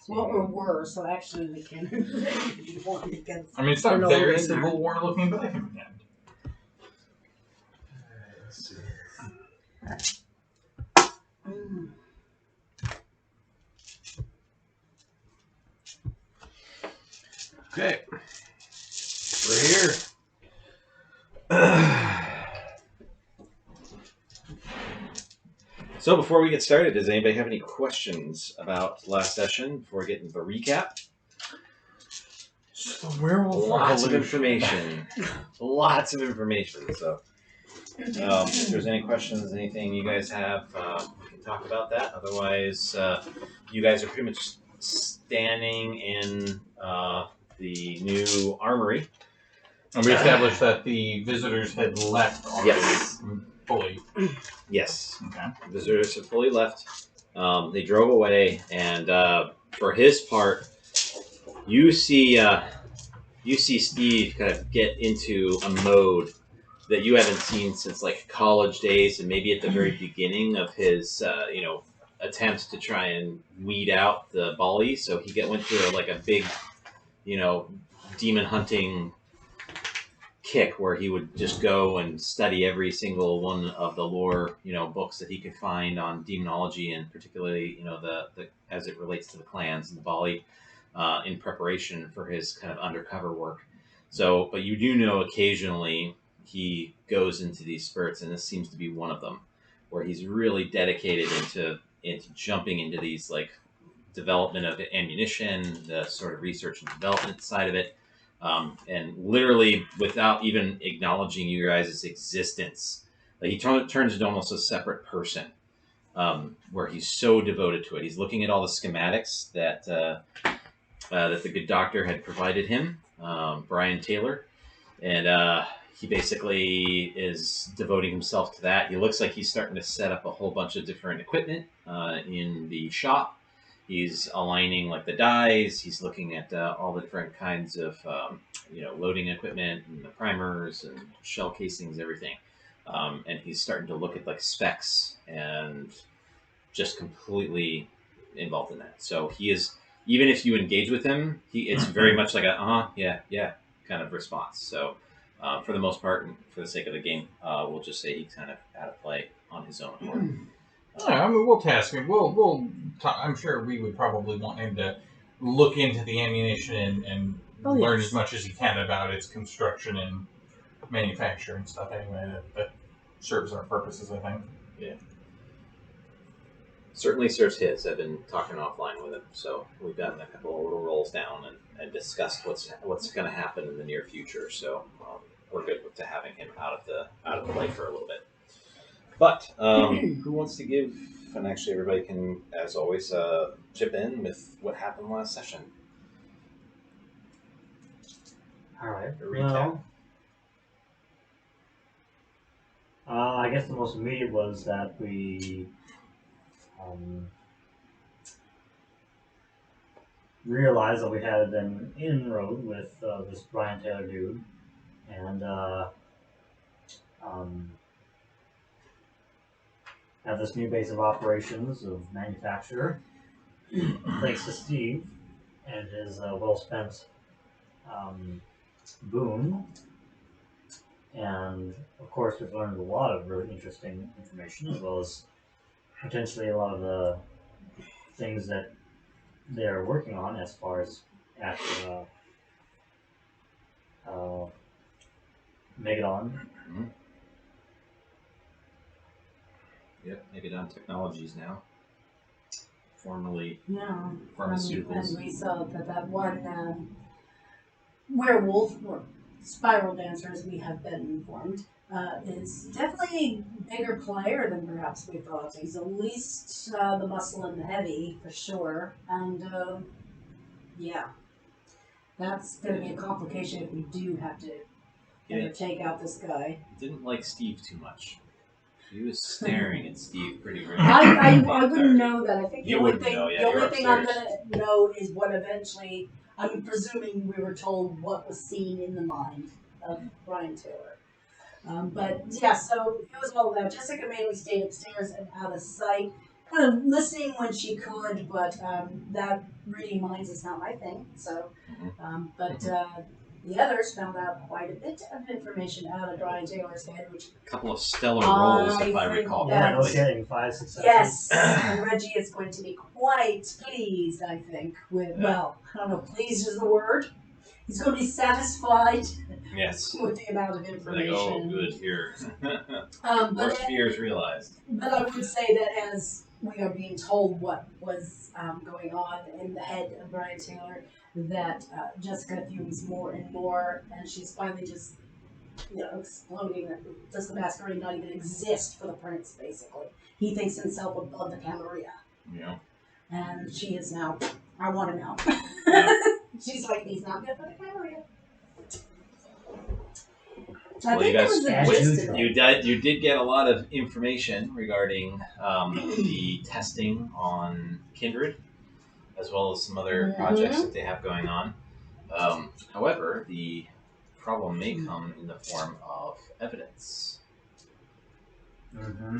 Well, or were, so actually they can't be one because I mean, it's not no very longer Civil there. War looking, but I can pretend. Let's see. Okay. We're here. So before we get started, does anybody have any questions about last session before we get into the recap? So the werewolf Lots of revolution. information. Lots of information. So if there's any questions, anything you guys have, we can talk about that. Otherwise, you guys are pretty much standing in the new armory. And we established that the visitors had left already. Yes. Fully. Yes. Okay. Visitors have fully left. They drove away, and for his part, you see Steve kind of get into a mode that you haven't seen since like college days, and maybe at the very beginning of his attempts to try and weed out the Bali. So he went through a big demon hunting kick where he would just go and study every single one of the lore books that he could find on demonology, and particularly the as it relates to the clans and the Bali, in preparation for his kind of undercover work. So, but you do know occasionally he goes into these spurts, and this seems to be one of them, where he's really dedicated into jumping into these like development of ammunition, the sort of research and development side of it. And literally, without even acknowledging you guys' existence, like he turns into almost a separate person, where he's so devoted to it. He's looking at all the schematics that the good doctor had provided him, Brian Taylor, and he basically is devoting himself to that. He looks like he's starting to set up a whole bunch of different equipment in the shop. He's aligning like the dies. He's looking at all the different kinds of loading equipment and the primers and shell casings, everything. And he's starting to look at like specs and just completely involved in that. So he is, even if you engage with him, it's very much like a yeah kind of response. So for the most part, and for the sake of the game, we'll just say he's kind of out of play on his own accord. Yeah, I mean, we'll task him. I'm sure we would probably want him to look into the ammunition and learn as much as he can about its construction and manufacture and stuff. Anyway, that serves our purposes, I think. Yeah. Certainly serves his. I've been talking offline with him, so we've gotten a couple of little rolls down and discussed what's going to happen in the near future. So we're good to having him out of the light for a little bit. But who wants to give? And actually, everybody can, as always, chip in with what happened last session. All right. A recap. Well, I guess the most immediate was that we realized that we had an inroad with this Brian Taylor dude, and have this new base of operations of manufacture, thanks to Steve and his well-spent boon. And of course, we've learned a lot of really interesting information, as well as potentially a lot of the things that they're working on as far as at Megadon. Mm-hmm. Yep, Megadon Technologies now. Formerly pharmaceuticals. And we saw that one werewolf, or spiral dancer, as we have been informed, is definitely a bigger player than perhaps we thought. He's at least the muscle and the heavy, for sure. And, that's going to be a complication if we do have to take out this guy. Didn't like Steve too much. He was staring at Steve pretty rarely. I wouldn't know that. I think the only thing I'm going to know is what eventually, I'm presuming we were told what was seen in the mind of Brian Taylor. So it was all that. Jessica mainly stayed upstairs and out of sight. listening when she could, but that reading minds is not my thing. So, the others found out quite a bit of information out of Brian Taylor's head, which A couple of stellar rolls, if I think recall that- Yeah, no correctly. kidding. 5 successes. yes, and Reggie is going to be quite pleased. I think with well, I don't know, pleased is the word. He's going to be satisfied Yes. with the amount of Like, information. oh, good, here. But Worst fears realized. But I would say that as we are being told what was going on in the head of Brian Taylor, that Jessica fumes more and more, and she's finally just, exploding. Does the masquerade not even exist for the prince, basically? He thinks himself above the Camarilla. Yeah. And she is now, I want to know. Yeah. She's like, he's not good for the Camarilla. Well, you guys, As usual. you did get a lot of information regarding the testing on Kindred, as well as some other projects that they have going on. However, the problem may come in the form of evidence. Mm-hmm.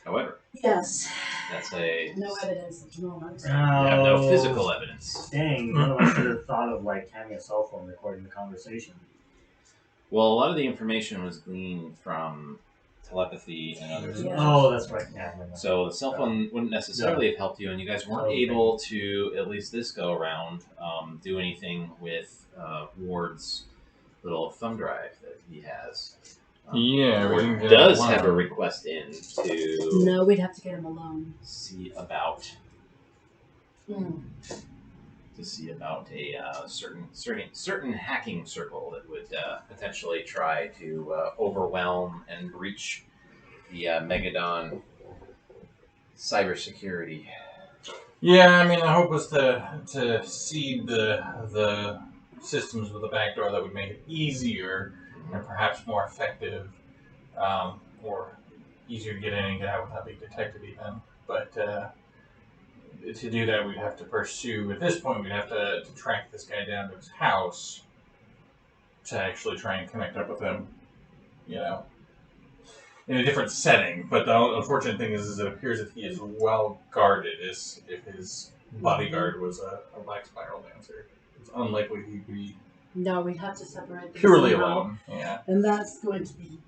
However, Yes. that's a No evidence at the moment. you have no physical evidence. Dang, none of us should have thought of having a cell phone recording the conversation. Well, a lot of the information was gleaned from telepathy and other Yeah. Oh, that's right. Yeah. never mind. So the cell phone wouldn't necessarily have helped you, and you guys weren't able to, at least this go around, do anything with Ward's little thumb drive that he has. Yeah, we Ward can get does one. have a request in to No, we'd have to get him alone. see about Mm. a certain hacking circle that would potentially try to overwhelm and breach the Megadon cybersecurity. Yeah, I mean, the hope was to seed the systems with a backdoor that would make it easier and perhaps more effective, or easier to get in and get out without being detected even. But to do that, we'd have to pursue, at this point, we'd have to track this guy down to his house to actually try and connect up with him, in a different setting. But the unfortunate thing is it appears that he is well guarded, as if his bodyguard was a black spiral dancer. It's unlikely he'd be No, we'd have to separate them purely somehow. alone. Yeah. And that's going to be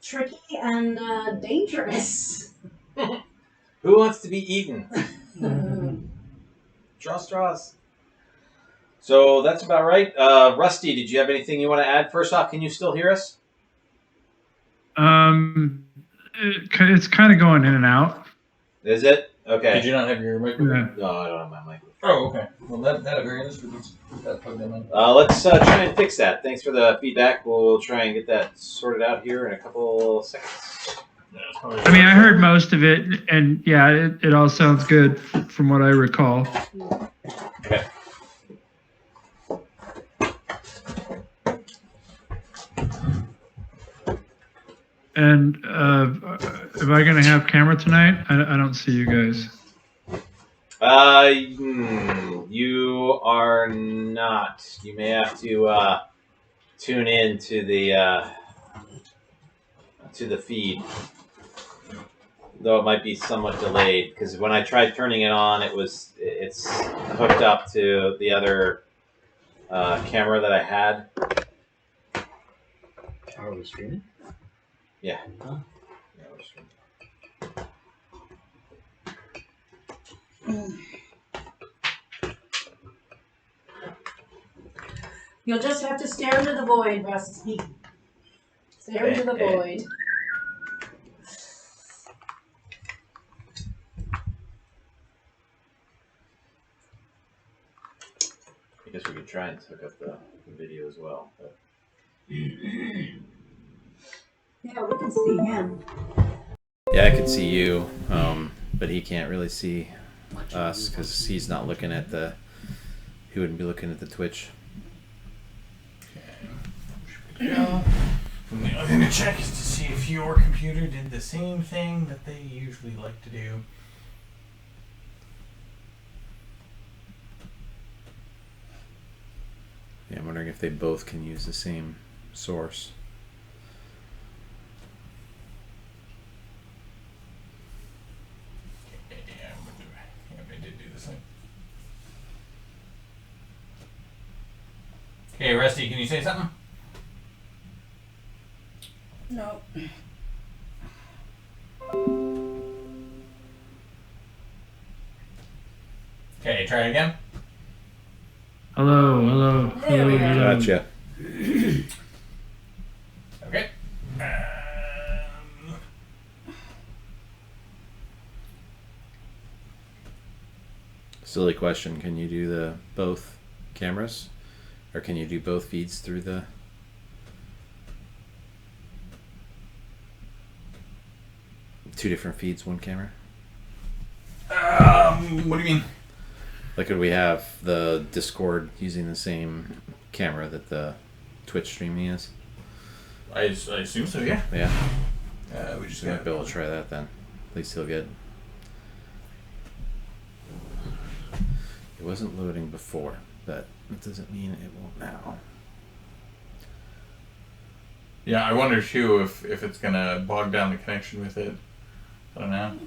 tricky and dangerous. Who wants to be eaten? Mm-hmm. Straws. So that's about right. Rusty, did you have anything you want to add? First off, can you still hear us? It's kind of going in and out. Is it? Okay. Did you not have your microphone? Yeah. No, I don't have my microphone. Oh, okay. Well, that awareness we can put that plugged in. Let's try and fix that. Thanks for the feedback. We'll try and get that sorted out here in a couple seconds. Yeah, it's probably- I mean, I heard most of it, and yeah, it all sounds good from what I recall. Okay. And am I going to have camera tonight? I don't see you guys. You are not. You may have to tune in to the feed, though it might be somewhat delayed. Because when I tried turning it on, it's hooked up to the other camera that I had. Are we streaming? Yeah. Huh? Yeah, we're streaming. You'll just have to stare into the void, Rusty. Stare into the void. I guess we could try and hook up the video as well. But... Yeah, we can see him. Yeah, I can see you, but he can't really see us because he's not looking at the. He wouldn't be looking at the Twitch. Yeah. And the other thing to check is to see if your computer did the same thing that they usually like to do. Yeah, I'm wondering if they both can use the same source. Okay, Rusty, can you say something? No. Okay, try again. Hello. There we go. Gotcha. Okay. Silly question. Can you do the both cameras? Or can you do both feeds through the... Two different feeds, one camera? What do you mean? Like, could we have the Discord using the same camera that the Twitch streaming is? I assume so, yeah. Yeah. We just We might be able to try that then. At least he'll get... It wasn't loading before, but that doesn't mean it won't now. Yeah, I wonder too if it's gonna bog down the connection with it. I don't know.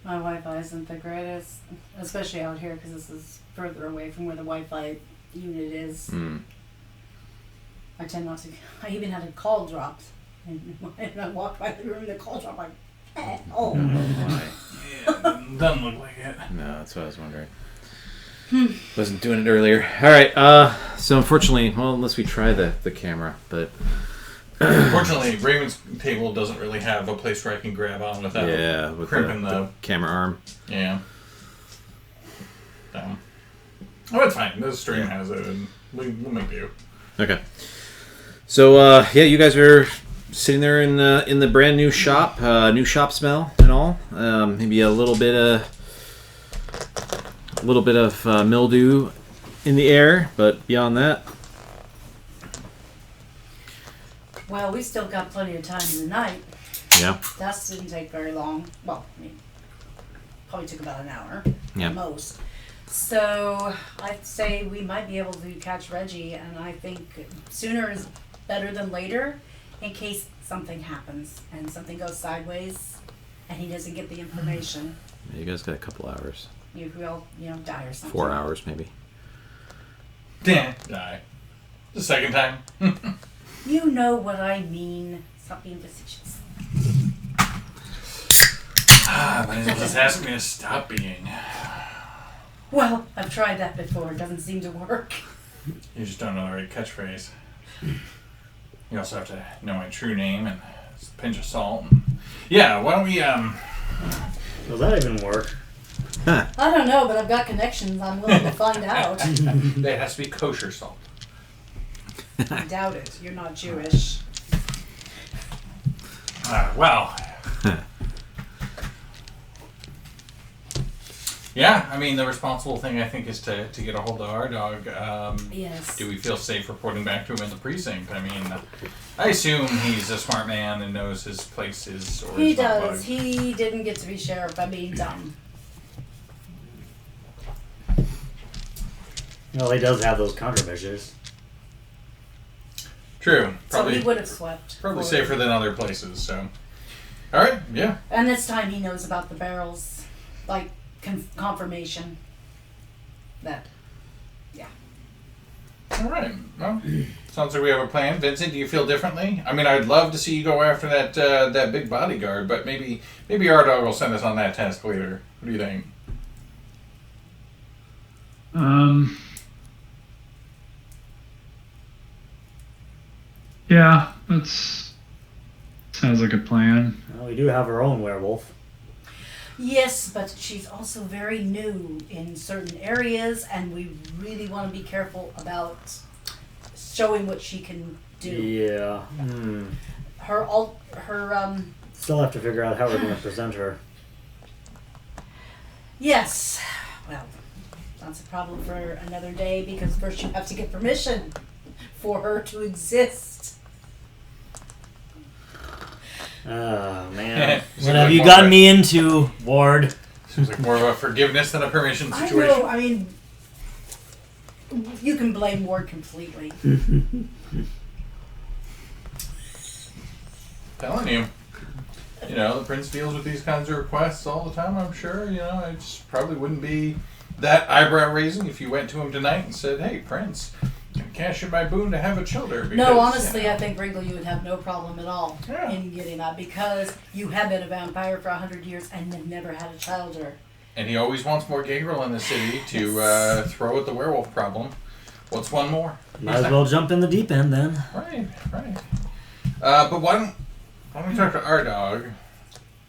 My Wi-Fi isn't the greatest, especially out here because this is further away from where the Wi-Fi unit is. I tend not to. I even had a call dropped, and I walked by the room, and the call dropped. Like, oh. Why? Yeah, doesn't look like it. No, that's what I was wondering. Wasn't doing it earlier. All right. So unfortunately, well, unless we try the camera, but Unfortunately, Raymond's table doesn't really have a place where I can grab on without with crimping the camera arm. Yeah. Oh, it's fine. This stream has it, and we'll make do. Okay. So yeah, you guys are sitting there in the brand new shop, new shop smell and all. Maybe a little bit of mildew in the air, but beyond that, Well, we still got plenty of time in the night. yeah, That didn't take very long. Well, I mean, probably took about an hour Yeah. at most. So I'd say we might be able to catch Reggie, and I think sooner is better than later, in case something happens and something goes sideways, and he doesn't get the information. you guys got a couple hours, You will, die or something. 4 hours maybe. Damn. Die. The second time. You know what I mean. Stop being facetious. Might as well just ask me to stop being. Well, I've tried that before. It doesn't seem to work. You just don't know the right catchphrase. You also have to know my true name and a pinch of salt. Yeah, why don't we, Does that even work? I don't know, but I've got connections. I'm willing to find out. It has to be kosher salt. I doubt it. You're not Jewish. Well. Yeah, I mean, the responsible thing, I think, is to get a hold of our dog. Yes. Do we feel safe reporting back to him in the precinct? I mean, I assume he's a smart man and knows his places. Or He is not does. bugged. He didn't get to be sheriff by being dumb. Well, he does have those countermeasures. True. So Probably, he would have slept. probably for- safer than other places, so. Alright, yeah. And this time he knows about the barrels. Like, confirmation. That. Alright, well, sounds like we have a plan. Vincent, do you feel differently? I mean, I'd love to see you go after that big bodyguard, but maybe our dog will send us on that task later. What do you think? Yeah, sounds like a plan. Well, we do have our own werewolf. Yes, but she's also very new in certain areas, and we really want to be careful about showing what she can do. Yeah. Her Still have to figure out how we're going to present her. Yes. Well, that's a problem for another day because first you have to get permission for her to exist. Oh, man. Seems What like have you more gotten of a- me into, Ward? Seems like more of a forgiveness than a permission I situation. know, I mean, you can blame Ward completely. Telling you. You know, the prince deals with these kinds of requests all the time, I'm sure. You know, it just probably wouldn't be that eyebrow raising if you went to him tonight and said, "Hey, Prince, can cash in my boon to have a childer. Because, No, honestly, I think Ringle, you would have no problem at all Yeah. in getting that because you have been a vampire for 100 years and have never had a child or. And he always wants more Gabriel in the city to throw at the werewolf problem. What's one more? Might as well jump in the deep end then. Right. But why don't we talk to our dog?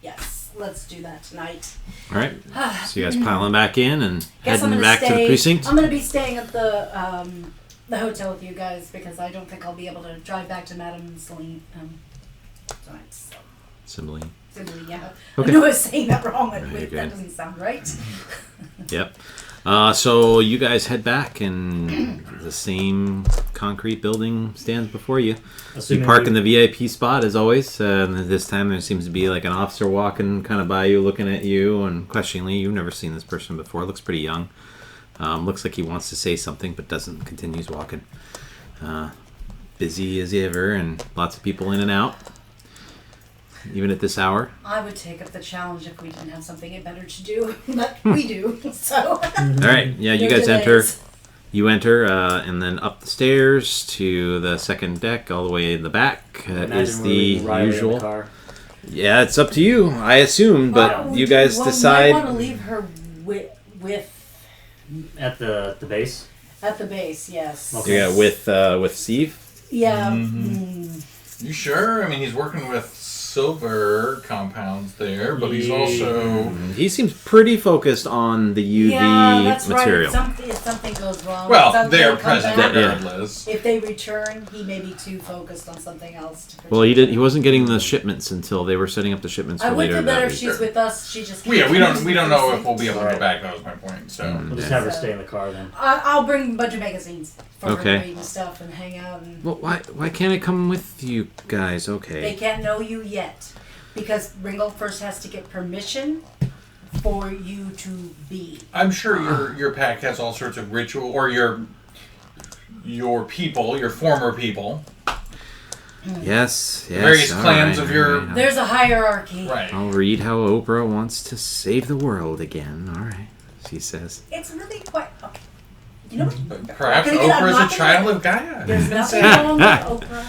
Yes, let's do that tonight. All right. So you guys piling back in and Guess I'm heading gonna back to the precinct? I'm going to be staying at the hotel with you guys because I don't think I'll be able to drive back to Madame Celine tonight. So. Cymbeline. Cymbeline, yeah. Okay. I knew I was saying that wrong. No, you're That good. doesn't sound right. Yep. So you guys head back, and the same concrete building stands before you. You park in the VIP spot as always. This time there seems to be like an officer walking kind of by you, looking at you, and questioningly. You've never seen this person before. Looks pretty young. Looks like he wants to say something, but doesn't. Continues walking. Busy as ever, and lots of people in and out. Even at this hour. I would take up the challenge if we didn't have something better to do, but we do. So. All right. Yeah, you No guys enter. delays. You enter, and then up the stairs to the second deck, all the way in the back is the usual. Yeah, it's up to you, I assume, but you guys decide. I want to leave her with At the base. at the base. Yes. Okay. Yeah, with Steve. Yeah. You sure? I mean, he's working with silver compounds there, but he's also... He seems pretty focused on the UV Yeah, that's material. right. If something goes wrong, Well, something they're comes present back, regardless. If they return, he may be too focused on something else. To Well, he wasn't getting the shipments until they were setting up the shipments for I would later feel better that if week. she's with us. She just. Well, yeah, we don't know if if we'll be able to go Right. back. That was my point. So We'll just have her stay in the car then. I'll bring a bunch of magazines for her Okay. to read and stuff and hang out. And Well, why can't it come with you guys? they Okay. can't know you yet because Ringo first has to get permission for you to be. I'm sure your pack has all sorts of ritual, or your people, your former people, Yes. various all clans right, of your- all right. There's a hierarchy. right? I'll read how Oprah wants to save the world again. All right, she says. It's really quite. Okay. You know what? But perhaps I'm gonna- I'm Oprah is a not child gonna- of Gaia. There's It's been nothing said. wrong with Oprah.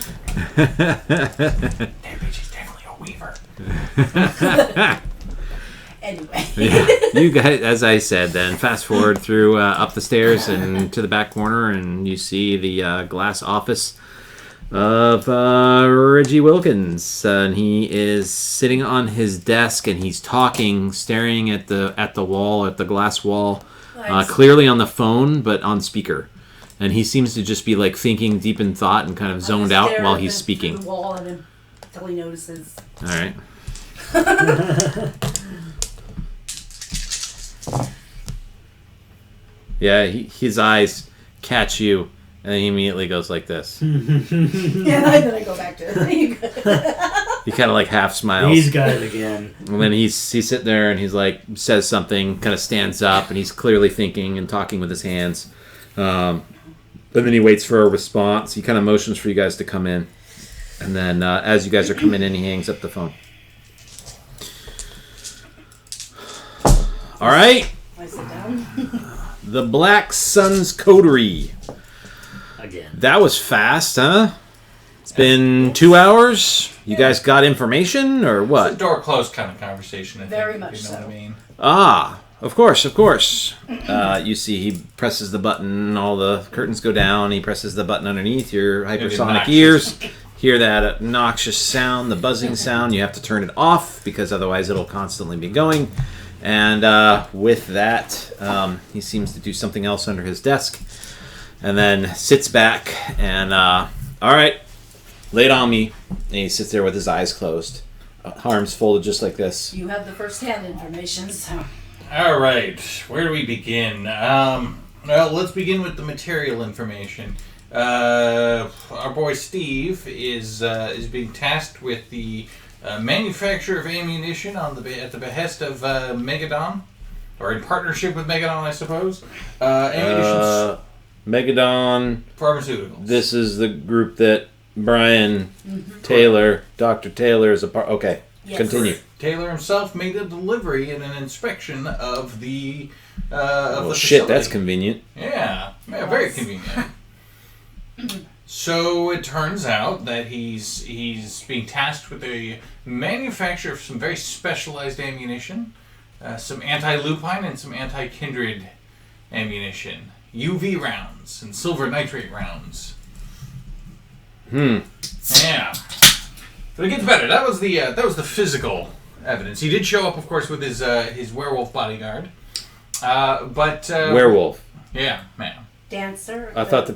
Damn bitch, she's definitely a weaver. Anyway. Yeah, you guys, as I said, then fast forward through up the stairs and to the back corner, and you see the glass office of Reggie Wilkins, and he is sitting on his desk and he's talking, staring at the wall, at the glass wall, Nice. clearly on the phone, but on speaker. And he seems to just be like thinking deep in thought and kind of zoned I'll out stare while at he's the- speaking. through the wall at him until he notices. All right. Yeah, his eyes catch you, and he immediately goes like this. Yeah, and then I go back to it. He kind of like half smiles. He's got it again. And then he's sitting there and he's like says something, kind of stands up, and he's clearly thinking and talking with his hands. And then he waits for a response. He kind of motions for you guys to come in, and then as you guys are coming in, he hangs up the phone. All right, I sit down. the Black Sun's Coterie. Again. That was fast, huh? It's been 2 hours. You guys got information or It's a what? door closed kind of conversation. I think, Very if much you know so. what I mean. Ah, of course, of course. You see, he presses the button. All the curtains go down. He presses the button underneath your hypersonic obnoxious. ears. Hear that obnoxious sound, the buzzing sound. You have to turn it off because otherwise it'll constantly be going. And with that, he seems to do something else under his desk, and then sits back and all right, lay it on me. And he sits there with his eyes closed, arms folded just like this. You have the first-hand information, so. All right, where do we begin? Well, let's begin with the material information. Our boy Steve is being tasked with the manufacture of ammunition at the behest of Megadon, or in partnership with Megadon, I suppose. Ammunition Megadon. pharmaceuticals. This is the group that Brian Taylor, Dr. Taylor, is a part. Okay, Yes. continue. Taylor himself made a delivery and an inspection of the Oh the shit, facility. that's convenient. Yeah, very convenient. So it turns out that he's being tasked with the manufacture of some very specialized ammunition, some anti-lupine and some anti-kindred ammunition, UV rounds and silver nitrate rounds. Yeah, but it gets better. That was the physical evidence. He did show up, of course, with his werewolf bodyguard. Werewolf. Yeah, man. Dancer. I thought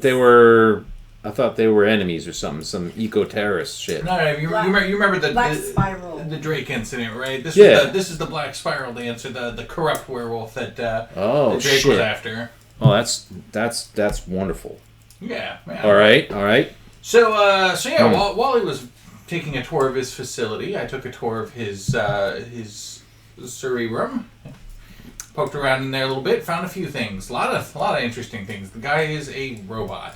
they were enemies or something. Some eco-terrorist shit. No, you remember the Black Spiral. the Drake incident, right? This is the Black Spiral dancer, the corrupt werewolf that that Drake was after. Oh, that's wonderful. Yeah, man. All right. So while he was taking a tour of his facility, I took a tour of his cerebrum. Poked around in there a little bit, found a few things. A lot of interesting things. The guy is a robot.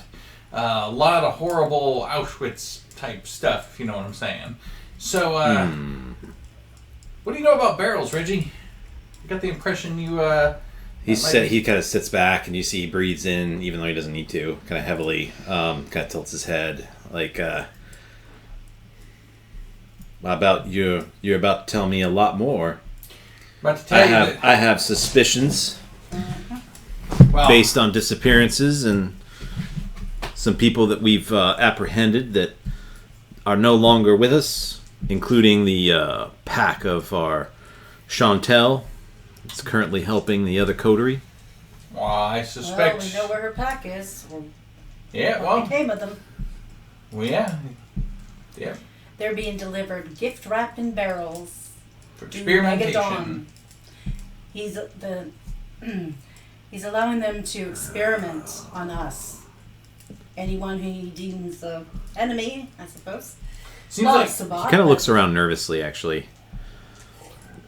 A lot of horrible Auschwitz type stuff, if you know what I'm saying. So, what do you know about barrels, Reggie? I got the impression you. He kind of sits back, and you see he breathes in, even though he doesn't need to, kind of heavily. Kind of tilts his head, like. About you're about to tell me a lot more. About to tell I have suspicions well, based on disappearances and some people that we've apprehended that are no longer with us, including the pack of our Chantel. It's currently helping the other coterie. Well, I suspect. Well, we know where her pack is. Yeah, What well, became of them? well, yeah. They're being delivered gift wrapped in barrels. For to experimentation. Megadon. He's allowing them to experiment on us. Anyone who he deems an enemy, I suppose. Seems Not like a Sabbat, He kind of but- looks around nervously, actually.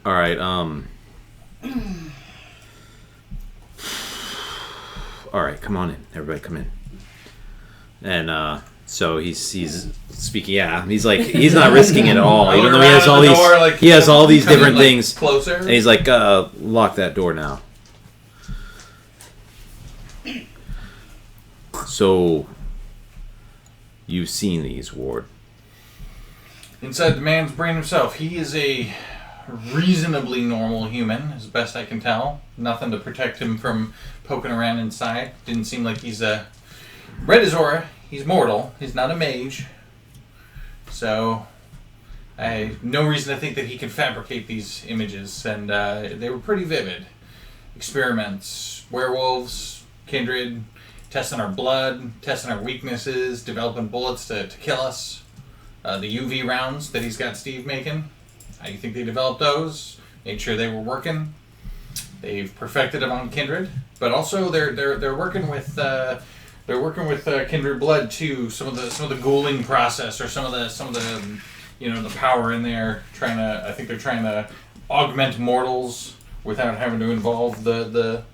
All right. All right, come on in. Everybody, come in. And so he's speaking. Yeah, he's like he's not risking it at all, even though he has all these. Door, like, He has all these come in, different like, things. Closer. And he's like, lock that door now. So, you've seen these, Ward. Inside the man's brain himself, he is a reasonably normal human, as best I can tell. Nothing to protect him from poking around inside. Didn't seem like he's a... Read his aura. He's mortal. He's not a mage. So, I have no reason to think that he can fabricate these images. And they were pretty vivid. Experiments, werewolves, kindred, testing our blood, testing our weaknesses, developing bullets to kill us. The UV rounds that he's got Steve making. How do you think they developed those? Made sure they were working. They've perfected them on kindred, but also they're working with kindred blood too. Some of the ghouling process, or some of the the power in there. I think they're trying to augment mortals without having to involve the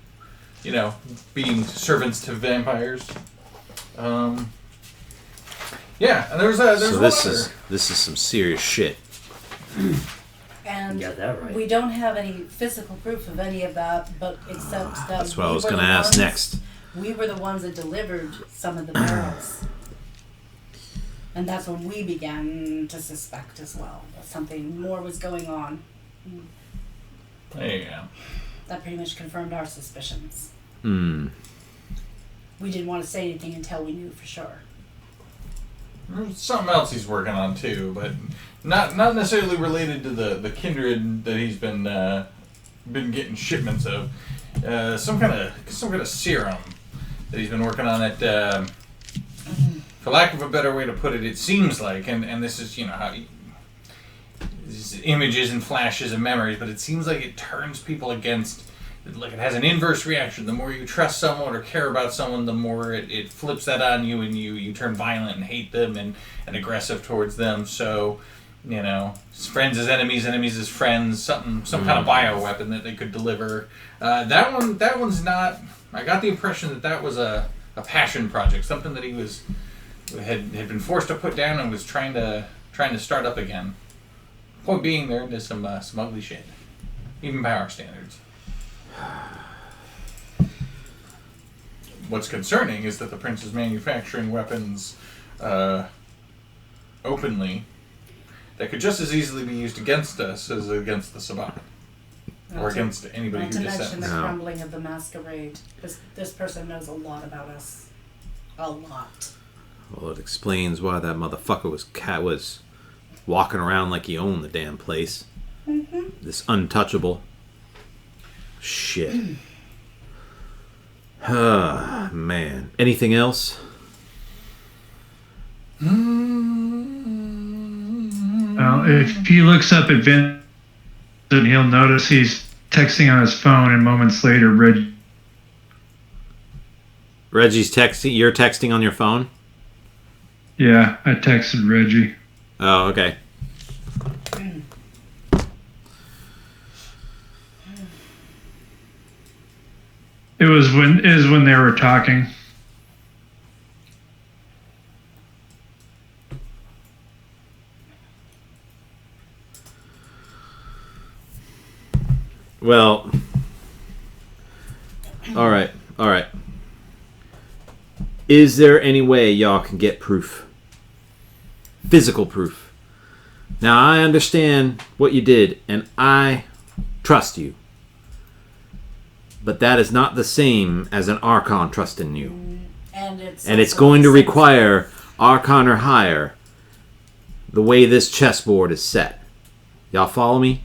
being servants to vampires. Yeah, and there's So one this other. is some serious shit. And You got that right. we don't have any physical proof of any of that, but except that That's what I we was were going to the ask ones- next. We were the ones that delivered some of the barrels. And that's when we began to suspect as well that something more was going on. There you go. That pretty much confirmed our suspicions. Hmm. We didn't want to say anything until we knew for sure. There's something else he's working on too, but not necessarily related to the kindred that he's been getting shipments of. Some kind of serum that he's been working on. At for lack of a better way to put it, it seems like, and this is how these images and flashes and memories, but it seems like it turns people against. Like, it has an inverse reaction. The more you trust someone or care about someone, the more it flips that on you, and you turn violent and hate them and aggressive towards them. So, friends as enemies, enemies as friends, some kind of bioweapon that they could deliver. That one's not. I got the impression that was a passion project, something that he had been forced to put down and was trying to start up again. Point being, they're into some ugly shit, even by our standards. What's concerning is that the prince is manufacturing weapons openly that could just as easily be used against us as against the Sabbat. Or against anybody Not who to mention dissents. the No. crumbling of the masquerade. This person knows a lot about us. A lot. Well, it explains why that motherfucker was walking around like he owned the damn place. Mm-hmm. This untouchable. Shit. Ah, man. Anything else? If he looks up at Vincent, he'll notice he's texting on his phone, and moments later, Reggie's texting. You're texting on your phone? Yeah, I texted Reggie. Oh, okay. It was when they were talking. Well, all right. Is there any way y'all can get proof? Physical proof. Now, I understand what you did, and I trust you. But that is not the same as an Archon trusting you. And it's And it's going to require Archon or higher the way this chessboard is set. Y'all follow me?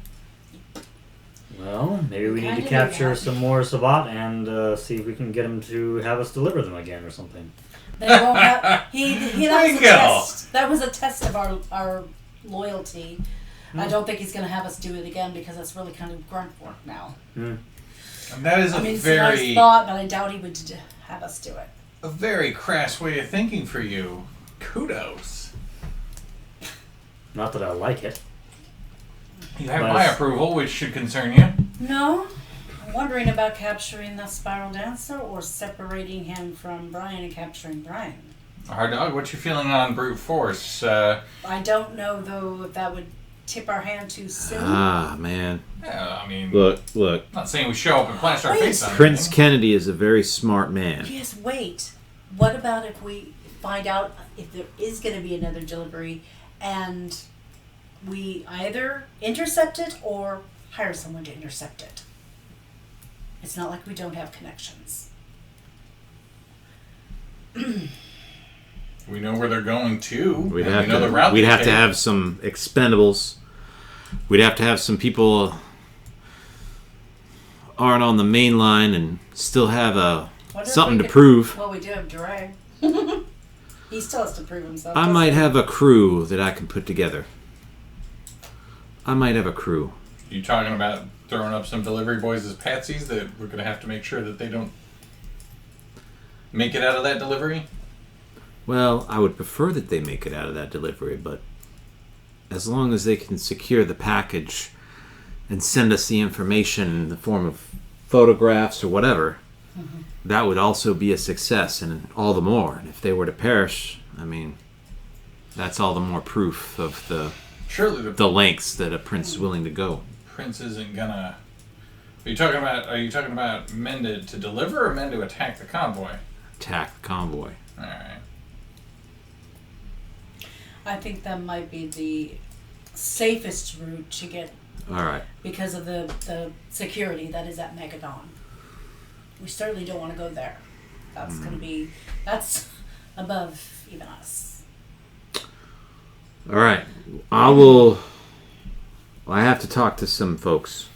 Well, maybe we need Kinda to do capture that. some more Sabat and see if we can get him to have us deliver them again or something. They won't have, that was a Bingo. test. That was a test of our loyalty. Hmm. I don't think he's going to have us do it again because it's really kind of grunt work now. And that is I a mean, it's a nice very, thought, but I doubt he would have us do it. a very crass way of thinking for you. Kudos. Not that I like it. You have But- my approval, which should concern you. No, I'm wondering about capturing the Spiral Dancer or separating him from Brian and capturing Brian. Hard dog, what's your feeling on brute force? I don't know, though, if that would tip our hand too soon. Ah, man. I mean, Look. not saying we show up and plaster our Wait. face on Prince anything. Kennedy is a very smart man. Yes, wait. What about if we find out if there is going to be another delivery and we either intercept it or hire someone to intercept it? It's not like we don't have connections. We know where they're going to. We'd and have we know the route we'd they have to take. have some expendables. We'd have to have some people aren't on the main line and still have Wonder if something we to could- prove. Well, we do have Drag. He still has to prove himself. I doesn't might he? have a crew that I can put together. I might have a crew. You talking about throwing up some delivery boys as patsies that we're going to have to make sure that they don't make it out of that delivery? Well, I would prefer that they make it out of that delivery, but as long as they can secure the package and send us the information in the form of photographs or whatever, that would also be a success, and all the more. And if they were to perish, I mean, that's all the more proof of Surely the lengths that a prince is willing to go. prince isn't gonna. Are you talking about men to deliver or men to attack the convoy? Attack the convoy. All right. I think that might be the safest route to get All right. because of the security that is at Megadon. We certainly don't want to go there. That's going to be, that's above even us. All right. I have to talk to some folks.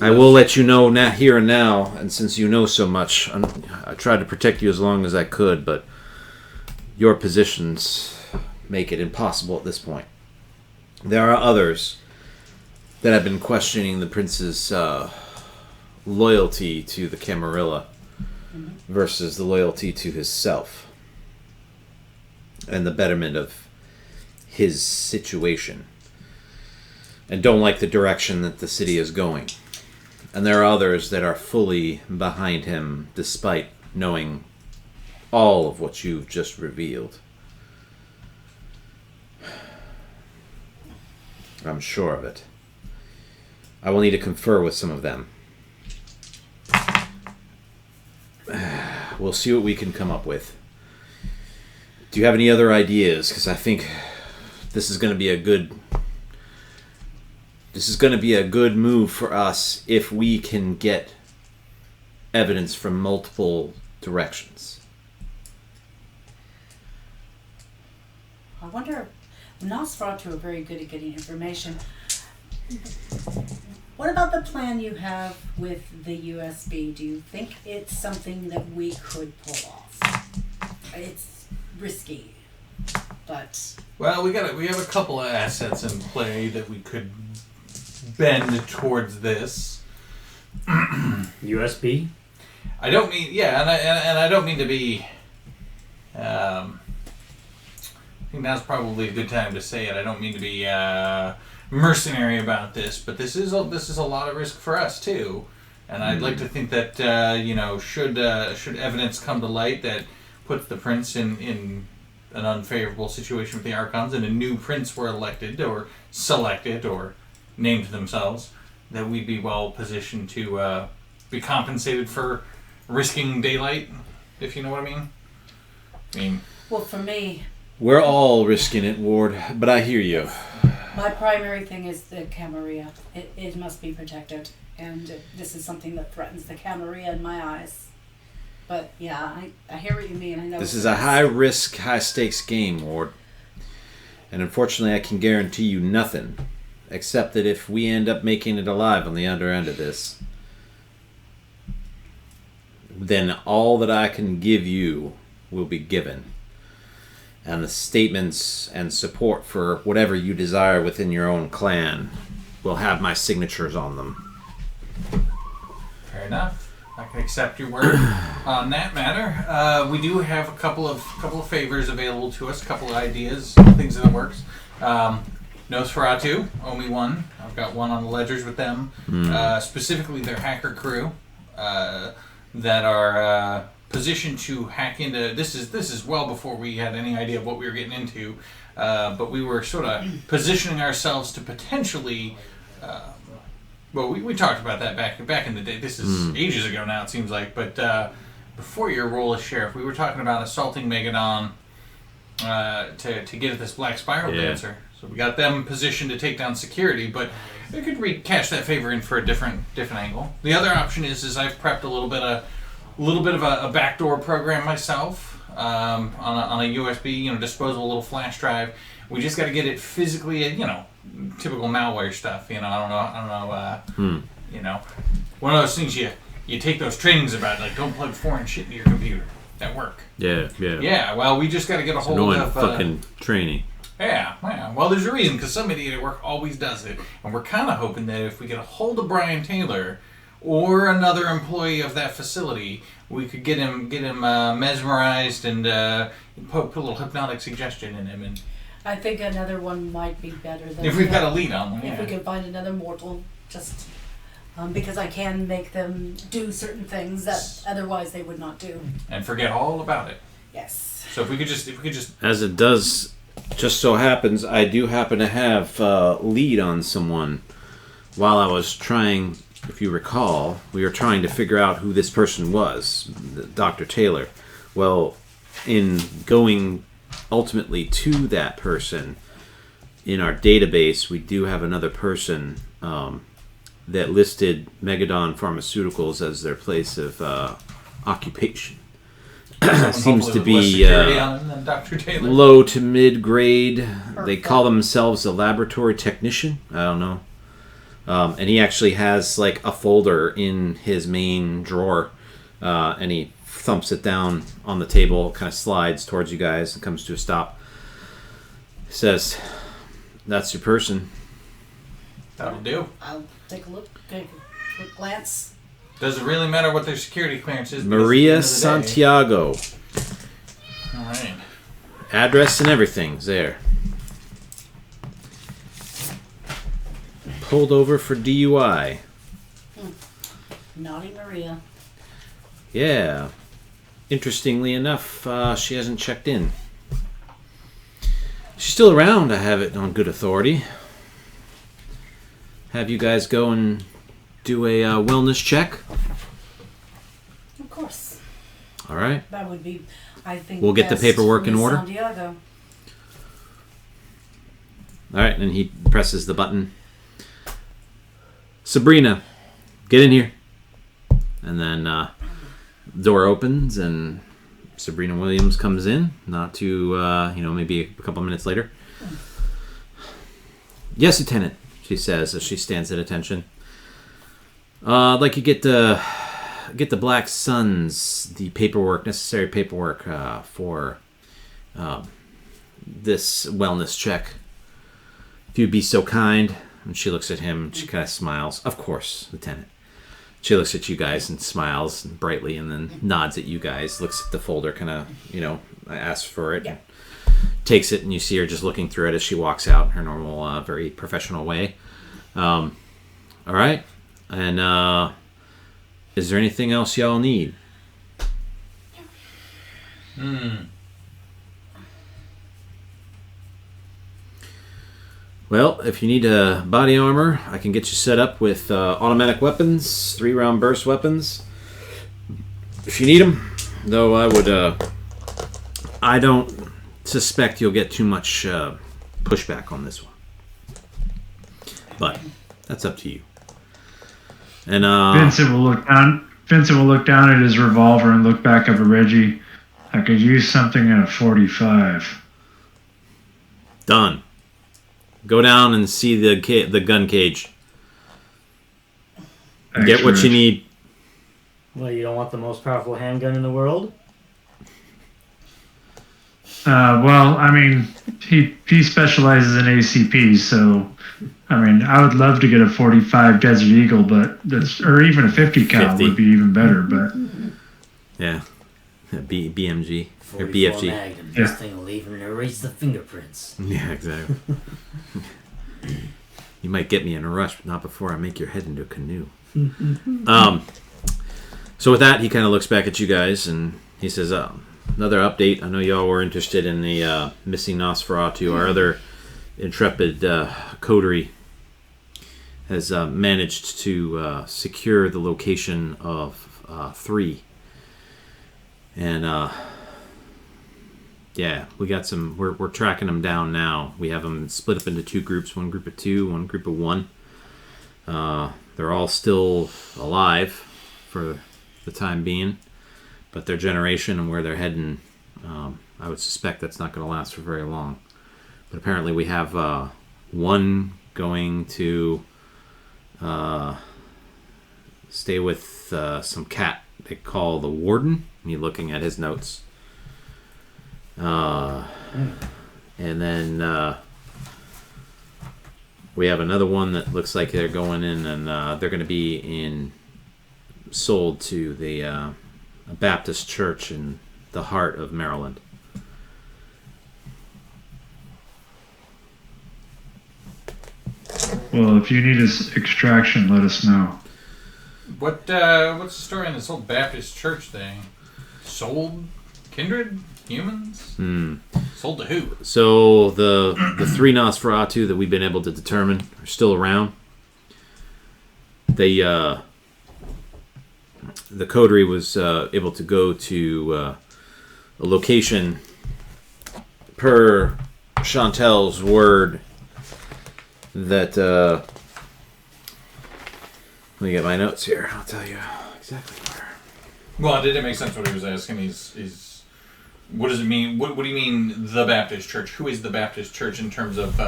I will let you know now, here and now, and since you know so much, I tried to protect you as long as I could, but your positions make it impossible at this point. There are others that have been questioning the prince's loyalty to the Camarilla versus the loyalty to himself and the betterment of his situation, and don't like the direction that the city is going. And there are others that are fully behind him despite knowing all of what you've just revealed. I'm sure of it. I will need to confer with some of them. We'll see what we can come up with. Do you have any other ideas? Because I think this is going to be a good. This is going to be a good move for us if we can get evidence from multiple directions. I wonder, Nosferatu are very good at getting information. What about the plan you have with the USB? Do you think it's something that we could pull off? It's risky, but... Well, we have a couple of assets in play that we could bend towards this. USB? I don't mean, and I don't mean to be. I think now's probably a good time to say it. I don't mean to be mercenary about this, but this is a lot of risk for us too. And I'd like to think that should evidence come to light that puts the prince in an unfavorable situation with the Archons, and a new prince were elected or selected or named themselves, that we'd be well positioned to be compensated for risking daylight, if you know what I mean. Well, for me... We're all risking it, Ward, but I hear you. My primary thing is the Camarilla. It must be protected, and this is something that threatens the Camarilla in my eyes. But yeah, I hear what you mean. I know This is a high-risk, high-stakes game, Ward. And unfortunately, I can guarantee you nothing, except that if we end up making it alive on the other end of this, then all that I can give you will be given. And the statements and support for whatever you desire within your own clan will have my signatures on them. Fair enough. I can accept your word on that matter. We do have a couple of favors available to us, a couple of ideas, things in the works. Nosferatu, owe me one. I've got one on the ledgers with them. Specifically their hacker crew that are positioned to hack into... This is well before we had any idea of what we were getting into, but we were sort of positioning ourselves to potentially... we talked about that back in the day. This is ages ago now, it seems like, but before your role as sheriff, we were talking about assaulting Megadon to get at this Black Spiral Dancer. So we got them positioned to take down security, but we could cash that favor in for a different angle. The other option is I've prepped a little bit of a backdoor program myself on a USB, disposable little flash drive. We just got to get it physically, typical malware stuff. I don't know. One of those things you take those trainings about, like don't plug foreign shit into your computer. That work. Yeah. Yeah. Well, we just got to get a hold of fucking training. Yeah. Well, there's a reason, because some idiot at work always does it, and we're kind of hoping that if we get a hold of Brian Taylor or another employee of that facility, we could get him mesmerized and put a little hypnotic suggestion in him. And I think another one might be better than... if we've got a lead on one, If we can find another mortal, just... because I can make them do certain things that otherwise they would not do. And forget all about it. Yes. So if we could just... As it does, just so happens, I do happen to have lead on someone. While I was trying, if you recall, we were trying to figure out who this person was, Dr. Taylor. Well, in going ultimately to that person, in our database, we do have another person that listed Megadon Pharmaceuticals as their place of occupation. Seems to be low to mid grade. They call themselves a laboratory technician. I don't know. And he actually has like a folder in his main drawer, and he thumps it down on the table, kind of slides towards you guys and comes to a stop. He says, "That's your person." That'll do. I'll take a look, take a quick glance. Does it really matter what their security clearance is? Maria Santiago. All right. Address and everything's there. Pulled over for DUI. Naughty Maria. Yeah. Interestingly enough, she hasn't checked in. She's still around, I have it on good authority. Have you guys go and do a wellness check? Of course. All right. That would be, I think. We'll get the best paperwork in for order. Santiago. All right, and he presses the button. Sabrina, get in here. And then door opens, and Sabrina Williams comes in. Not too, maybe a couple minutes later. Yes, Lieutenant, she says as she stands at attention. I'd like you get the Black Suns the necessary paperwork for this wellness check. If you'd be so kind. And she looks at him and she kind of smiles. Of course, Lieutenant. She looks at you guys and smiles brightly and then nods at you guys, looks at the folder, kind of, asks for it. Yeah. Takes it, and you see her just looking through it as she walks out in her normal, very professional way. All right. And is there anything else y'all need? Well, if you need body armor, I can get you set up with automatic weapons, 3-round burst weapons. If you need them, though, I don't suspect you'll get too much pushback on this one. But that's up to you. And Vincent will look down at his revolver and look back up at Reggie. I could use something in a 45. Done. Go down and see the gun cage. Thanks, Get what you Reg. need. Well, you don't want the most powerful handgun in the world? Well, I mean, he specializes in ACPs, so I mean, I would love to get a 45 Desert Eagle, but or even a 50 cal 50. would be even better. But Yeah. BMG. Or 44 BFG. Magnum. Yeah. This thing will even erase the fingerprints. Yeah, exactly. You might get me in a rush, but not before I make your head into a canoe. So with that, he kind of looks back at you guys and he says, another update. I know y'all were interested in the missing Nosferatu. Our other intrepid coterie has managed to secure the location of 3. And yeah, we got some. We're tracking them down now. We have them split up into 2 groups: 1 group of 2, 1 group of 1. They're all still alive for the time being, but their generation and where they're heading, I would suspect that's not going to last for very long. But apparently, we have 1 going to stay with some cat they call the Warden. Me looking at his notes. And then we have another one that looks like they're going in and they're going to be sold to the Baptist church in the heart of Maryland. well, if you need extraction, let us know. What's the story on this whole Baptist church thing? Sold kindred humans? Sold to who? So the 3 Nosferatu that we've been able to determine are still around. The coterie was able to go to a location per Chantel's word that let me get my notes here. I'll tell you exactly where. Well, did it make sense what he was asking? He's what does it mean? What do you mean the Baptist church? Who is the Baptist church in terms of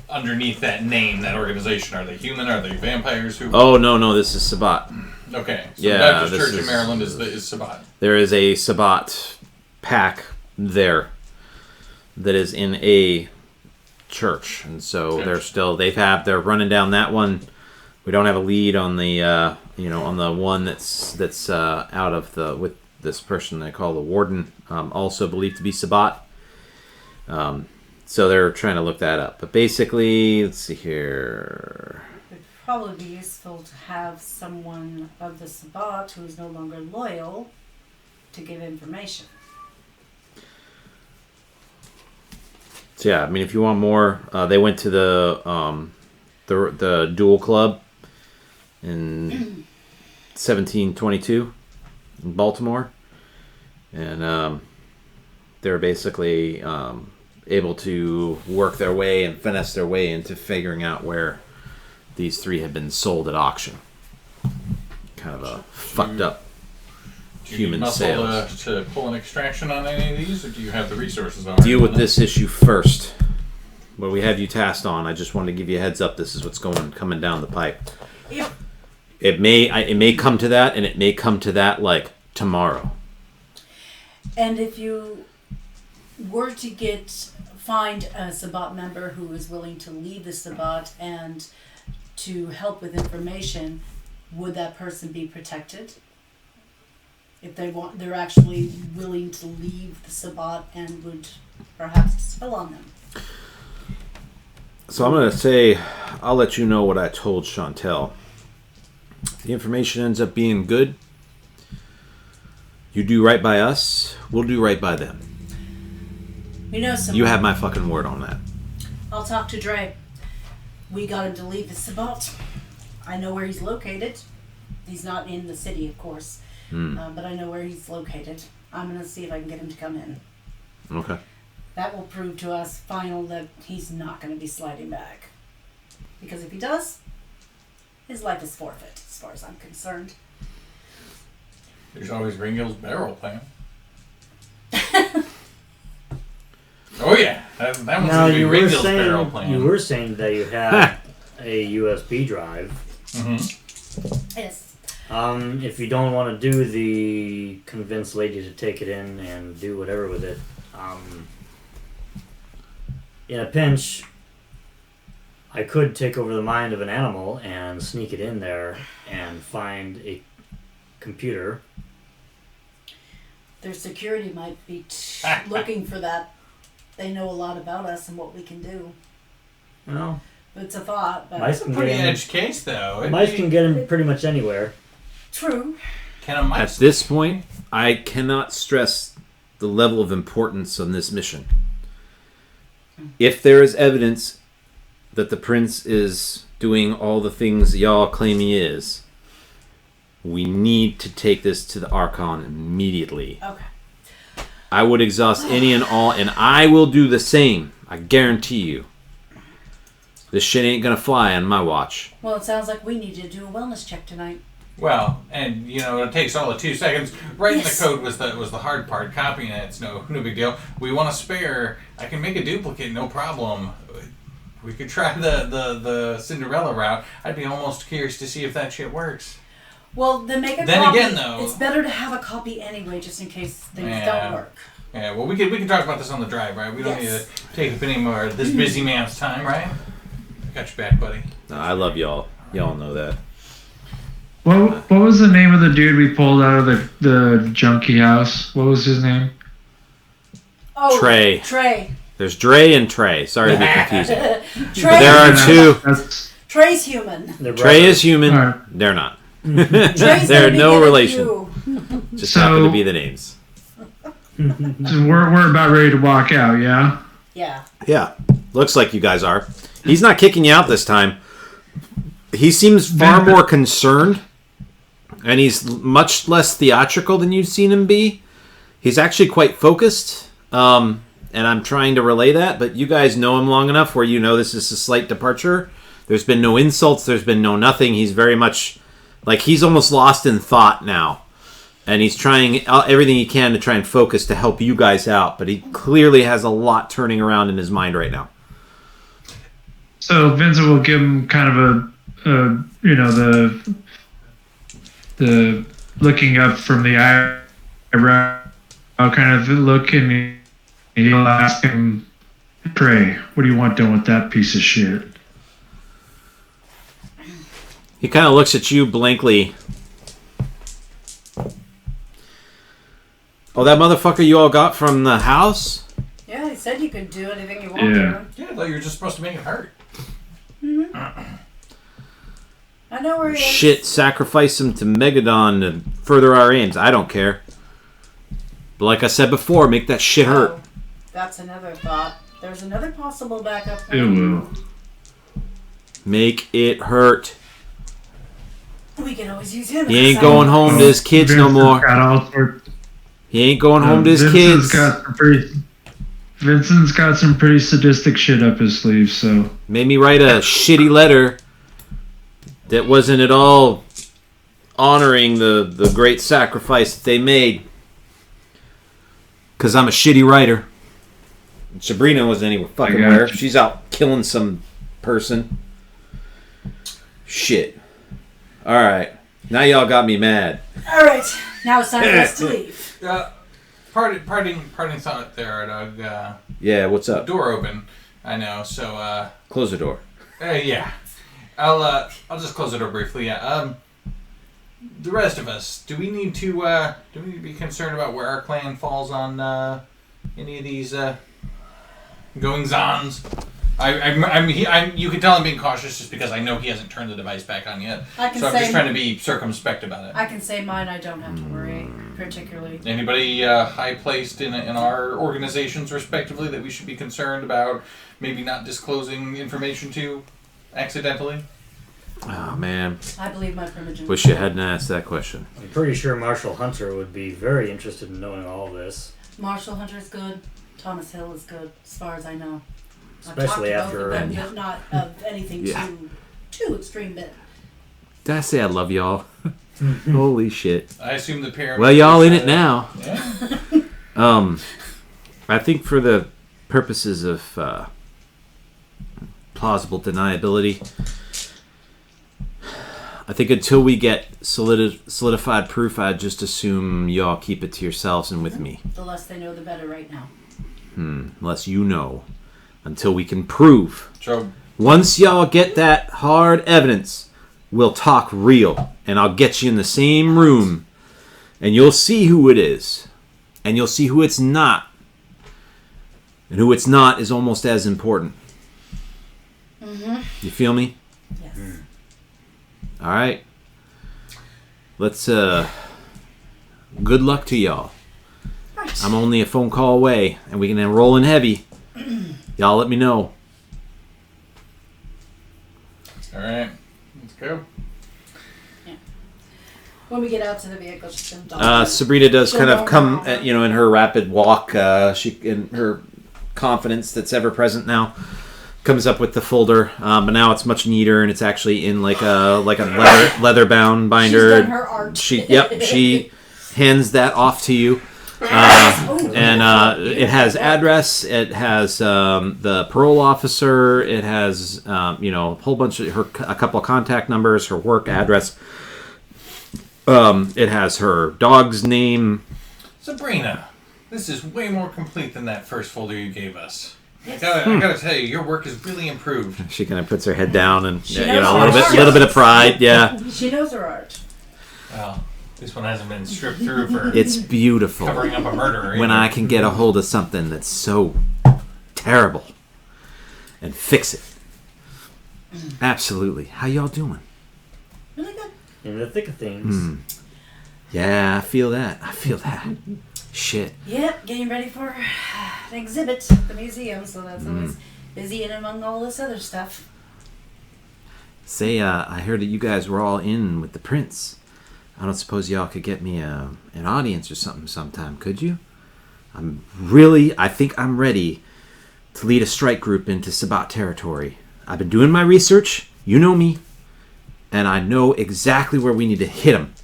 underneath that name, that organization? Are they human? Are they vampires? Who? Oh no, this is Sabbat. Okay, so Yeah, the Baptist this church in is- Maryland is Sabbat. There is a Sabbat pack there that is in a church, and so they're running down that one. We don't have a lead on the on the one that's out of with this person they call the Warden, also believed to be Sabbat. So they're trying to look that up. But basically, let's see here. It'd probably be useful to have someone of the Sabbat who is no longer loyal to give information. So yeah, I mean, if you want more, they went to the Duel Club in 1722 in Baltimore, And they're basically able to work their way and finesse their way into figuring out where these 3 have been sold at auction. Kind of a fucked up human sales. To pull an extraction on any of these, or do you have the resources already? Deal with this issue first. What we have you tasked on. I just wanted to give you a heads up. This is what's coming down the pipe. Yep. It may come to that, and it may come to that like tomorrow. And if you were to find a Sabbat member who is willing to lead the Sabbat and to help with information, would that person be protected? If they're actually willing to leave the Sabbat and would perhaps dispel on them. So I'm going to say, I'll let you know what I told Chantel. If the information ends up being good, you do right by us, we'll do right by them. We know someone. You have my fucking word on that. I'll talk to Dre. We got him to leave the Sabbat. I know where he's located. He's not in the city, of course. But I know where he's located. I'm going to see if I can get him to come in. Okay. That will prove to us final that he's not going to be sliding back. Because if he does, his life is forfeit, as far as I'm concerned. There's always Ringo's barrel plan. Oh yeah, that one's Now gonna be you were Ringo's barrel saying plan. you were saying that you had a USB drive. Mm-hmm. Yes. If you don't want to do the convince lady to take it in and do whatever with it, in a pinch, I could take over the mind of an animal and sneak it in there and find a computer. Their security might be looking for that. They know a lot about us and what we can do. Well, It's a thought, but mice It's a can pretty get in, edge case, though. mice can get in pretty much anywhere. true. Can a At mice? this point, I cannot stress the level of importance on this mission. If there is evidence that the prince is doing all the things y'all claim he is, we need to take this to the Archon immediately. Okay. I would exhaust any and all, and I will do the same. I guarantee you. This shit ain't gonna fly on my watch. Well, it sounds like we need to do a wellness check tonight. Well, and it takes all of 2 seconds. Writing Yes. the code was the hard part. Copying it's no big deal. We want a spare. I can make a duplicate, no problem. We could try the Cinderella route. I'd be almost curious to see if that shit works. Well, then make a Then copy. again, though- It's better to have a copy anyway, just in case things Yeah. don't work. Yeah, well, we can talk about this on the drive, right? We don't Yes. need to take up any more of this busy man's time, right? Got your back, buddy. No, I love y'all. Y'all know that. What was the name of the dude we pulled out of the junkie house? What was his name? Oh, Trey. Trey. There's Dre and Trey. Sorry to be confusing. Trey. There are two. That's, Trey's human. They're Trey is human. Alright. They're not. Trey's They're gonna be no good at relation. you. Just So- happen to be the names. so we're about ready to walk out, yeah? Yeah. Yeah. Looks like you guys are. He's not kicking you out this time. He seems far more concerned, and he's much less theatrical than you've seen him be. He's actually quite focused, and I'm trying to relay that, but you guys know him long enough where you know this is a slight departure. There's been no insults. There's been no nothing. He's very much like he's almost lost in thought now. And he's trying everything he can to try and focus to help you guys out. But he clearly has a lot turning around in his mind right now. So Vincent will give him kind of the looking up from the eyebrow kind of look, and he'll ask him, Trey, what do you want done with that piece of shit? He kind of looks at you blankly. Oh, that motherfucker you all got from the house? Yeah, he said you could do anything you want Yeah. to. Yeah, I thought you were just supposed to make it hurt. I know where he is. Shit, sacrifice him to Megadon to further our aims. I don't care. But like I said before, make that shit hurt. Oh, that's another thought. There's another possible backup It plan. will. Make it hurt. We can always use him. He as a ain't going side. home to his kids no Vincent's more. got all sorts. He He ain't going home to his Vincent's kids. Vincent's got some pretty sadistic shit up his sleeve, so... Made me write a shitty letter that wasn't at all honoring the great sacrifice that they made. Because I'm a shitty writer. Sabrina wasn't anywhere fucking where. She's out killing some person. Shit. Alright. Now y'all got me mad. Alright, now it's time for us to leave. Parting thought there, Doug. Yeah, what's up? Door open. I know. So Close the door. yeah. I'll just close the door briefly. Yeah. The rest of us, do we need to be concerned about where our clan falls on any of these goings-ons? You can tell I'm being cautious just because I know he hasn't turned the device back on yet. So I'm just trying to be circumspect about it. I can say mine. I don't have to worry particularly. Anybody high placed in our organizations, respectively, that we should be concerned about maybe not disclosing information to accidentally? Oh, man. I believe my primogen. Wish you hadn't asked that question. I'm pretty sure Marshall Hunter would be very interested in knowing all this. Marshall Hunter's good. Thomas Hill is good, as far as I know. Especially I've talked after... to both of them, but not of anything too extreme bit. Did I say I love y'all? Holy shit. I assume the pyramid. Well, y'all in it now. Yeah. I think for the purposes of plausible deniability, I think until we get solidified proof, I'd just assume y'all keep it to yourselves and with me. The less they know, the better right now. Unless you know. Until we can prove. So, Once y'all get that hard evidence, we'll talk real. And I'll get you in the same room. And you'll see who it is. And you'll see who it's not. And who it's not is almost as important. You feel me? Yes. All right. Let's, good luck to y'all. Right. I'm only a phone call away, and we can then roll in heavy. Y'all let me know. all right, let's go. When we get out to the vehicle, she's going to dodge. Sabrina does She'll kind of go come, around. in her rapid walk. She, in her confidence that's ever present now, comes up with the folder. But now it's much neater, and it's actually in like a leather bound binder. She's done her art. She hands that off to you. It has address. It has the parole officer. It has a whole bunch of a couple of contact numbers, her work address. It has her dog's name. Sabrina, this is way more complete than that first folder you gave us. I gotta tell you, your work has really improved. She kind of puts her head down and She a knows her art. little bit of pride. Yeah, She knows her art. Well, this one hasn't been stripped through for it's beautiful. covering up a murder. When either. I can get a hold of something that's so terrible and fix it. Absolutely. How y'all doing? Really good. In the thick of things. Yeah, I feel that. Shit. Yep, getting ready for the exhibit, the museum, so that's always busy and among all this other stuff. Say, I heard that you guys were all in with the prince. I don't suppose y'all could get me an audience or something sometime, could you? I think I'm ready to lead a strike group into Sabat territory. I've been doing my research, you know me, and I know exactly where we need to hit them.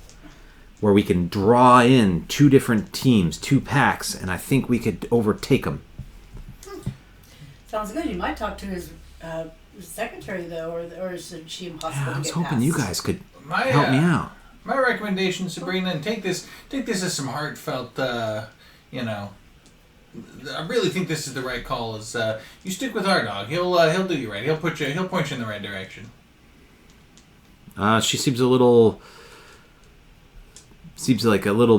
Where we can draw in 2 different teams, 2 packs, and I think we could overtake them. Sounds good. You might talk to his secretary, though, or is she impossible Yeah, to I was get hoping past? you guys could My, help me out. My recommendation, Sabrina, and take this as some heartfelt, I really think this is the right call. Is you stick with our dog. He'll do you right. He'll point you in the right direction. She seems a little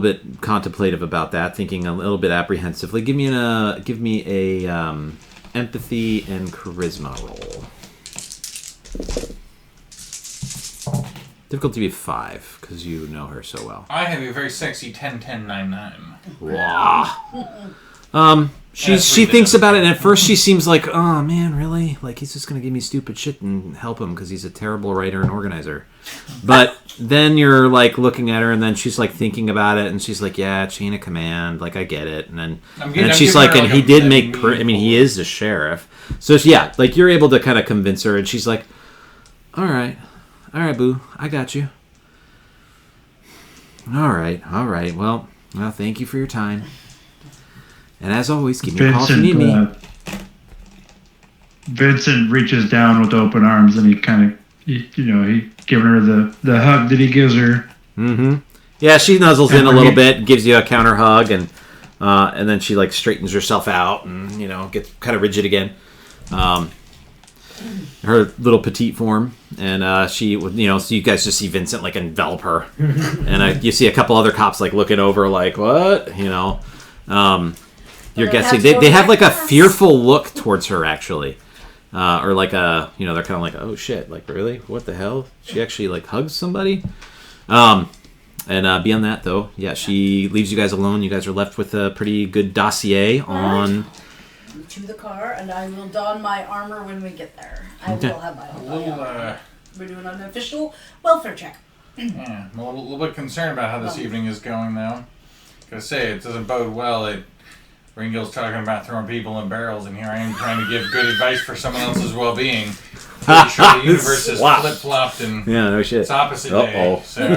bit contemplative about that, thinking a little bit apprehensively. Give me a empathy and charisma roll. Difficulty be 5 because you know her so well. I have a very sexy 10-10-9-9. Wow. She thinks about it, and at first she seems like, oh man, really? Like he's just gonna give me stupid shit and help him because he's a terrible writer and organizer. But then you're like looking at her, and then she's like thinking about it, and she's like, "Yeah, chain of command. Like I get it." And then she's like, "And he did make. I mean, he is the sheriff." So yeah, like you're able to kind of convince her, and she's like, "All right, boo, I got you. All right. Well, thank you for your time. And as always, give me a call if you need me." Vincent reaches down with open arms, and he kind of, he giving her the hug that he gives her. Mm-hmm. Yeah, she nuzzles in a little bit, gives you a counter hug, and then she like straightens herself out, and gets kind of rigid again. Her little petite form, and she, so you guys just see Vincent like envelop her, and you see a couple other cops like looking over, like what, You're guessing they have like a fearful look towards her, actually. Or like they're kind of like, oh shit, like really? What the hell? She actually like hugs somebody? And beyond that though, yeah, she leaves you guys alone. You guys are left with a pretty good dossier on... To the car, and I will don my armor when we get there. I will have my own armor. We're doing an official welfare check. Yeah, I'm a little bit concerned about how this evening is going now. Gotta say, it doesn't bode well. Ringill's talking about throwing people in barrels, and here I am trying to give good advice for someone else's well-being. Pretty sure the universe is flip-flopped, and no shit. It's opposite day. So.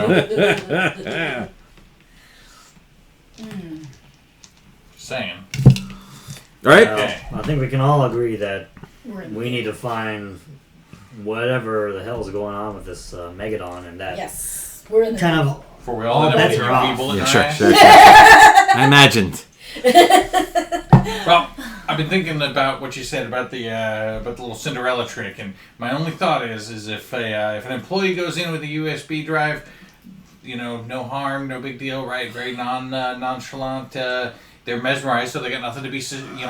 Just saying. All right. Okay. I think we can all agree that we need to find whatever the hell's going on with this Megadon, and that we're in the kind of before we all end up with your people. Yeah, sure. I imagined. Well, I've been thinking about what you said about the little Cinderella trick, and my only thought is if an employee goes in with a USB drive, no harm, no big deal, right? Very nonchalant. They're mesmerized, so they got nothing to be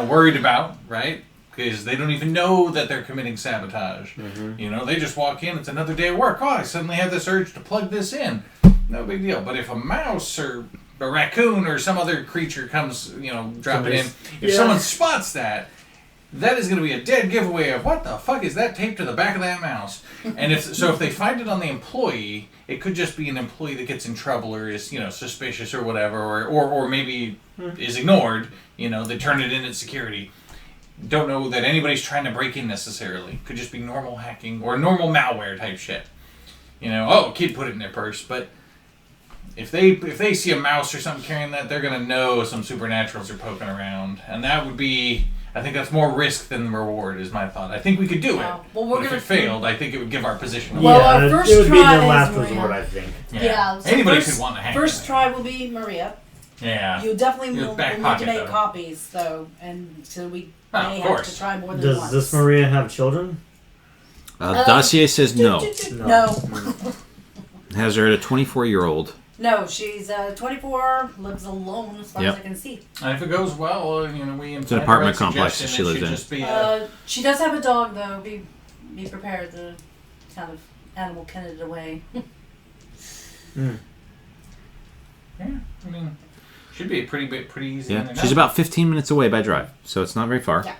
worried about, right? Because they don't even know that they're committing sabotage. Mm-hmm. They just walk in. It's another day of work. Oh, I suddenly have this urge to plug this in. No big deal. But if a mouse or a raccoon or some other creature comes, dropping in, if someone spots that is going to be a dead giveaway of what the fuck is that taped to the back of that mouse? And if they find it on the employee, it could just be an employee that gets in trouble or is suspicious or whatever, or maybe is ignored. They turn it in at security. Don't know that anybody's trying to break in necessarily. Could just be normal hacking or normal malware type shit. A kid put it in their purse, but. If they see a mouse or something carrying that, they're gonna know some supernaturals are poking around, and that would be. I think that's more risk than reward, is my thought. I think we could do it. Well, if it failed, I think it would give our position. Well, our first it would be try the last is resort, I think. Yeah. So anybody could want to hack. First try will be Maria. Yeah. You definitely will need to make though. copies, though, and so we may have to try more than Does once. this Maria have children? Dossier says no. No. Has her at a 24-year-old. No, she's 24, lives alone as far as I can see. And if it goes well, we it's an apartment complex that she lives in. She does have a dog, though. Be prepared to kind of animal ken it away. Yeah, I mean, should be pretty easy. Yeah, she's about 15 minutes away by drive, so it's not very far. Yeah.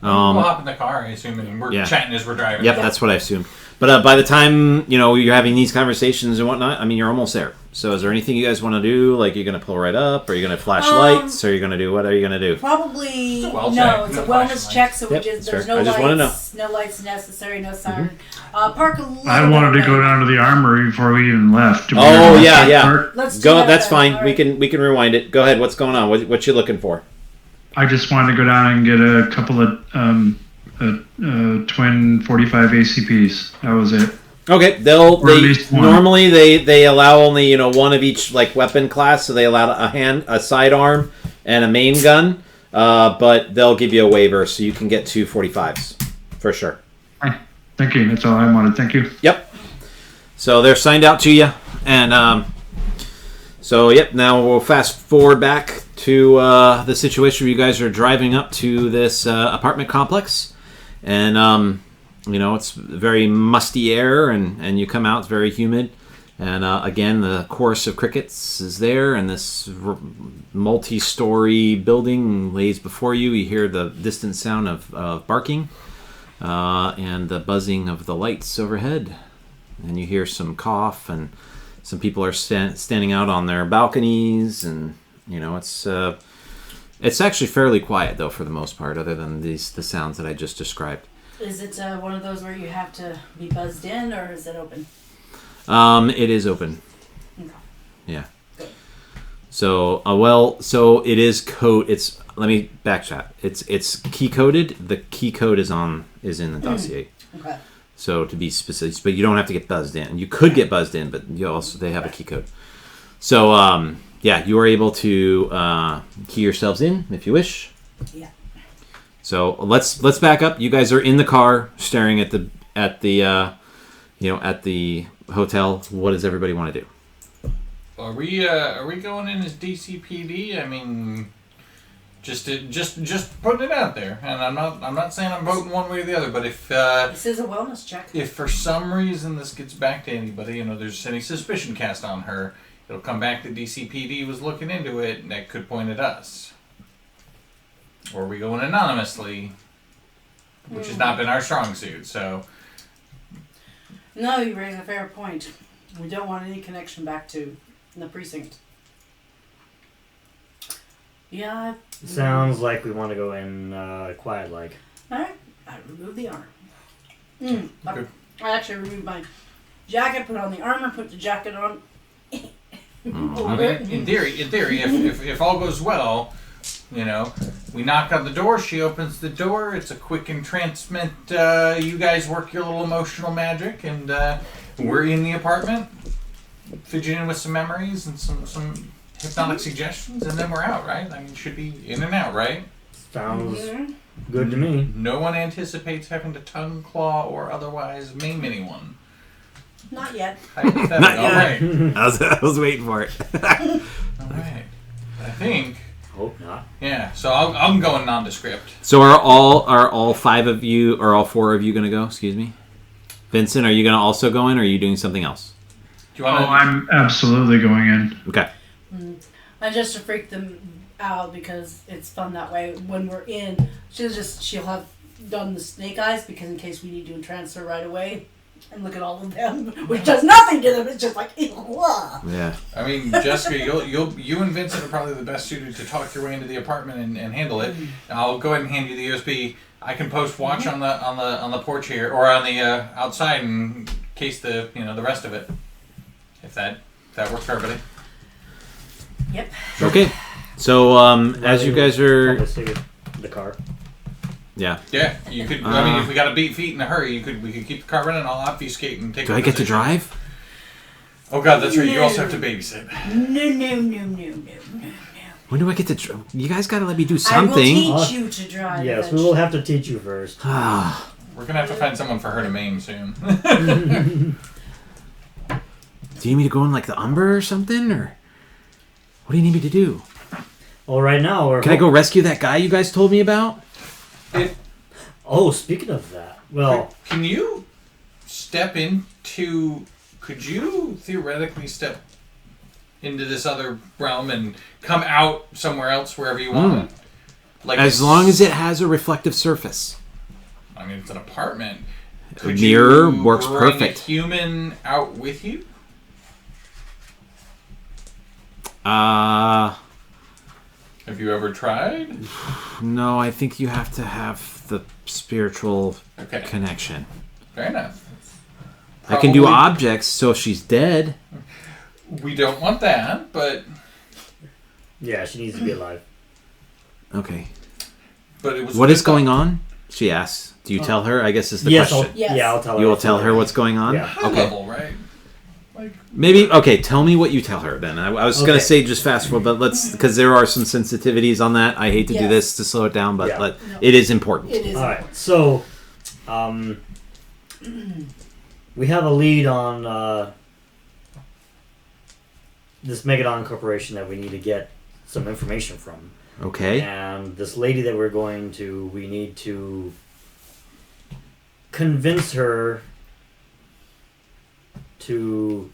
We'll hop in the car, I assume, and we're chatting as we're driving. Yep, that's what I assumed. But by the time you're having these conversations and whatnot, I mean, you're almost there. So is there anything you guys want to do? Like, you're going to pull right up, or you're going to flash lights, or you're going to do, what are you going to do? Probably, it's a wellness check, so there's no lights, no lights necessary, no siren. Park a little I wanted to go down to the armory before we even left. Oh, yeah. Let's go. do That's fine. Right. We can rewind it. Go ahead. What's going on? What you looking for? I just wanted to go down and get a couple of twin 45 ACPs. That was it. Okay, normally they allow only one of each like weapon class, so they allow a sidearm, and a main gun. But they'll give you a waiver, so you can get 2 45s for sure. Thank you. That's all I wanted. Thank you. Yep. So they're signed out to you, and now we'll fast forward back to the situation where you guys are driving up to this apartment complex, and it's very musty air, and you come out, it's very humid, and again the chorus of crickets is there, and this multi-story building lays before you. You hear the distant sound of barking, and the buzzing of the lights overhead, and you hear some cough and Some people are standing out on their balconies, and it's actually fairly quiet though for the most part, other than the sounds that I just described. Is it one of those where you have to be buzzed in, or is it open? It is open. Okay. Yeah. Good. So so it is code. Let me backchat. It's key coded. The key code is in the dossier. Okay. So to be specific, but you don't have to get buzzed in. You could get buzzed in, but they have a key code. So you are able to key yourselves in if you wish. Yeah. So let's back up. You guys are in the car, staring at the hotel. What does everybody want to do? Are we going in as DCPD? I mean, just putting it out there, and I'm not saying I'm voting one way or the other, but if This is a wellness check. if for some reason this gets back to anybody, there's any suspicion cast on her, it'll come back that DCPD was looking into it, and that could point at us. Or are we going anonymously, which has not been our strong suit, so... No, you raise a fair point. We don't want any connection back to the precinct. Yeah. Sounds like we want to go in quiet like. Alright, I remove the armor. Good. I actually removed my jacket, put on the armor, put the jacket on. I mean, in theory, if all goes well, we knock on the door, she opens the door, it's a quick entrancement, you guys work your little emotional magic, and we're in the apartment, fidgeting with some memories and some hypnotic suggestions, and then we're out, right? I mean, should be in and out, right? Sounds good to me. No one anticipates having to tongue, claw, or otherwise maim anyone. Not yet. Hypothetical. Not All yet. right. I was waiting for it. All right. I think. Hope not. Yeah. So I'm going nondescript. So are all five of you, or all four of you going to go? Excuse me, Vincent. Are you going to also go in, or are you doing something else? Do you want to? I'm absolutely going in. Okay. And just to freak them out, because it's fun that way. When we're in, she'll have done the snake eyes, because in case we need to transfer right away and look at all of them, which does nothing to them. It's just like, Yeah. I mean, Jessica, you and Vincent are probably the best suited to talk your way into the apartment and handle it. I'll go ahead and hand you the USB. I can post watch on the porch here, or on the outside, in case the rest of it. If that works for everybody. Yep. Okay. So as you guys are, Confiscate the car. yeah. Yeah, you could. I mean, if we got to beat feet in a hurry, we could keep the car running. I'll obfuscate and take. Do I get to drive? Oh God, that's right. You also have to babysit. No. When do I get to? You guys got to let me do I something. will teach you to drive. Yes, we will have to teach you first. Ah. We're gonna have to find someone for her to maim soon. Do you need me to go in like the Umber or something, or what do you need me to do? Well, right now we're. Can I go rescue that guy you guys told me about? Oh, speaking of that, well, Can you step into? Could you theoretically step into this other realm and come out somewhere else wherever you want? Like As long as it has a reflective surface. I mean, it's an apartment. A mirror works bring perfect. A human out with you? Uh, Have you ever tried? no, I think you have to have the spiritual Okay, connection. fair enough. I can do Probably- objects, so if she's dead. We don't want that, but yeah, she needs to be alive. Okay. it was. What is going on? She asks. Do you tell her? I guess is the Yes, question. Yes. yeah, I'll tell her. You will tell her what's going on? Yeah. High Okay. level, right? Like, Maybe, okay, tell me what you tell her then. I was going Okay. to say just fast forward, but let's, because there are some sensitivities on that. I hate to do Yes. this to slow it down, but Yeah. it is important. It is. All right, so we have a lead on this Megadon Corporation that we need to get some information from. Okay. And this lady that we need to convince her to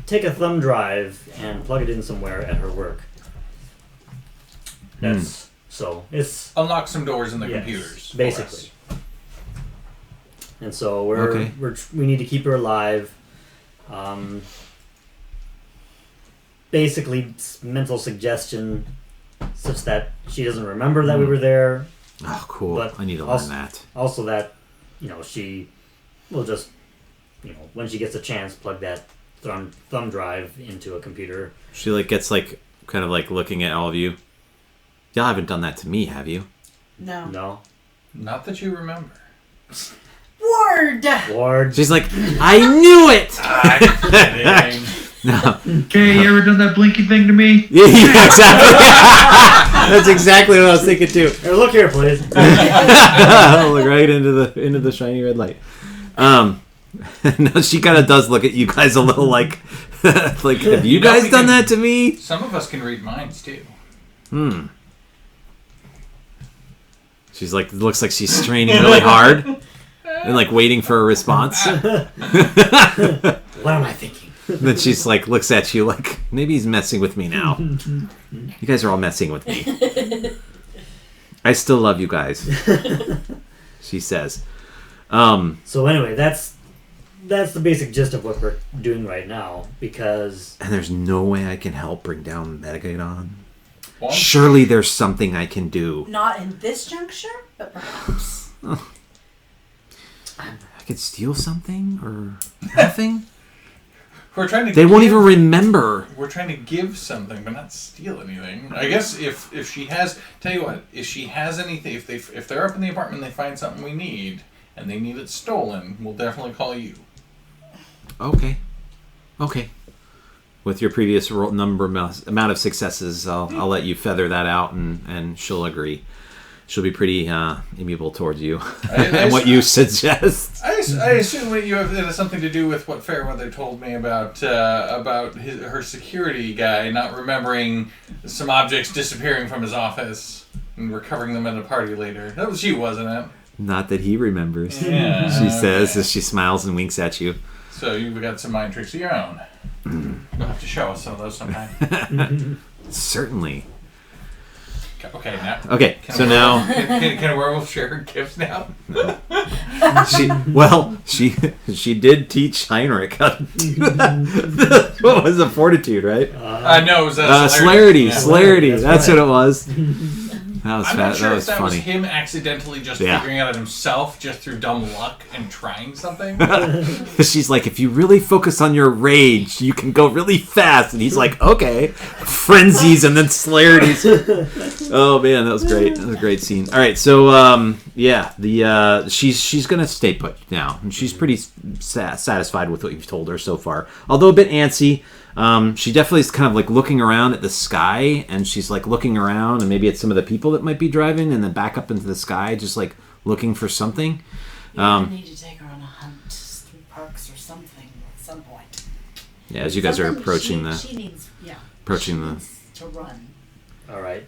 take a thumb drive and plug it in somewhere at her work. That's so it's unlock some doors in the Yes, computers. for basically. us. and so Okay. we need to keep her alive. Basically, mental suggestion, such that she doesn't remember that we were there. Oh, cool. But I need to also- learn that. Also, that she will just when she gets a chance, plug that thumb drive into a computer. She like gets like kind of like looking at all of you. Y'all haven't done that to me, have you? No. No. Not that you remember. Ward! She's like, I knew it. I'm kidding. No. Okay, you ever done that blinky thing to me? Yeah, exactly. That's exactly what I was thinking too. Here, look here, please. Look right into the shiny red light. No, she kind of does look at you guys a little like, like, have you guys we done can- that to me? Some of us can read minds too. She's like, looks like she's straining really hard and like waiting for a response. What am I thinking? Then she's like, looks at you like, maybe he's messing with me now. You guys are all messing with me. I still love you guys. She says. So anyway, that's the basic gist of what we're doing right now. Because And there's no way I can help bring down Metagadon. One, Surely there's something I can do. Not in this juncture, but perhaps. I could steal something or nothing. we're trying to. They won't give- even remember. We're trying to give something, but not steal anything. I guess if she has, tell you what, if she has anything, if they're up in the apartment, and they find something we need, and they need it stolen, we'll definitely call you. Okay. With your previous amount of successes, I'll let you feather that out, and she'll agree. She'll be pretty amiable towards you and what you suggest. I assume that it has something to do with what Fairweather told me about her security guy not remembering some objects disappearing from his office and recovering them at a party later. That was you, wasn't it? Not that he remembers. Yeah. She says as she smiles and winks at you. So you've got some mind tricks of your own. You'll have to show us some of those sometime. Certainly. Okay, now. Okay, so now Can a werewolf share her gifts now? she did teach Heinrich. What was the fortitude, right? No, it was Celerity. Yeah. Celerity. That's That's right. what it was. That was I'm fat. not sure That if was that was funny. him accidentally just Yeah. figuring out it himself just through dumb luck and trying something. She's like, if you really focus on your rage, you can go really fast. And he's like, okay. Frenzies and then celerities. Oh man, that was great. That was a great scene. All right, so she's gonna stay put now, and she's pretty satisfied with what you've told her so far. Although a bit antsy. She definitely is kind of like looking around at the sky, and she's like looking around, and maybe at some of the people that might be driving, and then back up into the sky, just like looking for something. You need to take her on a hunt through parks or something at some point. Yeah, as you guys are Something approaching she needs, approaching she the- needs to run. all right.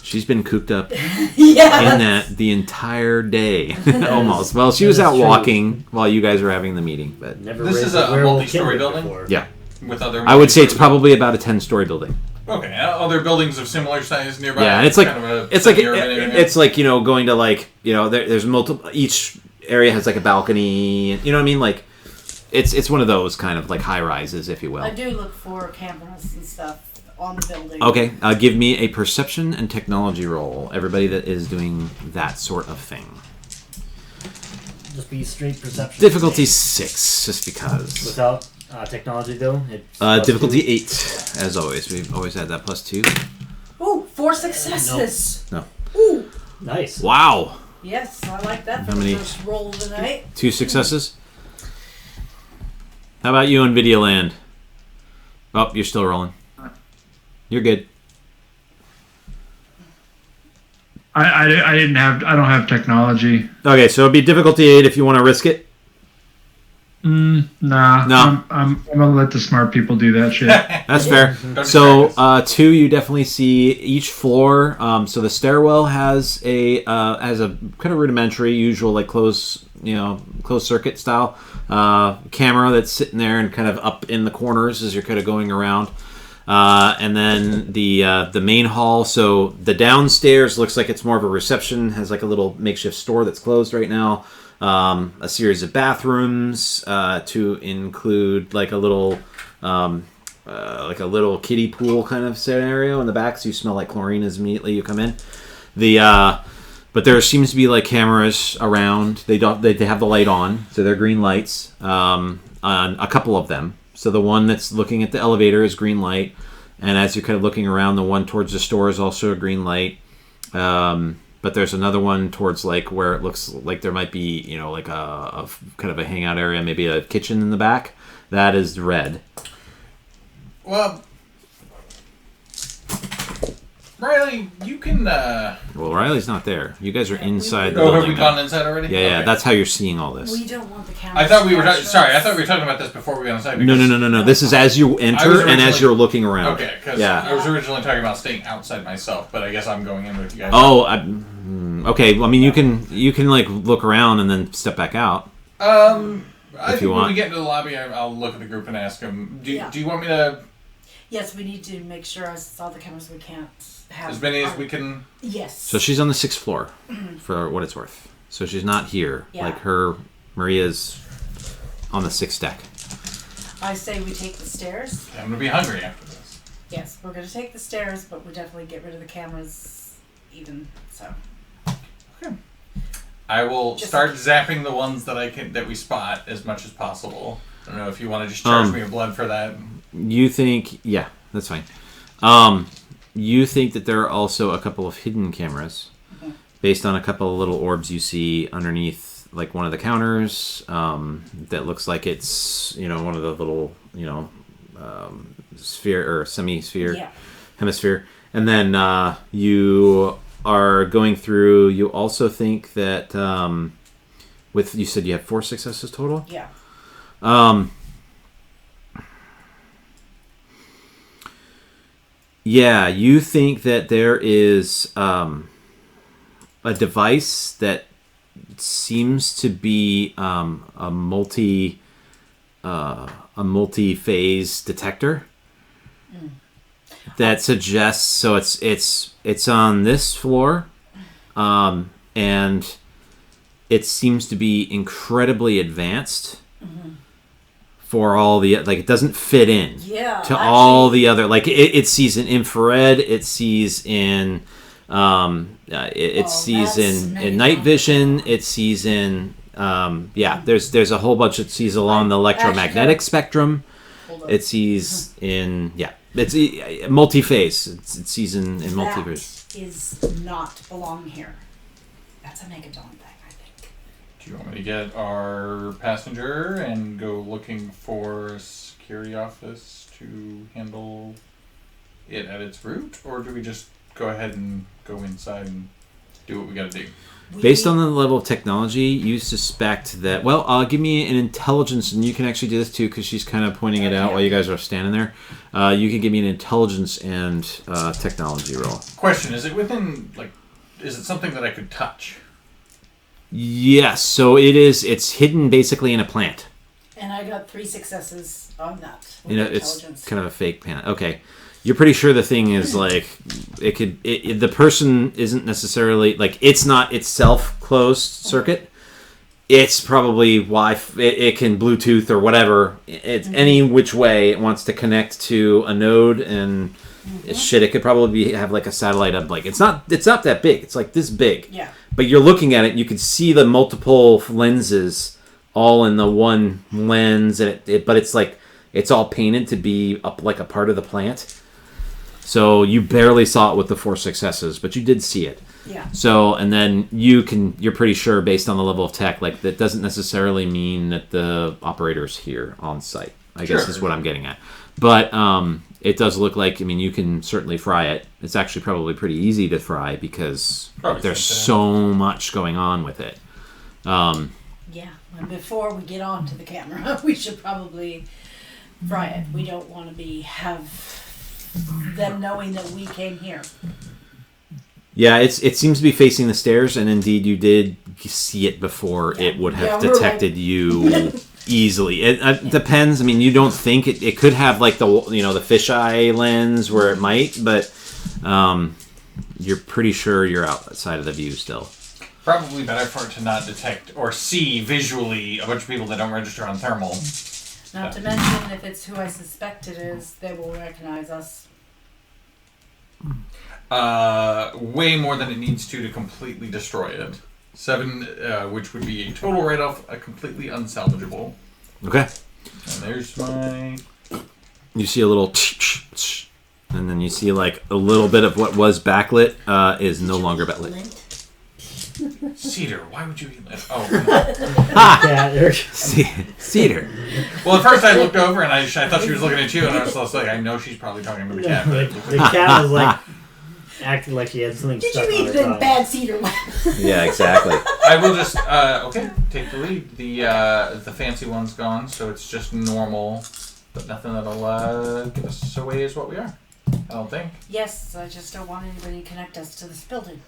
She's been cooped up Yeah. in that the entire day, almost. Well, she was That is out true. walking while you guys were having the meeting, but Never This raised is a werewolf multi-story kindred building? before. yeah, With other. I would say it's probably about a 10-story building. Okay, other buildings of similar size nearby. Yeah, and it's like kind of a it's like semi-urban area. it's like going to like there's multiple. Each area has like a balcony. You know what I mean? Like it's one of those kind of like high rises, if you will. I do look for cameras and stuff on the building. Okay, give me a perception and technology roll. Everybody that is doing that sort of thing. Just be straight perception. Difficulty 6, just because. Without technology, though. It's Difficulty +2. 8, as always. We've always had that +2. Ooh, 4 successes. No. Ooh, Nice. Wow. yes, I like that for How the many? first roll of the night. 2 successes. How about you, NVIDIA Land? Oh, you're still rolling. You're good. I don't have technology. Okay, so it'd be difficulty 8 if you want to risk it. Nah. No. I'm gonna let the smart people do that shit. That's fair. Don't So, distract us. 2, you definitely see each floor. So the stairwell has a kind of rudimentary, usual like closed circuit style camera that's sitting there and kind of up in the corners as you're kind of going around. And then the main hall. So the downstairs looks like it's more of a reception. Has like a little makeshift store that's closed right now. a series of bathrooms to include like a little kiddie pool kind of scenario in the back, so you smell like chlorine as immediately you come in. But there seems to be like cameras around. They have the light on, so they're green lights on a couple of them. So the one that's looking at the elevator is green light, and as you're kind of looking around, the one towards the store is also a green light. But there's another one towards like where it looks like there might be, you know, like a kind of a hangout area, maybe a kitchen in the back. That is red. Well, Riley, you can. Well, Riley's not there. You guys are inside the Oh, building. have we gone inside already? Yeah. Okay. That's how you're seeing all this. We don't want the camera. I thought we were. Sorry, I thought we were talking about this before we went inside. No. This is as you enter and as you're looking around. Okay, because Yeah. I was originally talking about staying outside myself, but I guess I'm going in with you guys. Oh, okay. Well, I mean, you can like look around and then step back out. I think you when want. we get into the lobby, I'll look at the group and ask them. Do Yeah. you want me to Yes, we need to make sure as all the cameras we can't have. as many as we can? Yes. So she's on the 6th floor, for what it's worth. So she's not here. Yeah. Like Maria's on the 6th deck. I say we take the stairs. I'm gonna be hungry after this. Yes, we're going to take the stairs, but we definitely get rid of the cameras even so. I will Just start like- zapping the ones that we spot as much as possible. I don't know if you want to just charge me with blood for that. You think, yeah, that's fine. You think that there are also a couple of hidden cameras based on a couple of little orbs you see underneath, like one of the counters. That looks like it's, you know, one of the little, you know, sphere or semi-sphere, hemisphere. And then you are going through. You also think that you said you have 4 successes total. Yeah. Yeah, you think that there is a device that seems to be a multi-phase detector that suggests. So it's on this floor, and it seems to be incredibly advanced. For all the, like, it doesn't fit in all the other, like it sees in infrared, it sees in sees in night vision, it sees in there's a whole bunch it sees along the electromagnetic spectrum, it sees in it's multi-phase, it sees in multi-phase. That is not belong here. That's a Megadon thing. Do you want me to get our passenger and go looking for a security office to handle it at its root? Or do we just go ahead and go inside and do what we gotta do? Based on the level of technology, you suspect that... Well, give me an intelligence, and you can actually do this too, because she's kind of pointing it out while you guys are standing there. You can give me an intelligence and technology roll. Question, is it within, like... Is it something that I could touch? Yes, so it is. It's hidden basically in a plant. And I got 3 successes on that. You know, it's kind of a fake plant. Okay, you're pretty sure the thing is like the person isn't necessarily like it's not itself closed circuit. It's probably Wi-Fi. It can Bluetooth or whatever. It's any which way it wants to connect to a node and shit. It could probably have like a satellite up. Like it's not that big. It's like this big. Yeah. But you're looking at it, and you can see the multiple lenses all in the one lens, and but it's like it's all painted to be up like a part of the plant. So you barely saw it with the 4 successes, but you did see it. Yeah. So and then you're pretty sure based on the level of tech, like that doesn't necessarily mean that the operator's here on site. I guess is what I'm getting at. But it does look like, I mean, you can certainly fry it. It's actually probably pretty easy to fry because there's so much going on with it. Yeah, and before we get on to the camera, we should probably fry it. We don't want to have them knowing that we came here. Yeah, it seems to be facing the stairs, and indeed you did see it before it would have detected you easily. It depends. I mean, you don't think it could have like the fisheye lens where it might, but you're pretty sure you're outside of the view still. Probably better for it to not detect or see visually a bunch of people that don't register on thermal. Not to mention, if it's who I suspect it is, they will recognize us. Way more than it needs to completely destroy it. 7, which would be a total write-off, a completely unsalvageable. Okay. And there's my... You see a little and then you see like a little bit of what was backlit is no longer backlit. Cedar, why would you eat that? Oh, Yeah, Cedar. well, at first I looked over and I thought she was looking at you, and I was just like, I know she's probably talking to the cat. the cat was like acting like she had something Did stuck you on eat her the tongue. bad cedar one? Yeah, exactly. I will just, okay, take the lead. The fancy one's gone, so it's just normal, but nothing that'll give us away as what we are. I don't think. Yes, I just don't want anybody to connect us to this building.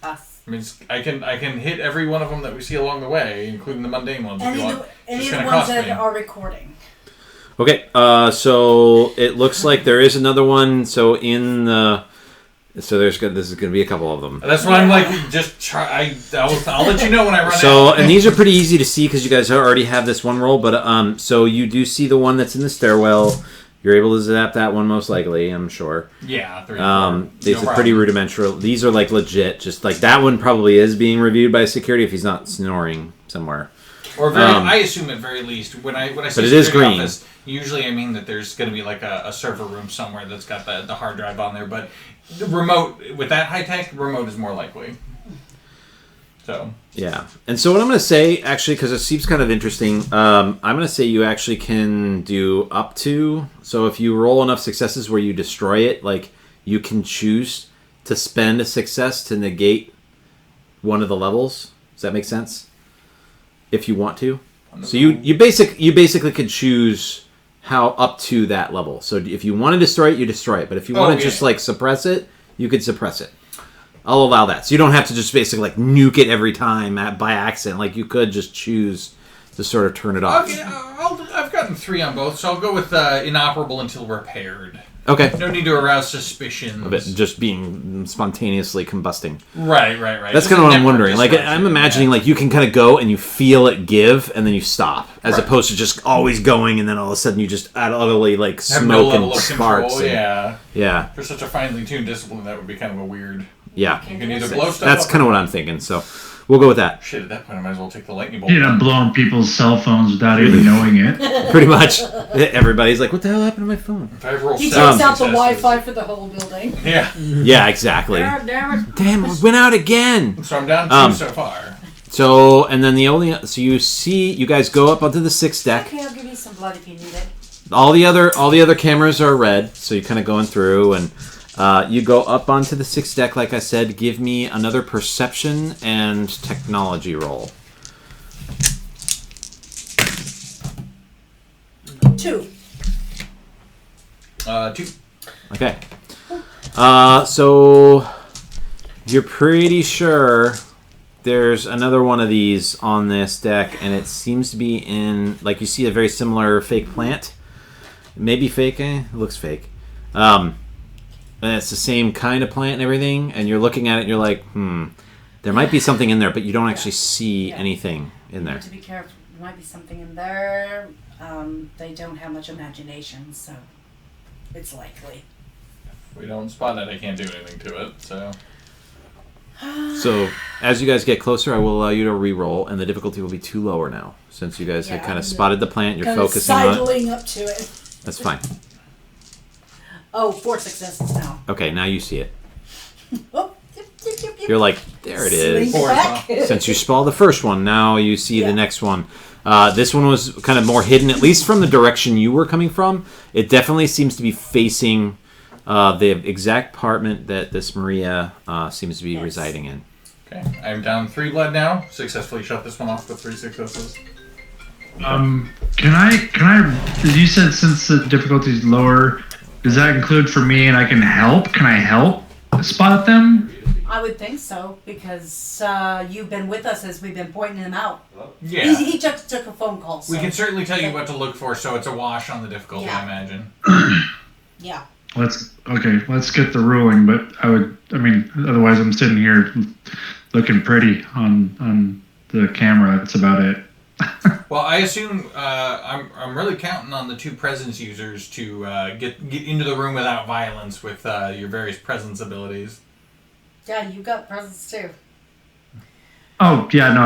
Us. I mean, I can hit every one of them that we see along the way, including the mundane ones if you want. Any It's of the gonna ones cost that me. are recording. Okay, so it looks like there is another one. So in the, this is going to be a couple of them. That's why I'm like, just try. I'll let you know when I run out. So and these are pretty easy to see because you guys already have this one roll. But so you do see the one that's in the stairwell. You're able to zap that one most likely, I'm sure. Yeah, 3 These are pretty rudimentary. These are like legit. Just like that one probably is being reviewed by security if he's not snoring somewhere. Or very, I assume at very least when I say but it is security green. office, usually I mean that there's going to be like a server room somewhere that's got the hard drive on there. But the remote with that high tech, remote is more likely. So yeah, and so what I'm going to say actually, because it seems kind of interesting, I'm going to say you actually can do up to. So if you roll enough successes where you destroy it, like you can choose to spend a success to negate one of the levels. Does that make sense? If you want to, so you basically could choose how up to that level. So if you want to destroy it, you destroy it. But if you want to just like suppress it, you could suppress it. I'll allow that. So you don't have to just basically like nuke it every time by accident. Like you could just choose to sort of turn it off. okay, I've gotten 3 on both, so I'll go with inoperable until repaired. Okay. No need to arouse suspicion Of it just being spontaneously combusting. Right. That's kind of what I'm wondering. Like I'm imagining like you can kind of go and you feel it give and then you stop, as opposed to just always going and then all of a sudden you just utterly like have no smoke level and of sparks. control, and, yeah. For such a finely tuned discipline, that would be kind of a weird. Yeah. You can either blow stuff That's up kind of what I'm thinking. So we'll go with that. Shit, at that point I might as well take the lightning bolt. You know, blowing people's cell phones without even knowing it. Pretty much. Everybody's like, what the hell happened to my phone? If I roll He 7 takes out the successes- Wi-Fi for the whole building. Yeah. Yeah, exactly. God damn it. Damn, it went out again. So I'm down 2 so far. So, and then so you see, you guys go up onto the 6th deck. Okay, I'll give you some blood if you need it. All the other cameras are red, so you're kind of going through, and you go up onto the 6th deck. Like I said, give me another perception and technology roll. 2. 2. Okay. So you're pretty sure there's another one of these on this deck, and it seems to be in, like, you see a very similar fake plant. Maybe fake, it looks fake. And it's the same kind of plant and everything, and you're looking at it and you're like, there might be something in there, but you don't actually see anything in there. To be careful, there might be something in there. They don't have much imagination, so it's likely. If we don't spot it, I can't do anything to it, so... So, as you guys get closer, I will allow you to re-roll, and the difficulty will be 2 lower now, since you guys had Yeah, kind of I'm spotted the plant, you're Kind focusing on it. sidling up to it. That's fine. Oh, 4 successes now. Okay, now you see it. Oh, yep, yep, yep, yep. You're like, there it is. Swing back. Since you spalled the first one, now you see Yeah. the next one. This one was kind of more hidden, at least from the direction you were coming from. It definitely seems to be facing the exact apartment that this Maria seems to be residing in. Okay, I'm down 3 blood now. Successfully shut this one off with 3 successes. Can I, you said since the difficulty is lower, does that include for me and I can help? Can I help spot them? I would think so, because you've been with us as we've been pointing him out. Yeah. He just took a phone call. So. We can certainly tell you what to look for, so it's a wash on the difficulty, Yeah. I imagine. Yeah. Let's get the ruling, but I mean, otherwise I'm sitting here looking pretty on the camera. That's about it. Well, I assume I'm really counting on the 2 presence users to get into the room without violence with your various presence abilities. Yeah, you got presents too. Oh yeah, no,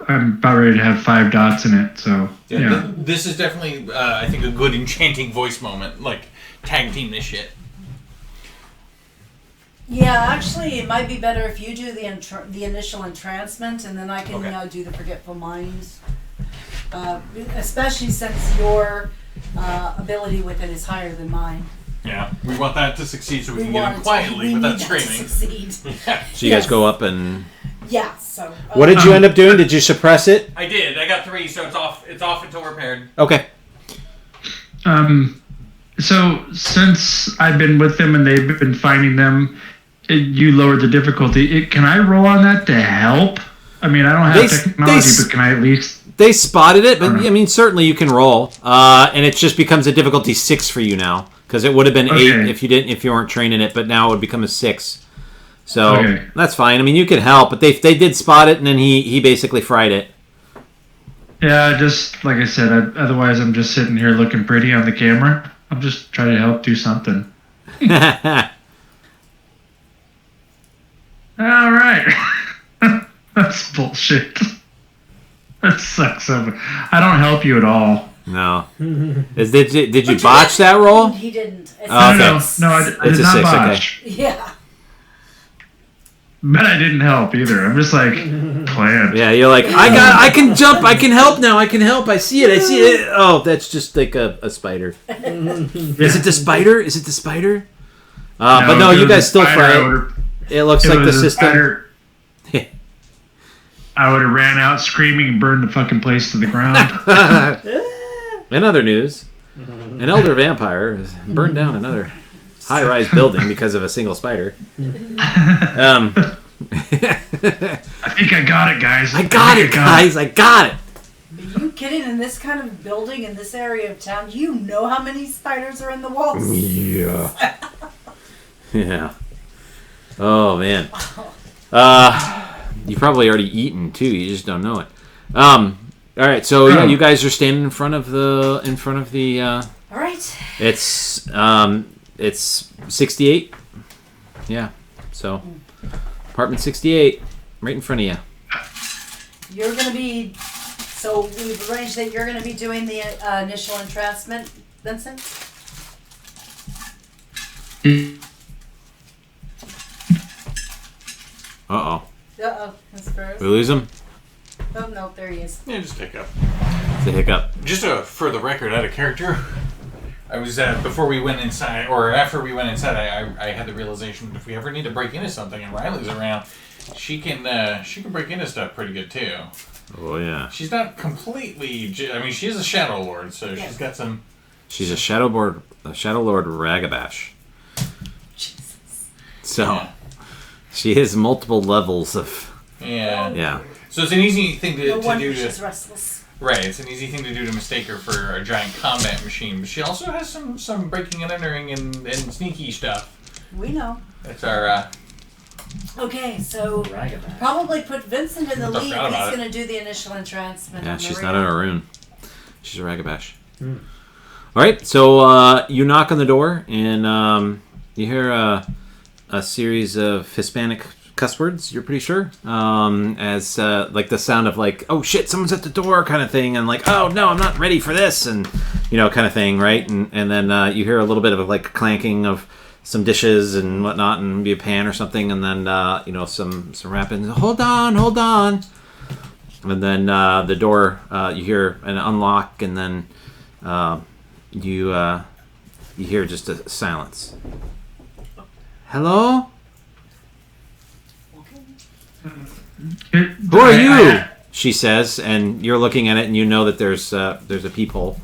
I'm about ready to have 5 dots in it. So yeah. This is definitely I think a good enchanting voice moment. Like tag team this shit. Yeah, actually, it might be better if you do the initial entrancement, and then I can do the forgetful mind. Especially since your ability with it is higher than mine. Yeah, we want that to succeed so we can get in quietly without screaming. Yeah. So you guys go up and... Yeah, so... what did you end up doing? Did you suppress it? I did. I got 3, so it's off until repaired. Okay. So since I've been with them and they've been finding them, you lowered the difficulty. Can I roll on that to help? I mean, I don't have technology, but can I at least... They spotted it, but I mean, certainly you can roll. And it just becomes a difficulty 6 for you now. Because it would have been 8 if you weren't training it, but now it would become a 6. So that's fine. I mean, you can help, but they did spot it, and then he basically fried it. Yeah, just like I said, otherwise I'm just sitting here looking pretty on the camera. I'm just trying to help do something. All right. That's bullshit. That sucks. I don't help you at all. No. Did you botch that roll? He didn't. It's No, I did not botch. Okay. Yeah. But I didn't help either. I'm just like, clan. Yeah, you're like, I can jump, I can help now, I can help, I see it. Oh, that's just like a spider. Is it the spider? But no, you guys still fight. It looks like the system. I would have ran out screaming and burned the fucking place to the ground. In other news, an elder vampire has burned down another high-rise building because of a single spider. I think I got it, guys. I got it. Are you kidding? In this kind of building, in this area of town, do you know how many spiders are in the walls? Yeah. Yeah. Oh, man. You've probably already eaten, too. You just don't know it. All right, so yeah, you guys are standing in front of the All right. It's 68. Yeah. So apartment 68 right in front of you. You're going to be... So we've arranged that you're going to be doing the initial entrancement, Vincent? Uh-oh. That's first. We lose him? Oh, no, there he is. Yeah, just hiccup. It's a hiccup. Just for the record, out of character, I was before we went inside, or after we went inside, I had the realization if we ever need to break into something and Riley's around, she can break into stuff pretty good too. Oh yeah. She's not completely. I mean, she is a Shadow Lord, so she's got some. She's a Shadow Lord Ragabash. Jesus. So she has multiple levels of. Yeah. Yeah. So it's an easy thing to do. She's restless. Right, it's an easy thing to do to mistake her for a giant combat machine, but she also has some breaking and entering and sneaky stuff. We know. That's our. Okay, so probably put Vincent in the lead. He's going to do the initial entrancement. Yeah, she's not in a rune. She's a Ragabash. All right, so you knock on the door and you hear a series of Hispanic cuss words, you're pretty sure, as like the sound of like, oh shit, someone's at the door kind of thing, and like, oh no, I'm not ready for this, and kind of thing, right? And then you hear a little bit of like clanking of some dishes and whatnot, and maybe a pan or something, and then some rapping, hold on, and then the door you hear an unlock, and then you hear just a silence. Hello? Who are you? She says, and you're looking at it, and you know that there's a peephole.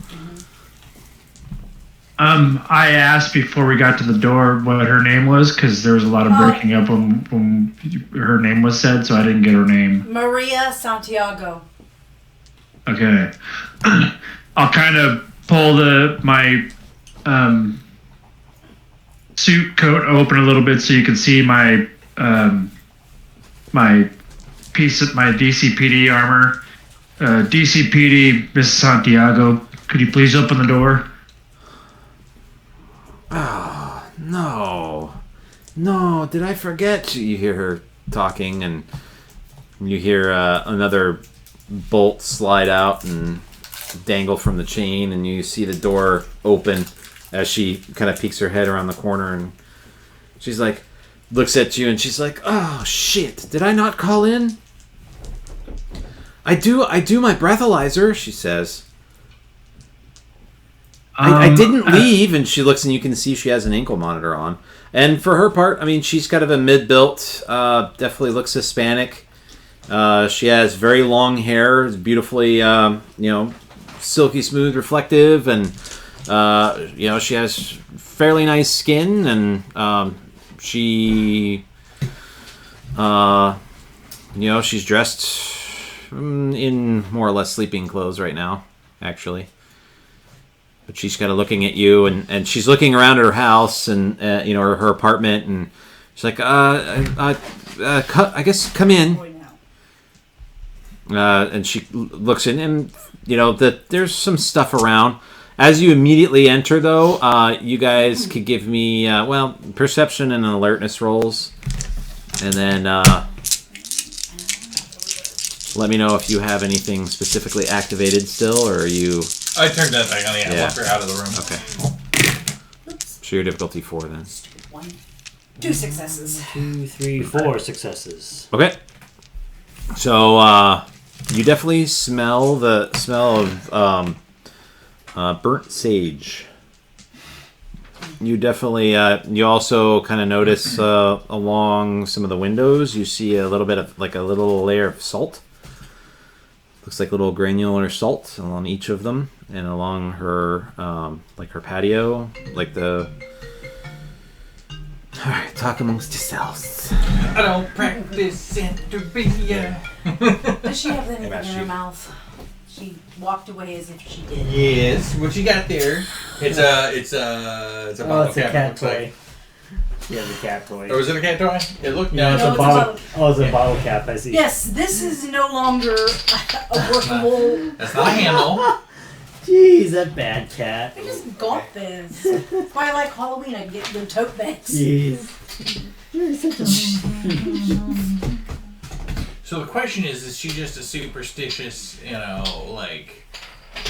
I asked before we got to the door what her name was, because there was a lot of breaking up when her name was said, so I didn't get her name. Maria Santiago. Okay. I'll kind of pull my suit coat open a little bit so you can see my my DCPD armor. DCPD, Mrs. Santiago, could you please open the door? Oh, no, did I forget? You hear her talking, and you hear another bolt slide out and dangle from the chain, and you see the door open as she kind of peeks her head around the corner, and she's like, looks at you, and she's like, oh shit, did I not call in? I do my breathalyzer, she says. I didn't leave, and she looks, and you can see she has an ankle monitor on. And for her part, I mean, she's kind of a mid-built, definitely looks Hispanic. She has very long hair, beautifully, silky smooth, reflective, and she has fairly nice skin, and she, she's dressed in more or less sleeping clothes right now, actually. But she's kind of looking at you, and she's looking around at her house and her apartment, and she's like, I guess come in. And she looks in, and there's some stuff around. As you immediately enter, though, you guys could give me perception and alertness rolls, and then let me know if you have anything specifically activated still, or are you... I turned that back on. Yeah, walked her out of the room. Okay. So your difficulty 4 then. 2 successes. 2, 3, 4 successes. Okay. So you definitely smell the smell of burnt sage. You definitely you also kind of notice along some of the windows you see a little bit of like a little layer of salt. Looks like little granular salt along each of them, and along her her patio, like the. All right, talk amongst yourselves. I don't practice Santeria. Does she have anything in her mouth? She walked away as if she did. Yes. What you got there? It's a bottle it's a cap. cat toy. Yeah, the cat toy. Or was it a cat toy? It looked. No, it's a bottle. Oh, it's a bottle cap. I see. Yes, this is no longer a workable. That's not a handle. Jeez, that bad cat. I just got this. That's why I like Halloween. I get the tote bags. Jeez. So the question is she just a superstitious,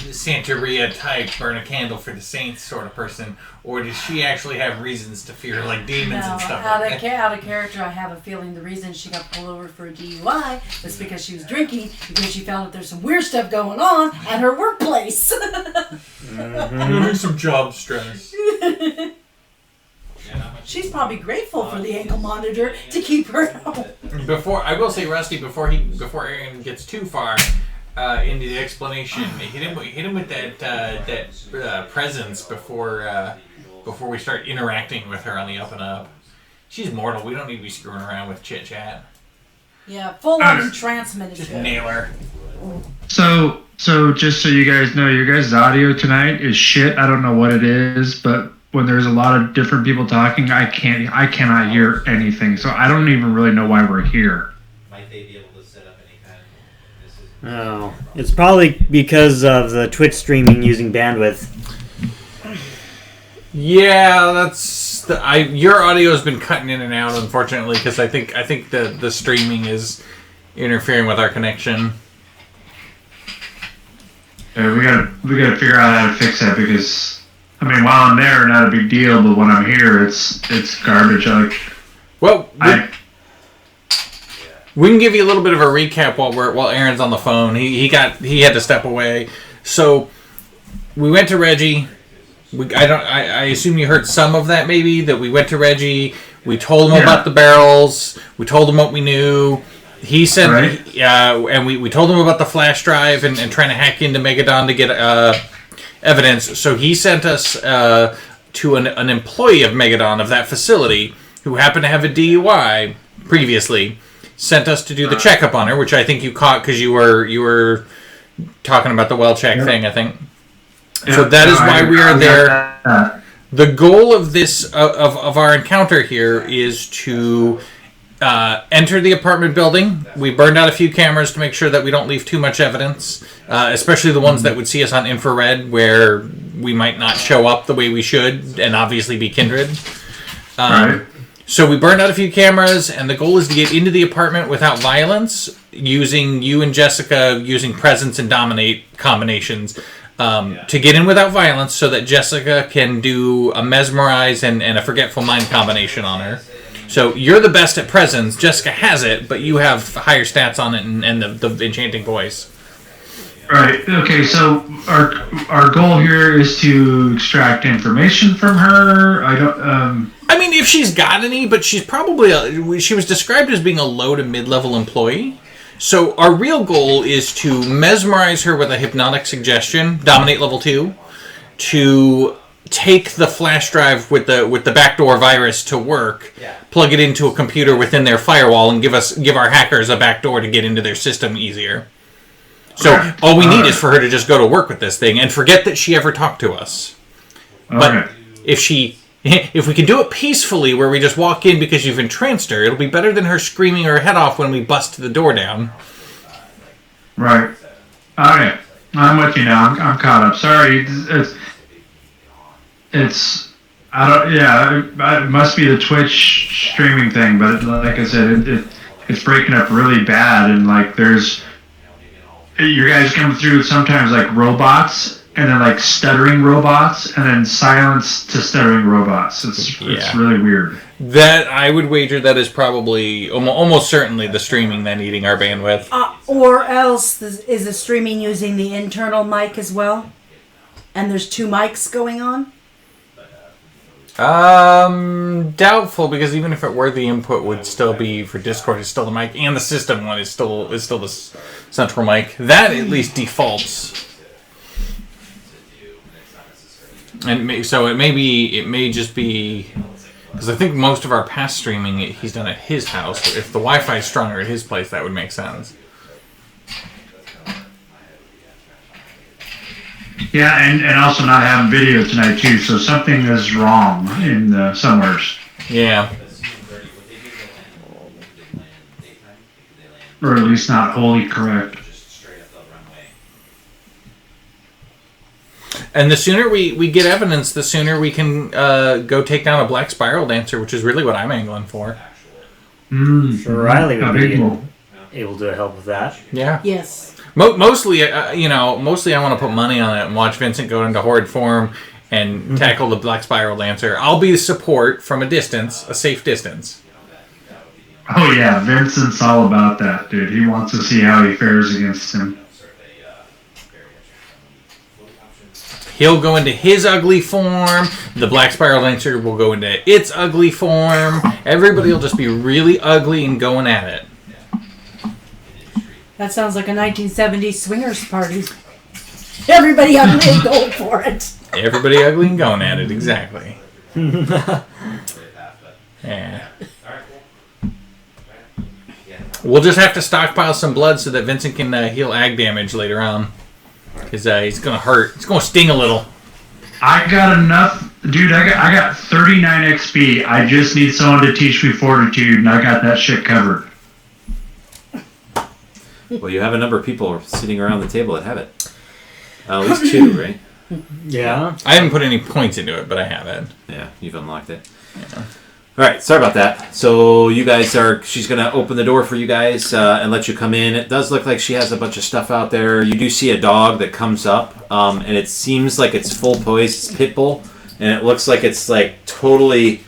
Santeria type, burn a candle for the saints sort of person, or does she actually have reasons to fear demons and stuff like that? Out of character, I have a feeling the reason she got pulled over for a DUI was because she was drinking, because she found that there's some weird stuff going on at her workplace. Mm-hmm. Some job stress. She's probably grateful for the ankle monitor to keep her home. I will say, Rusty, before Aaron gets too far into the explanation, hit him with that presence before we start interacting with her on the up and up. She's mortal. We don't need to be screwing around with chit chat. Yeah, full on entrancement is Just good. nail her. So just so you guys know, your guys' audio tonight is shit. I don't know what it is, but when there's a lot of different people talking, I cannot hear anything. So I don't even really know why we're here. Might they be able to set up any kind of... Oh, it's probably because of the Twitch streaming using bandwidth. Yeah, that's your audio has been cutting in and out, unfortunately, because I think the streaming is interfering with our connection. Yeah, we gotta figure out how to fix that, because while I'm there, not a big deal, but when I'm here, it's garbage. We can give you a little bit of a recap while Aaron's on the phone. He had to step away, so we went to Reggie. I assume you heard some of that, maybe, that we went to Reggie. We told him about the barrels. We told him what we knew. He said, and we told him about the flash drive and trying to hack into Megadon to get evidence. So he sent us to an employee of Megadon of that facility who happened to have a DUI previously. Sent us to do the checkup on her, which I think you caught because you were talking about the well check thing, I think. So that is why we are there. The goal of this of our encounter here is to enter the apartment building. We burned out a few cameras to make sure that we don't leave too much evidence, especially the ones that would see us on infrared, where we might not show up the way we should, and obviously be kindred. Right. So we burned out a few cameras, and the goal is to get into the apartment without violence, using you and Jessica using presence and dominate combinations to get in without violence, so that Jessica can do a mesmerize and a forgetful mind combination on her. So you're the best at presence. Jessica has it, but you have higher stats on it and the enchanting voice. Right. Okay. So our goal here is to extract information from her. I mean, if she's got any, but she's probably she was described as being a low to mid-level employee. So our real goal is to mesmerize her with a hypnotic suggestion, dominate level 2, to take the flash drive with the backdoor virus to work, plug it into a computer within their firewall, and give our hackers a backdoor to get into their system easier. So all we need is for her to just go to work with this thing and forget that she ever talked to us. But if we can do it peacefully, where we just walk in because you've entranced her, it'll be better than her screaming her head off when we bust the door down. Right. All right. I'm with you now. I'm caught up. Sorry. It's I don't. Yeah. It must be the Twitch streaming thing, but like I said, it's breaking up really bad, and like you guys come through sometimes like robots, and then like stuttering robots, and then silence to stuttering robots. It's really weird. That I would wager that is probably almost certainly the streaming then eating our bandwidth. Or else is the streaming using the internal mic as well? And there's 2 mics going on? Doubtful, because even if it were, the input would still be for Discord is still the mic, and the system one is still the central mic. That at least defaults. And it may just be because I think most of our past streaming he's done at his house. If the Wi-Fi is stronger at his place, that would make sense. Yeah, and also not having video tonight too, so something is wrong in somewheres. Yeah. Or at least not wholly correct. And the sooner we get evidence, the sooner we can go take down a Black Spiral Dancer, which is really what I'm angling for. Sure, Riley would be able to help with that. Yeah. Yes. Mostly I want to put money on it and watch Vincent go into horde form and tackle the Black Spiral Dancer. I'll be the support from a distance, a safe distance. Oh yeah, Vincent's all about that, dude. He wants to see how he fares against him. He'll go into his ugly form. The Black Spiral Dancer will go into its ugly form. Everybody will just be really ugly and going at it. That sounds like a 1970s swingers party. Everybody ugly and going for it. Everybody ugly and going at it, exactly. Yeah. We'll just have to stockpile some blood so that Vincent can heal ag damage later on. Because he's going to hurt. It's going to sting a little. I got enough. Dude, I got 39 XP. I just need someone to teach me Fortitude, and I got that shit covered. Well, you have a number of people sitting around the table that have it. At least 2, right? Yeah. I haven't put any points into it, but I have it. Yeah, you've unlocked it. Yeah. All right, sorry about that. So you guys she's going to open the door for you guys and let you come in. It does look like she has a bunch of stuff out there. You do see a dog that comes up, and it seems like it's full poise. It's Pitbull, and it looks like it's like totally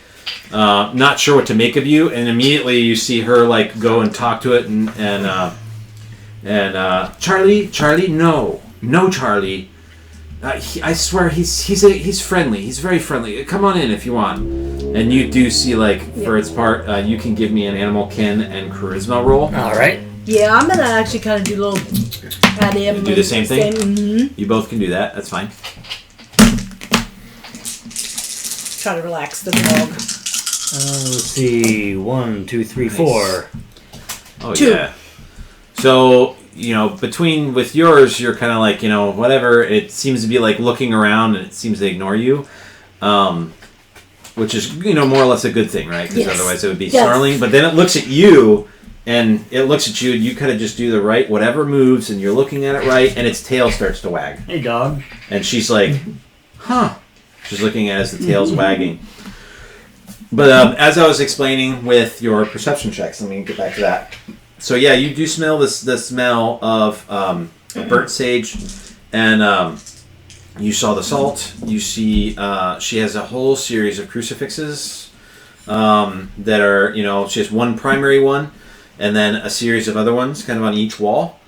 not sure what to make of you. And immediately you see her like go and talk to it and Charlie, no, Charlie. I swear he's friendly. He's very friendly. Come on in if you want. And you do see for its part, you can give me an animal kin and charisma roll. All right. Yeah, I'm gonna actually kind of do a little at him. Do the same thing. Mm-hmm. You both can do that. That's fine. Try to relax the dog. Let's see. 1, 2, 3, 4. Oh 2. Yeah. So with yours, you're kind of like whatever. It seems to be like looking around, and it seems to ignore you. which is more or less a good thing, right? Because Yes. otherwise it would be Yes. snarling. But then it looks at you, and you kind of just do the right whatever moves, and you're looking at it right, and its tail starts to wag, Hey, dog. and she's like, "Huh." She's looking at it as the tail's wagging. But as I was explaining with your perception checks, let me get back to that. So yeah, you do smell the smell of burnt sage, and you saw the salt. You see she has a whole series of crucifixes that are, she has one primary one, and then a series of other ones kind of on each wall,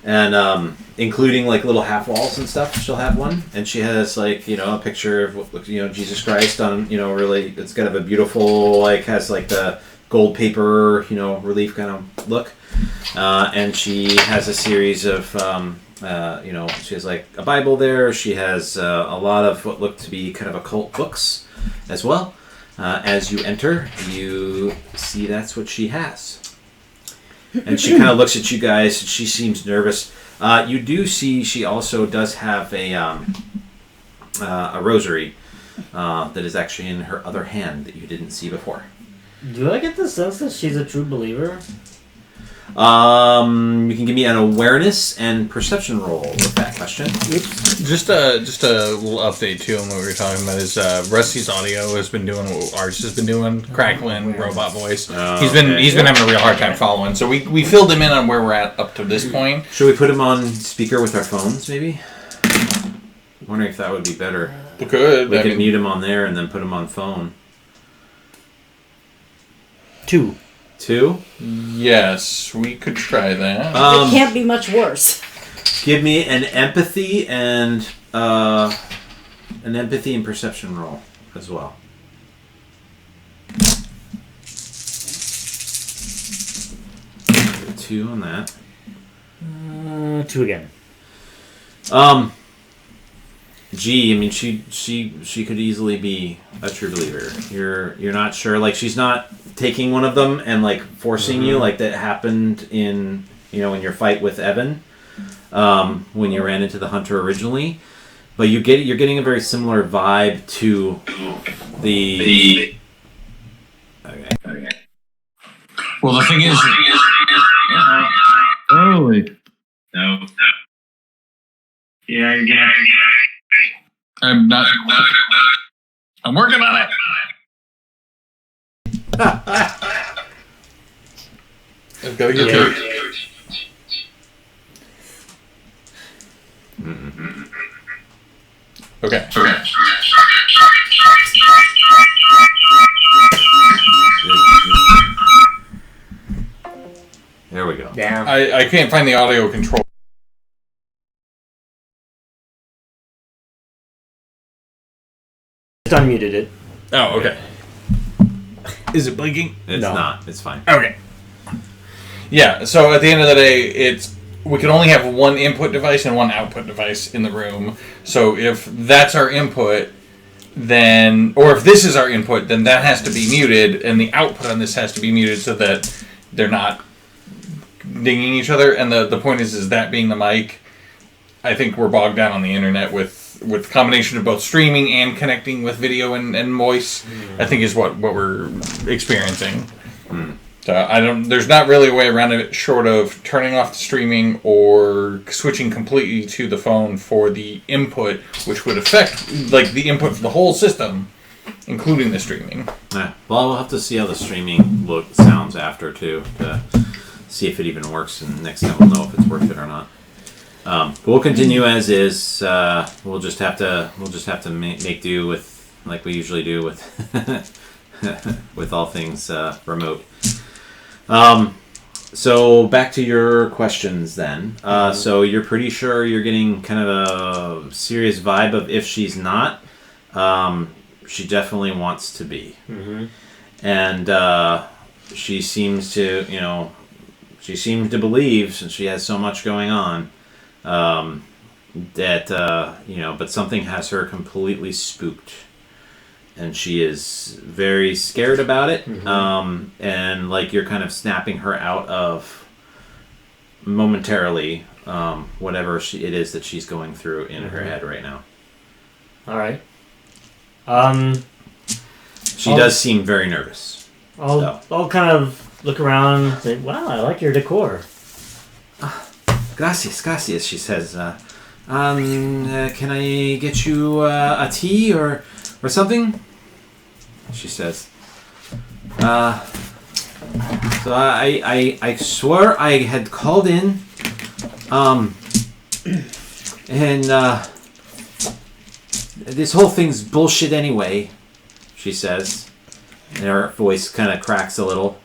and including like little half walls and stuff. She'll have one, and she has like a picture of what looks, Jesus Christ on really, it's kind of a beautiful, like has like the gold paper relief kind of look, and she has a series of she has like a Bible there. She has a lot of what look to be kind of occult books as well. As you enter, you see that's what she has. And she kind of looks at you guys. She seems nervous. You do see she also does have a rosary that is actually in her other hand that you didn't see before. Do I get the sense that she's a true believer? You can give me an awareness and perception roll with that question. Just a little update too on what we were talking about is Rusty's audio has been doing what Arch has been doing, crackling robot voice. Oh, he's been having a real hard time following. So we filled him in on where we're at up to this point. Should we put him on speaker with our phones, maybe? Wondering if that would be better. We could. We could mute him on there and then put him on phone. 2. 2? Yes, we could try that. It can't be much worse. Give me an empathy and perception roll as well. 2 on that. 2 again. Gee, I mean, she could easily be a true believer. You're not sure. Like, she's not taking one of them and like forcing you, like that happened in in your fight with Evan, when you ran into the hunter originally. But you're getting a very similar vibe to the. Okay. Well, the thing is, Holy. No. Yeah, you're gonna. I'm not. I'm working on it. I've got to get to it. Okay. There we go. Damn. I can't find the audio control. Just unmuted it. Oh, okay. Is it blinking? It's No. not. It's fine. Okay. Yeah, so at the end of the day, we can only have one input device and one output device in the room. So if that's our input, or if this is our input, then that has to be muted, and the output on this has to be muted so that they're not dinging each other. And the point is that being the mic, I think we're bogged down on the internet with combination of both streaming and connecting with video and voice. I think is what we're experiencing. So there's not really a way around it short of turning off the streaming or switching completely to the phone for the input, which would affect like the input for the whole system, including the streaming. Yeah. Well, we'll have to see how the streaming sounds after too, to see if it even works, and next time we'll know if it's worth it or not. We'll continue as is. We'll just have to make do with like we usually do with with all things remote. So back to your questions then. So you're pretty sure you're getting kind of a serious vibe of if she's not, she definitely wants to be. Mm-hmm. And she seems to, believe, since she has so much going on, that, but something has her completely spooked. And she is very scared about it. Mm-hmm. And like you're kind of snapping her out of momentarily whatever it is that she's going through in her head right now. All right. She does seem very nervous. I'll kind of look around and say, wow, I like your decor. Gracias, she says. Can I get you a tea or something? She says. So I swore I had called in, and this whole thing's bullshit anyway, she says. And her voice kind of cracks a little.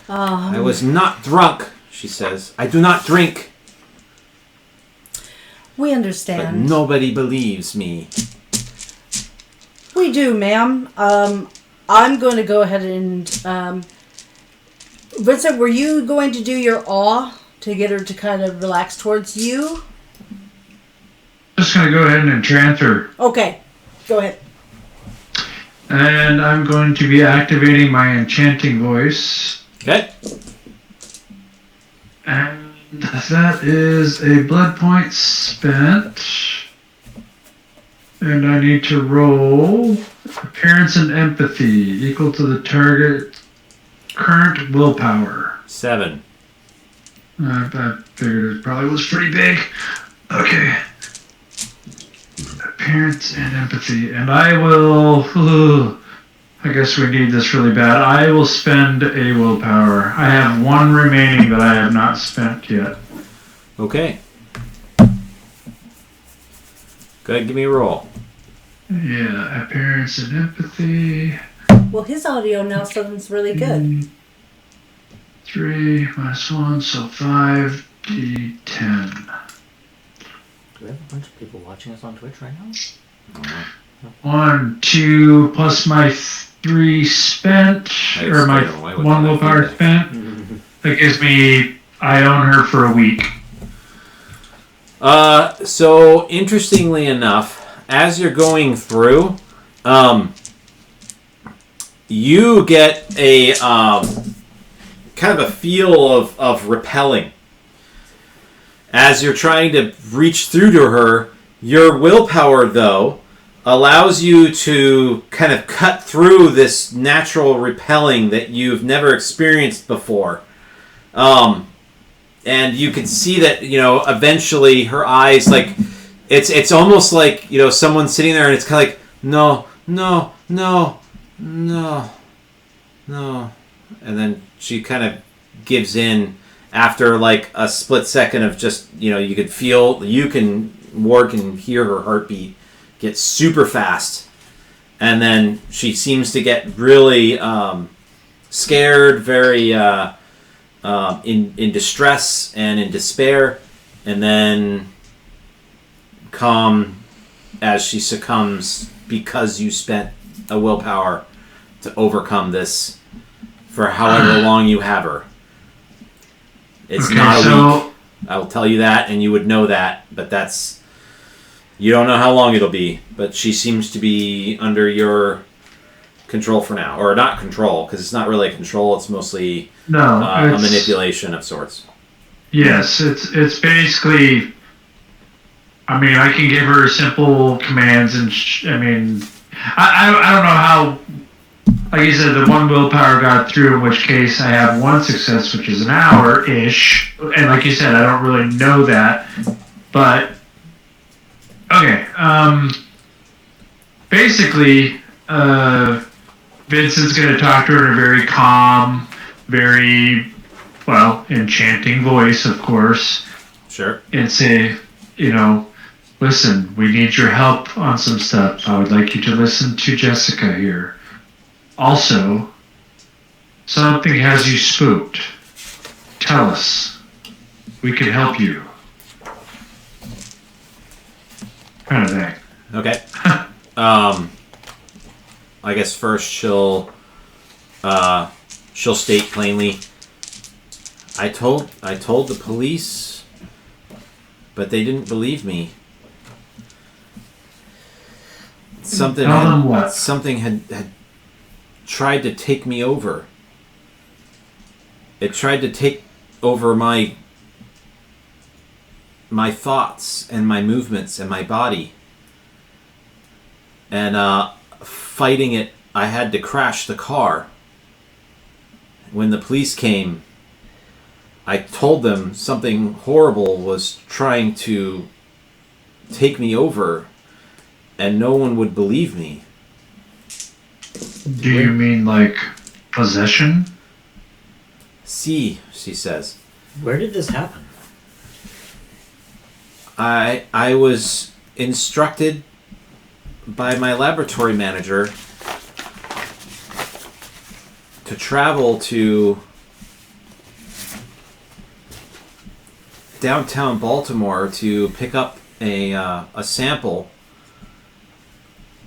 I was not drunk, she says. I do not drink. We But understand. nobody believes me. We do, ma'am. I'm going to go ahead and... Vincent, were you going to do your awe to get her to kind of relax towards you? Just gonna go ahead and enchant her. Okay, go ahead. And I'm going to be activating my enchanting voice. Okay. And that is a blood point spent. And I need to roll appearance and empathy equal to the target current willpower. 7. I figured it probably was pretty big. Okay. Appearance and empathy. And I will... I guess we need this really bad. I will spend a willpower. I have one remaining that I have not spent yet. Okay. Go ahead, give me a roll. Yeah, appearance and empathy. Well, his audio now sounds really good. 3 minus 1, so 5d10. Do we have a bunch of people watching us on Twitch right now? 1, 2, plus my 3 spent, or my straight away with 1 that willpower feedback. spent. That gives me, I own her for a week. So interestingly enough, as you're going through, you get a kind of a feel of repelling. As you're trying to reach through to her, your willpower, though, allows you to kind of cut through this natural repelling that you've never experienced before. And you can see that, eventually her eyes, like, it's almost like, someone sitting there and it's kind of like, no. And then she kind of gives in after, like, a split second of just, you can feel, Ward can hear her heartbeat get super fast. And then she seems to get really scared, very in distress and in despair, and then calm as she succumbs because you spent a willpower to overcome this for however long you have her. It's not a week. I will tell you that, and you would know that, but that's... You don't know how long it'll be, but she seems to be under your control for now. Or not control, because it's not really a control, it's mostly a manipulation of sorts. Yes, it's basically... I mean, I can give her simple commands, and I don't know how... Like you said, the 1 willpower got through, in which case I have 1 success, which is an hour-ish. And like you said, I don't really know that. But, okay. Basically, Vincent's going to talk to her in a very calm, very, enchanting voice, of course. Sure. And say, listen, we need your help on some stuff. I would like you to listen to Jessica here. Also, something has you spooked. Tell us. We can help you. Kind of thing. Okay. I guess first she'll state plainly, I told the police, but they didn't believe me. Something had tried to take me over. It tried to take over my thoughts and my movements and my body. And fighting it, I had to crash the car. When the police came, I told them something horrible was trying to take me over, and no one would believe me. Do you mean like possession? See, she says. Where did this happen? I was instructed by my laboratory manager to travel to downtown Baltimore to pick up a sample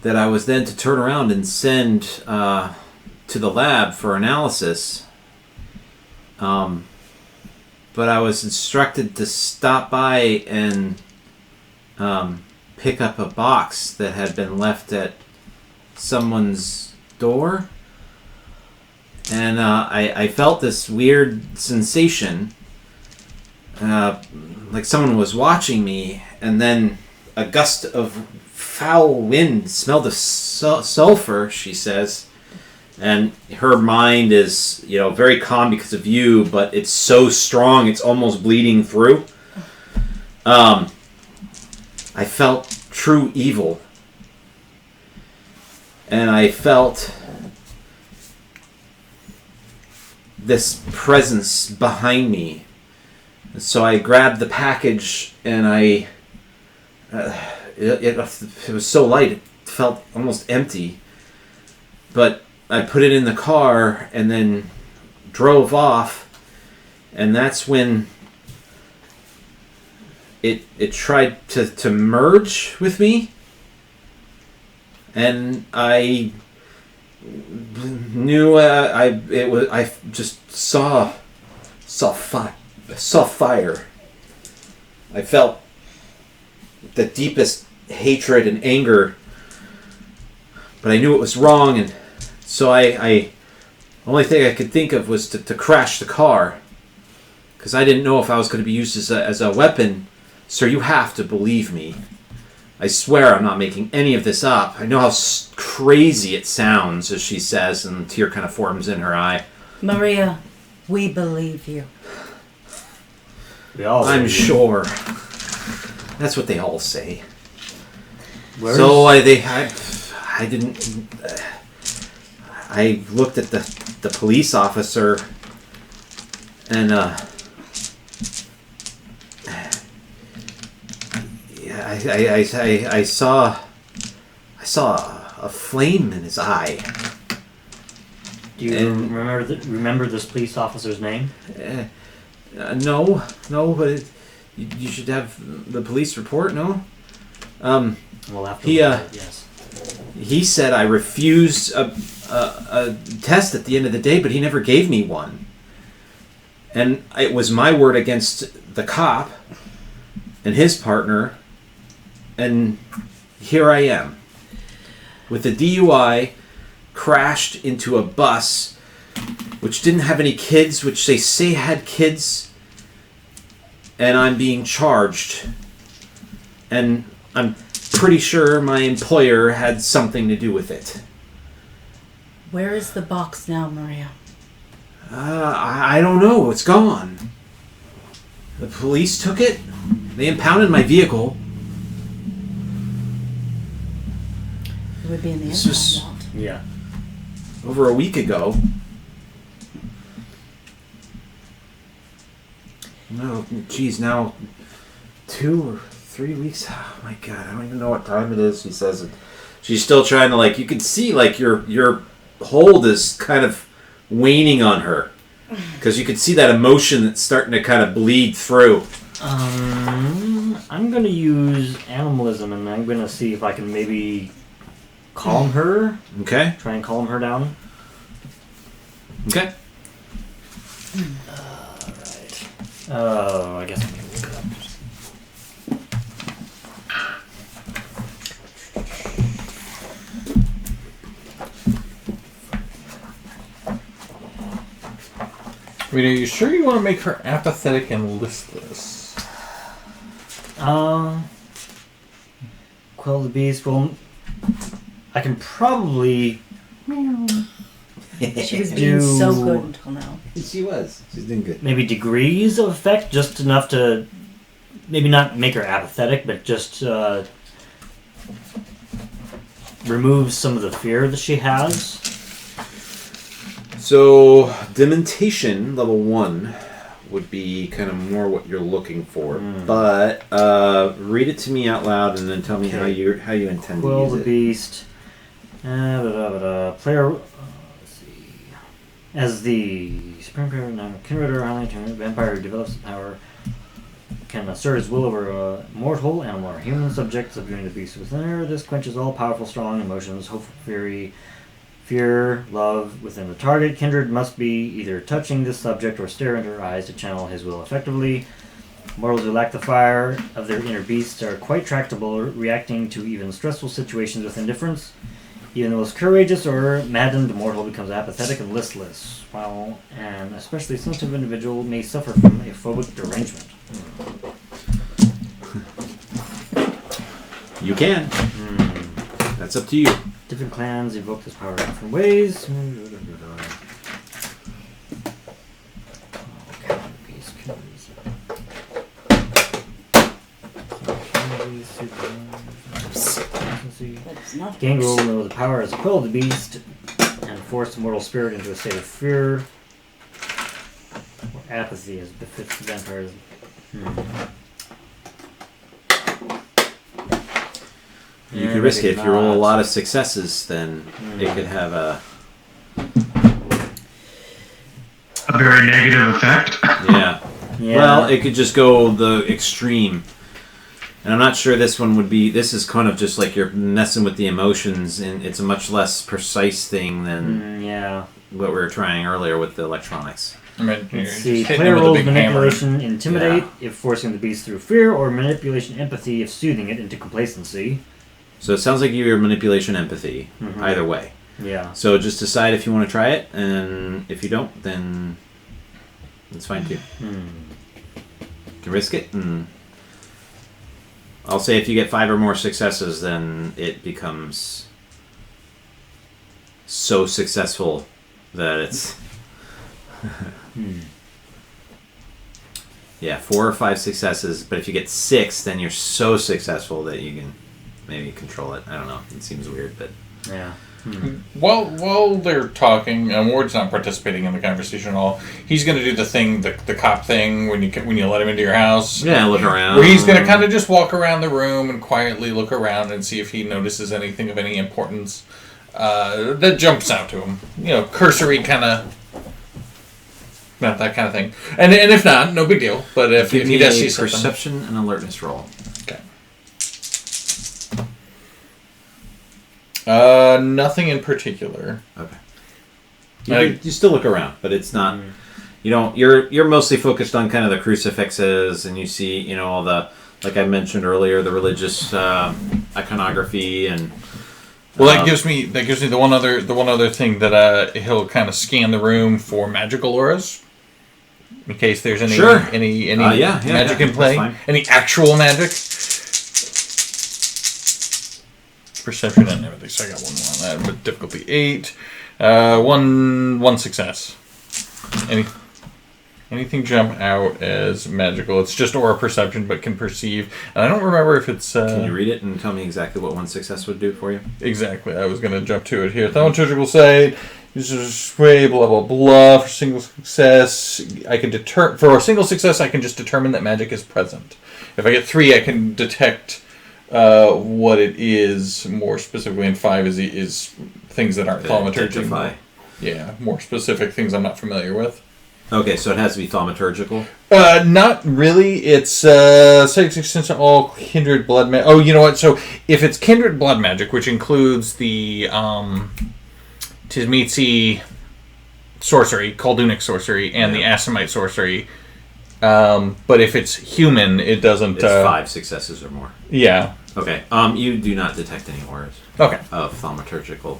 that I was then to turn around and send to the lab for analysis. But I was instructed to stop by and pick up a box that had been left at someone's door. And I felt this weird sensation, like someone was watching me, and then a gust of foul wind smelled of sulfur, she says. And her mind is, very calm because of you, but it's so strong it's almost bleeding through. I felt true evil. And I felt this presence behind me. So I grabbed the package and it was so light it felt almost empty. But I put it in the car and then drove off, and that's when it tried to merge with me, and I knew I just saw fire. I felt the deepest hatred and anger, but I knew it was wrong, and so I only thing I could think of was to crash the car, because I didn't know if I was going to be used as a weapon. Sir, you have to believe me. I swear I'm not making any of this up. I know how crazy it sounds, as she says, and a tear kind of forms in her eye. Maria, we believe you. We all I'm believe you. sure. That's what they all say. Where's- So I didn't. I looked at the police officer, and I saw a flame in his eye. Do you and- remember this police officer's name? No, but you should have the police report. No. We'll have to He, look at it, yes. He said I refused a test at the end of the day, but he never gave me one. And it was my word against the cop and his partner, and here I am. With a DUI, crashed into a bus, which didn't have any kids, which they say had kids, and I'm being charged. And I'm pretty sure my employer had something to do with it. Where is the box now, Maria? I don't know. It's gone. The police took it. They impounded my vehicle. It would be in the This was- impound vault. Yeah. Over a week ago. No, geez, now 2 or 3 weeks. Oh my God, I don't even know what time it is. She says it. She's still trying to you can see your hold is kind of waning on her, because you can see that emotion that's starting to kind of bleed through. I'm gonna use animalism, and I'm gonna see if I can maybe calm her. Okay. Try and calm her down. Okay. Alright. Oh, I guess I'm gonna look it up. Wait, are you sure you want to make her apathetic and listless? Quell the beast. Well, I can probably She was Do- being so good until now. She was. She's doing good. maybe degrees of effect, just enough to maybe not make her apathetic, but just remove some of the fear that she has. So, dementation level 1 would be kind of more what you're looking for. But read it to me out loud and then tell me how you intend Quill to the use it. Beast. Player. Let's see. As the Supreme Power, Kindred or Highland Vampire develops the power, can assert his will over a mortal, animal, or human subject, subduing the beast within her. This quenches all powerful, strong emotions, hope, fury, fear, love within the target. Kindred must be either touching this subject or stare into her eyes to channel his will effectively. Mortals who lack the fire of their inner beasts are quite tractable, reacting to even stressful situations with indifference. Even the most courageous or maddened mortal becomes apathetic and listless, while an especially sensitive individual may suffer from a phobic derangement. You can. That's up to you. Different clans evoke this power in different ways. That's not Gangrel know the power as a quill of the beast and force the mortal spirit into a state of fear or apathy as befits the vampires. You could risk it. If you roll a lot of successes, then it could have a very negative effect. yeah. Yeah. Well, it could just go the extreme. And I'm not sure this one would be. This is kind of just like you're messing with the emotions, and it's a much less precise thing than yeah. what we were trying earlier with the electronics. I mean, you're Let's just see. hitting Player him with a rolls big hammer. manipulation, intimidate if forcing the beast through fear, or manipulation, empathy if soothing it into complacency. So it sounds like you're manipulation empathy. Mhm. Either way. Yeah. So just decide if you want to try it, and if you don't, then that's fine too. You can risk it, and I'll say if you get 5 or more successes, then it becomes so successful that it's yeah, 4 or 5 successes. But if you get 6, then you're so successful that you can maybe control it. I don't know. It seems weird, but Yeah. While they're talking, and Ward's not participating in the conversation at all. He's going to do the thing, the cop thing, when you let him into your house. yeah, look around. Where he's going to kind of just walk around the room and quietly look around and see if he notices anything of any importance that jumps out to him. You know, cursory kind of, not that kind of thing. And if not, no big deal. But if Give he me does a see something, perception and alertness roll. okay. Nothing in particular. Okay. You still look around, but it's not. You don't. You're mostly focused on kind of the crucifixes, and you see, all the, like I mentioned earlier, the religious iconography, and Well, that gives me the one other thing that he'll kind of scan the room for magical auras, in case there's any Sure. any magic yeah, in play, that's fine. any actual magic. Perception and everything. So I got one more on that, but difficulty 8. One success. Anything jump out as magical? It's just aura perception, but can perceive. And I don't remember if it's. Can you read it and tell me exactly what one success would do for you? Exactly. I was going to jump to it here. Thaumaturgical sight. Uses sway. Blah blah blah. For single success, I can for a single success, I can just determine that magic is present. If I get 3, I can detect what it is more specifically. And 5 is things that aren't thaumaturgical. Identify. Yeah, more specific things I'm not familiar with. Okay, so it has to be thaumaturgical. Not really. It's psychic extends to all kindred blood magic. Oh, you know what? So if it's kindred blood magic, which includes the Tizmitzi sorcery, Khaldunic sorcery, and the Assamite sorcery, but if it's human, it doesn't. It's 5 successes or more. Yeah. Okay. You do not detect any auras Okay. of thaumaturgical.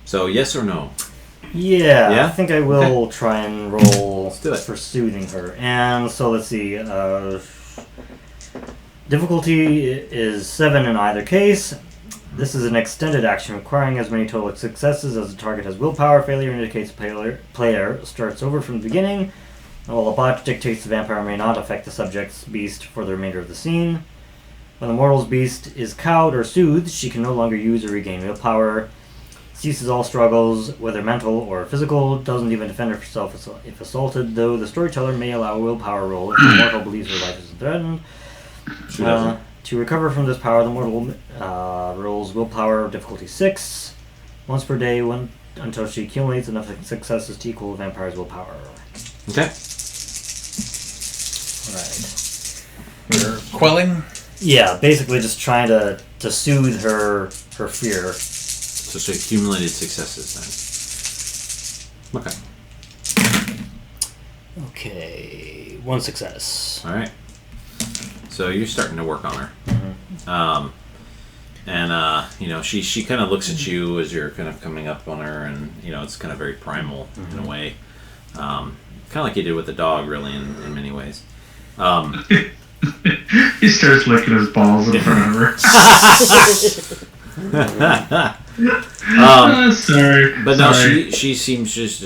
So yes or no? Yeah, Yeah? I think I will try and roll do it. for soothing her. And so let's see. Difficulty is 7 in either case. This is an extended action requiring as many total successes as the target has willpower. Failure indicates player starts over from the beginning. While the bot dictates the vampire may not affect the subject's beast for the remainder of the scene. When the mortal's beast is cowed or soothed, she can no longer use or regain willpower. Ceases all struggles, whether mental or physical. Doesn't even defend herself if assaulted, though the storyteller may allow a willpower roll if the mortal believes her life is threatened. She doesn't. To recover from this power, the mortal rolls willpower difficulty 6 once per day until she accumulates enough successes to equal the vampire's willpower. Okay. Right. We're quelling. Yeah, basically just trying to soothe her fear. So she accumulated successes then. Okay. Okay, 1 success. All right. So you're starting to work on her. Mm-hmm. She kind of looks at you as you're kind of coming up on her, and it's kind of very primal in a way, kind of like you did with the dog, really, in many ways. He starts licking his balls in front of her. Sorry. But sorry. no, she seems just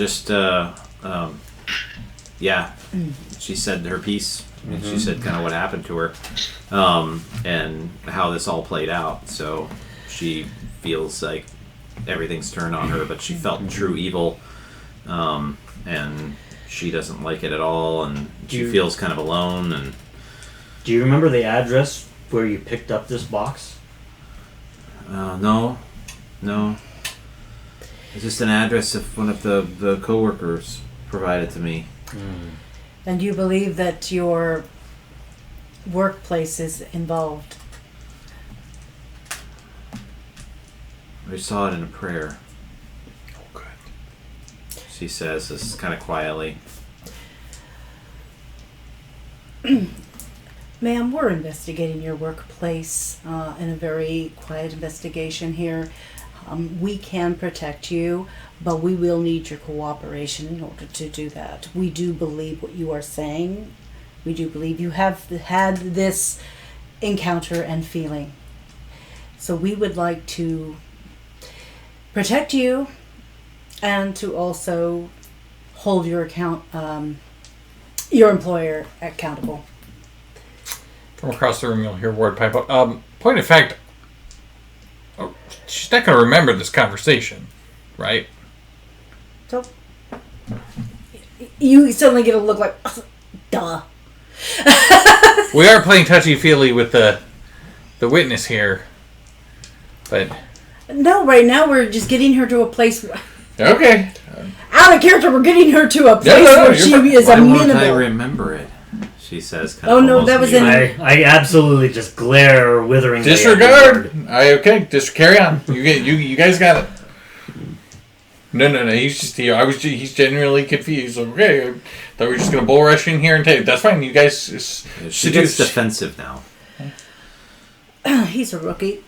she said her piece. She said kind of what happened to her, and how this all played out. So she feels like everything's turned on her, but she felt true evil, and she doesn't like it at all, and she feels kind of alone. And do you remember the address where you picked up this box? No. It's just an address of one of the coworkers provided to me. And you believe that your workplace is involved? I saw it in a prayer. Oh, good. She says this kind of quietly. Ma'am, we're investigating your workplace in a very quiet investigation here. We can protect you, but we will need your cooperation in order to do that. We do believe what you are saying. We do believe you have had this encounter and feeling. So we would like to protect you and to also hold your employer accountable. From across the room, you'll hear Ward pipe up. Point of fact, she's not going to remember this conversation, right? So you suddenly get a look like, duh. We are playing touchy-feely with the witness here, but... No, right now we're just getting her to a place... Okay. Out of character, we're getting her to a place where she is Why amenable. won't I remember it? She says. Oh, no, that was in... I absolutely just glare witheringly. Disregard. Okay, just carry on. You guys got it. No. He's just here. He's genuinely confused. Okay, I thought we were just gonna bull rush in here and take. That's fine. You guys. She gets defensive now. He's a rookie.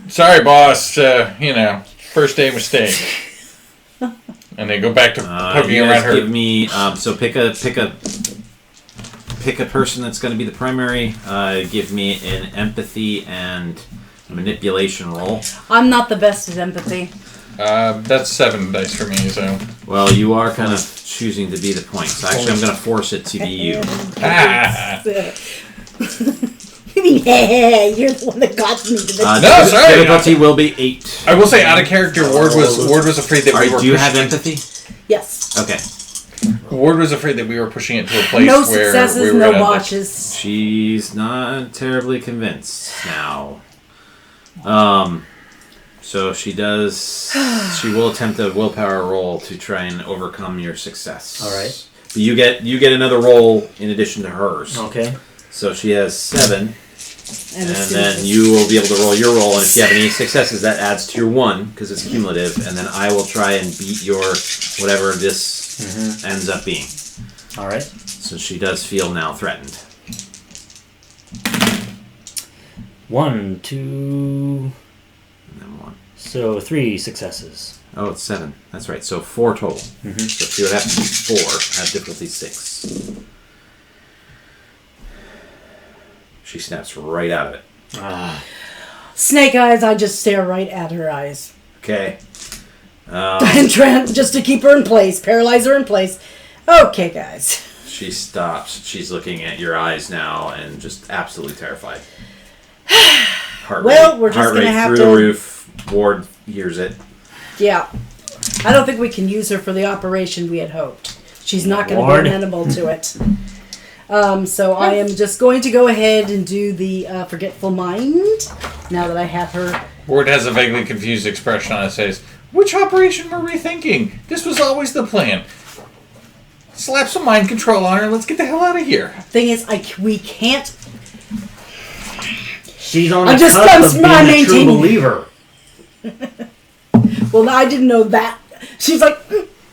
Sorry, boss. First day mistake. And they go back to poking around her. Give me pick a person that's going to be the primary. Give me an empathy and manipulation roll. I'm not the best at empathy. That's 7 dice for me. So. Well, you are kind of choosing to be the point. So actually, I'm going to force it to be you. You mean, you're the one that got me to this. No, sorry. Difficulty will be 8. I will say, out of character, Ward was afraid that we were. Do you have empathy? Yes. Okay. Ward was afraid that we were pushing it to a place No where successes, we were no gonna botches. She's not terribly convinced now. So she does. She will attempt a willpower roll to try and overcome your success. All right. But you get another roll in addition to hers. Okay. So she has 7. And then you will be able to roll your roll, and if you have any successes, that adds to your 1 because it's cumulative. And then I will try and beat your whatever this ends up being. All right. So she does feel now threatened. 1, 2, And then 1. so 3 successes. Oh, it's 7. That's right. So 4 total. So she would have to be 4 at difficulty 6. She snaps right out of it. Snake eyes, I just stare right at her eyes. Okay. And just to keep her in place, paralyze her in place. Okay, guys. She stops. She's looking at your eyes now and just absolutely terrified. Heart Well, rate, we're just heart gonna rate have through to- the roof. Ward hears it. Yeah. I don't think we can use her for the operation we had hoped. She's not going to Lord. be amenable to it. So I am just going to go ahead and do the forgetful mind now that I have her. Ward has a vaguely confused expression on his face. Which operation were we thinking? This was always the plan. Slap some mind control on her and let's get the hell out of here. Thing is, we can't. She's on I'm the just cusp of being a true maintaining- believer. Well, I didn't know that. She's like,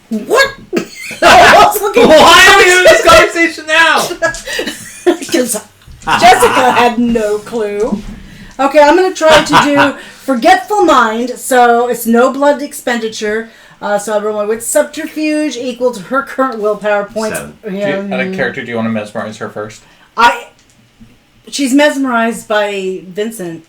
what? I was looking. Why are we having this conversation now? Because Jessica had no clue. Okay, I'm going to try to do forgetful mind, so it's no blood expenditure. So I roll my wit subterfuge equal to her current willpower points. 7. Out of character, do you want to mesmerize her first? She's mesmerized by Vincent.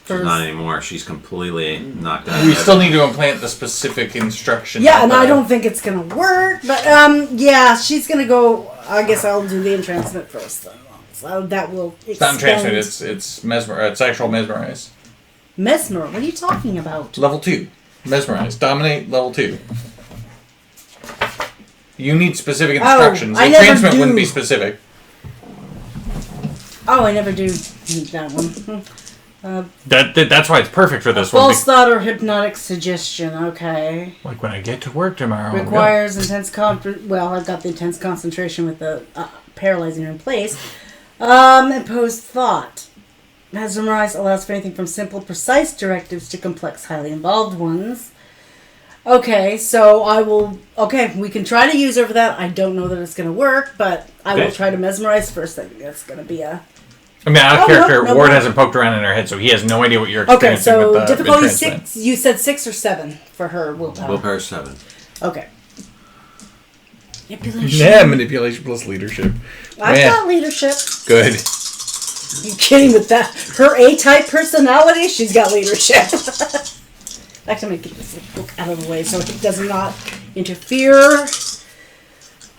Not anymore. She's completely knocked out. We still need to implant the specific instruction. Yeah, and I don't think it's going to work, but yeah, she's going to go. I guess I'll do the entrancement first, though. So that will It's not extend. entrancement, it's actual mesmerize. Mesmer, what are you talking about? Level 2. Mesmerize. Dominate, level 2. You need specific instructions. I never Entrancement do. wouldn't be specific. Oh, I never do need that one. That's why it's perfect for this one. False thought or hypnotic suggestion. Okay. Like when I get to work tomorrow. Requires intense well, I've got the intense concentration with the paralyzing her in place. Imposed thought. Mesmerize allows for anything from simple, precise directives to complex, highly involved ones. Okay, so I will. Okay, we can try to use her for that. I don't know that it's going to work, but I will try to mesmerize first. I think that's going to be a. I mean, out of character, no, Ward no. hasn't poked around in her head, so he has no idea what you're Okay, experiencing so with the difficulty entrancement. 6. You said 6 or 7 for her willpower. Willpower 7. Okay. Manipulation. Yeah, manipulation plus leadership. I've Man. got leadership. Good. You kidding with that? Her A-type personality, she's got leadership. Actually, I'm going to get this book out of the way so it does not interfere.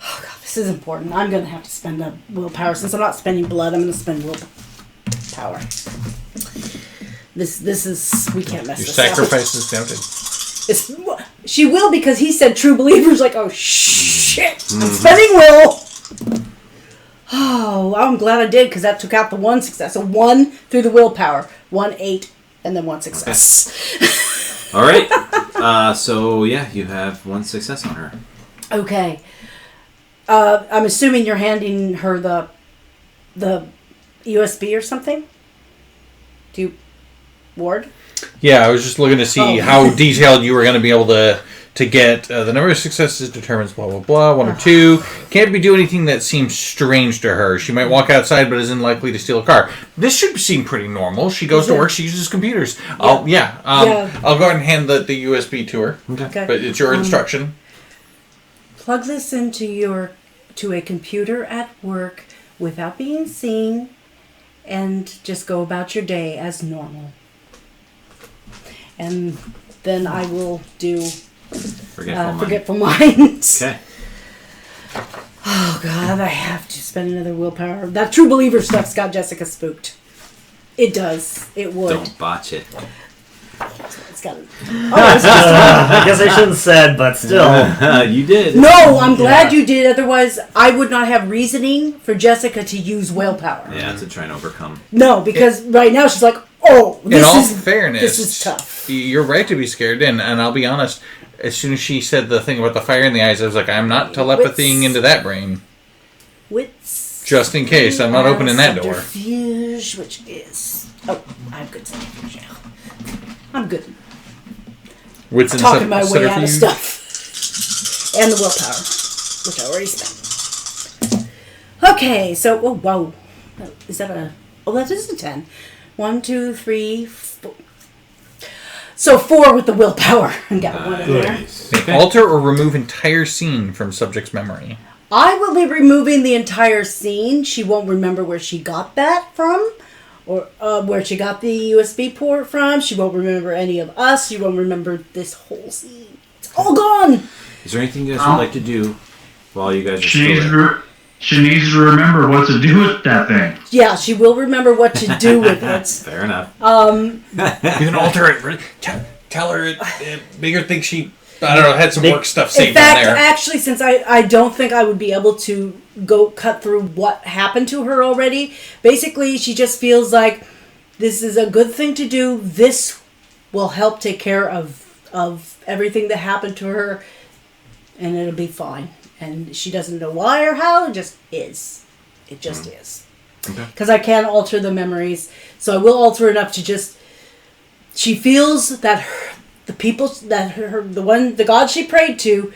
Oh, God, this is important. I'm going to have to spend a willpower. Since I'm not spending blood, I'm going to spend willpower. This is... We can't mess Your this up. sacrifice is tempted. She will because he said true believers. Like, oh, shit. I'm spending will. Oh, I'm glad I did because that took out the 1 success. So 1 through the willpower. 1, 8, and then 1 success. All right. So, yeah, you have 1 success on her. Okay. I'm assuming you're handing her the USB or something? Do you... Ward? Yeah, I was just looking to see Oh. how detailed you were going to be able to get the number of successes determines blah blah blah 1 or 2. Can't be doing anything that seems strange to her. She might walk outside but isn't likely to steal a car. This should seem pretty normal. She goes to work. She uses computers. I'll go ahead and hand the USB to her. Okay. But it's your instruction. Plug this into a computer at work without being seen, and just go about your day as normal. And then I will do forgetful mind. Okay. Oh God, I have to spend another willpower. That true believer stuff's got Jessica spooked. It does. It would. Don't botch it. It's got. I guess I shouldn't have said, but still. You did. No, I'm glad you did. Otherwise, I would not have reasoning for Jessica to use willpower. Yeah, to try and overcome. No, because right now she's like, oh, In all this fairness, is tough. You're right to be scared, and I'll be honest. As soon as she said the thing about the fire in the eyes, I was like, I'm not telepathying into that brain. Wits. Just in case, I'm not opening that door. Subterfuge, which is I'm good. I'm good. Wits and Talking my way out of subterfuge. stuff, and the willpower, which I already spent. Okay, so whoa, is that a? Oh, that is a 10. 1, 2, 3, 4. So 4 with the willpower. I got 1 in there. Nice. Alter or remove entire scene from subject's memory. I will be removing the entire scene. She won't remember where she got that from, or where she got the USB port from. She won't remember any of us. She won't remember this whole scene. It's all gone. Is there anything you guys would like to do while you guys are She still needs, there? she needs to remember what to do with that thing. Yeah, she will remember what to do with it. Fair enough. You can alter it. Tell her it make her think she, I don't know, had some work stuff In saved fact, on there. actually, since I don't think I would be able to go cut through what happened to her already, basically she just feels like this is a good thing to do. This will help take care of everything that happened to her, and it'll be fine. And she doesn't know why or how, it just is. It just is. Okay. Because I can't alter the memories, so I will alter enough to just... She feels that the people, the God she prayed to,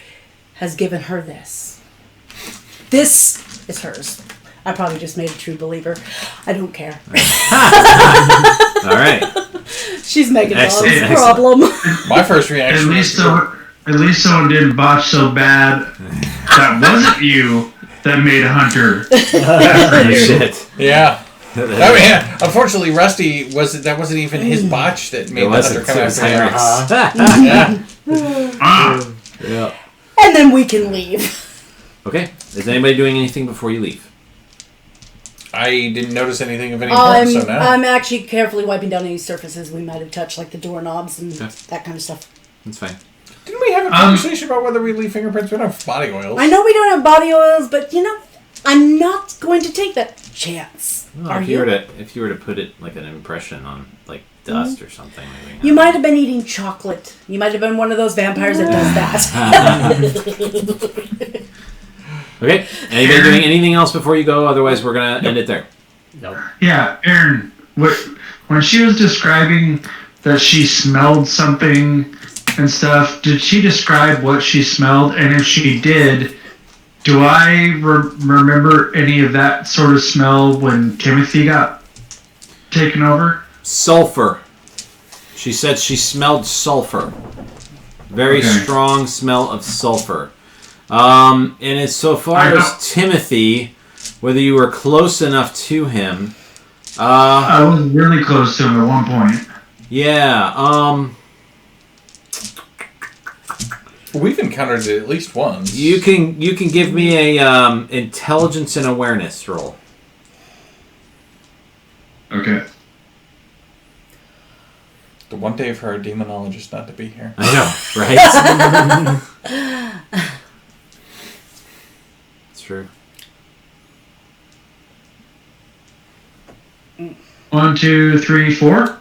has given her this. This is hers. I probably just made a true believer. I don't care. All right. She's Megan Dog's Excellent. problem. My first reaction At least someone didn't botch so bad that wasn't you that made Hunter. Shit. yeah. I mean, unfortunately, Rusty that wasn't even his botch that made the Hunter come after him. Yeah. Yeah. And then we can leave. Okay. Is anybody doing anything before you leave? I didn't notice anything of any importance, so now. I'm actually carefully wiping down any surfaces we might have touched, like the doorknobs and that kind of stuff. That's fine. Didn't we have a conversation about whether we leave fingerprints? We don't have body oils. I know we don't have body oils, but I'm not going to take that chance. Well, Are if you? If you were to put it like an impression on like dust or something, maybe. You might have been eating chocolate. You might have been one of those vampires that does that. Okay. Anybody doing anything else before you go? Otherwise, we're gonna end it there. Nope. Yeah, Aaron, when she was describing that she smelled something and stuff, did she describe what she smelled? And if she did, do I remember any of that sort of smell when Timothy got taken over? Sulfur. She said she smelled sulfur. Very strong smell of sulfur. And as so far as Timothy, whether you were close enough to him, I was really close to him at one point. Yeah. We've encountered it at least once. You can give me a intelligence and awareness roll. Okay. The one day for our demonologist not to be here. I know, right? It's true. 1, 2, 3, 4.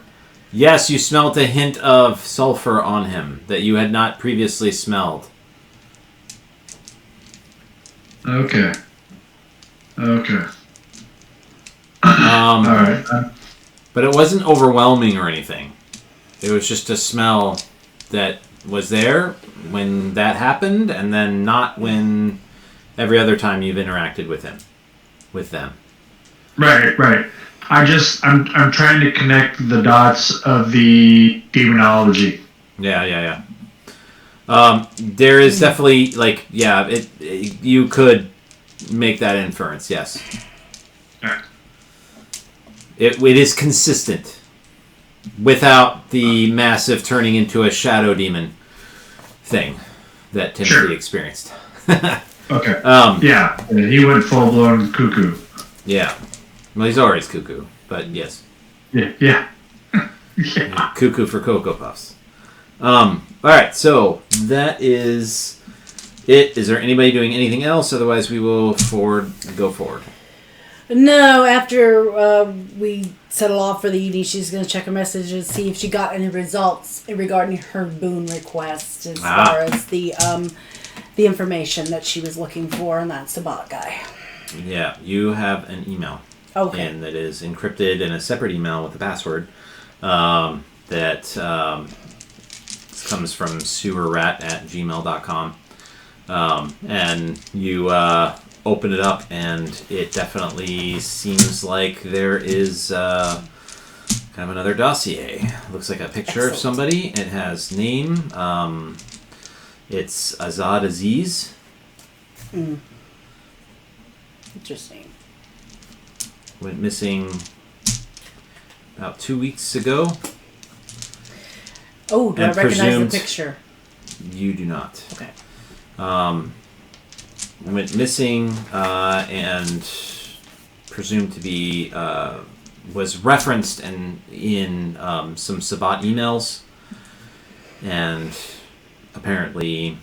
Yes, you smelled a hint of sulfur on him that you had not previously smelled. Okay. All right. But it wasn't overwhelming or anything. It was just a smell that was there when that happened, and then not when every other time you've interacted with them. Right. I'm trying to connect the dots of the demonology. Yeah. There is definitely you could make that inference. Yes. Alright. It is consistent without the massive turning into a shadow demon thing that Timothy experienced. Okay. Yeah, he went full blown cuckoo. Yeah. Well, he's always cuckoo, but yes. Yeah. Yeah. Cuckoo for Cocoa Puffs. Alright, so that is it. Is there anybody doing anything else? Otherwise, we will go forward. No, after we settle off for the evening, she's going to check her messages, see if she got any results regarding her boon request as far as the information that she was looking for, and that's the bot guy. Yeah, you have an email. Okay. And that is encrypted in a separate email with a password that comes from sewerrat@gmail.com. And you open it up, and it definitely seems like there is kind of another dossier. Looks like a picture of somebody. It has name. It's Azad Aziz. Interesting. Went missing about 2 weeks ago. Oh, do I And recognize presumed- the picture? You do not. Okay. Went missing and presumed to be was referenced in some Sabat emails, and apparently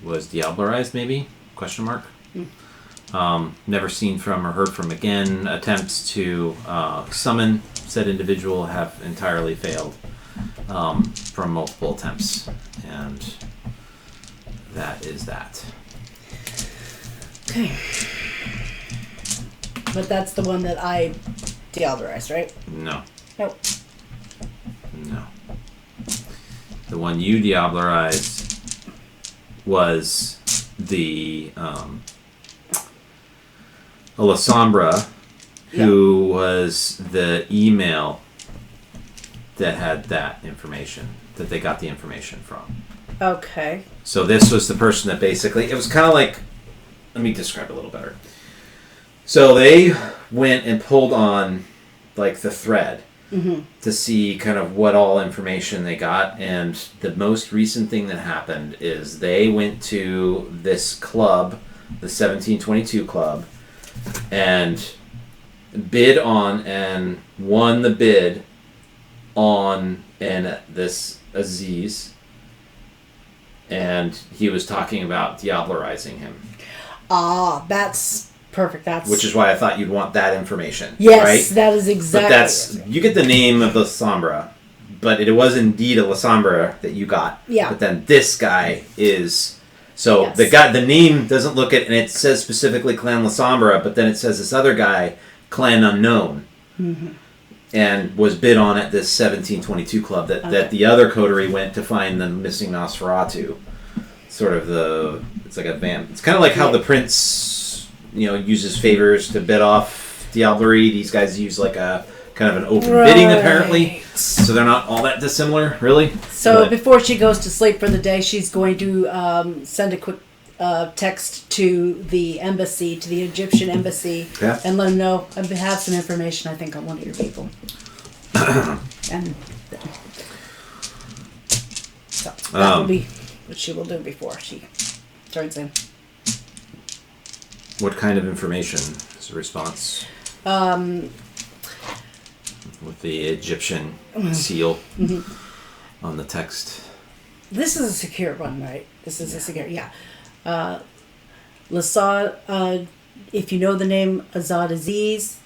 was diablerized. Maybe ? Never seen from or heard from again. Attempts to summon said individual have entirely failed from multiple attempts, and that is that. Okay. But that's the one that I deodorized, right? No. Nope. No. The one you diablerized was the Alessandra, who was the email that had that information, that they got the information from. Okay. So this was the person that basically, it was kind of like, let me describe it a little better. So they went and pulled on like the thread to see kind of what all information they got, and the most recent thing that happened is they went to this club, the 1722 club, and bid on and won the bid on this Aziz, and he was talking about diablerizing him. Ah, that's perfect. Which is why I thought you'd want that information. Yes, right? that is exactly. But that's you get the name of the Sombra, but it was indeed a Sombra that you got. Yeah. But then this guy is so Yes. the name doesn't look it, and it says specifically Clan La Sombra, but then it says this other guy, Clan Unknown, and was bid on at this 1722 club that the other coterie went to find the missing Nosferatu. Sort of it's like a vamp. It's kind of like how the prince, uses favors to bid off diablerie. These guys use like a kind of an open bidding apparently. So they're not all that dissimilar, really. So But- before she goes to sleep for the day, she's going to send a quick text to the embassy, to the Egyptian embassy, Yeah. and let them know I have some information I think on one of your people. And so that will be what she will do before she turns in. What kind of information is the response? With the Egyptian seal on the text. This is a secure one, right? This is a secure, Lasad, if you know the name Azad Aziz,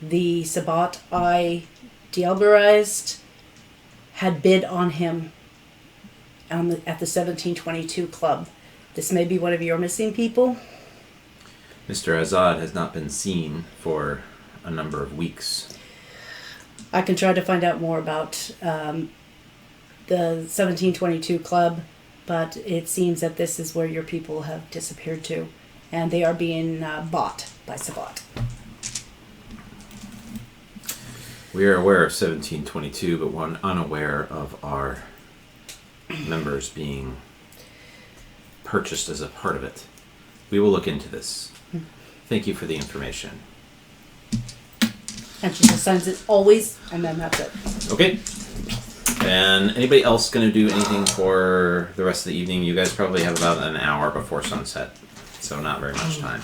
the Sabat I diablerized had bid on him at the 1722 club. This may be one of your missing people. Mr. Azad has not been seen for a number of weeks. I can try to find out more about the 1722 club, but it seems that this is where your people have disappeared to, and they are being bought by Sabat. We are aware of 1722, but we're unaware of our members being purchased as a part of it. We will look into this. Thank you for the information. And she just signs it always, and then that's it. Okay. And anybody else going to do anything for the rest of the evening? You guys probably have about an hour before sunset, so not very much time.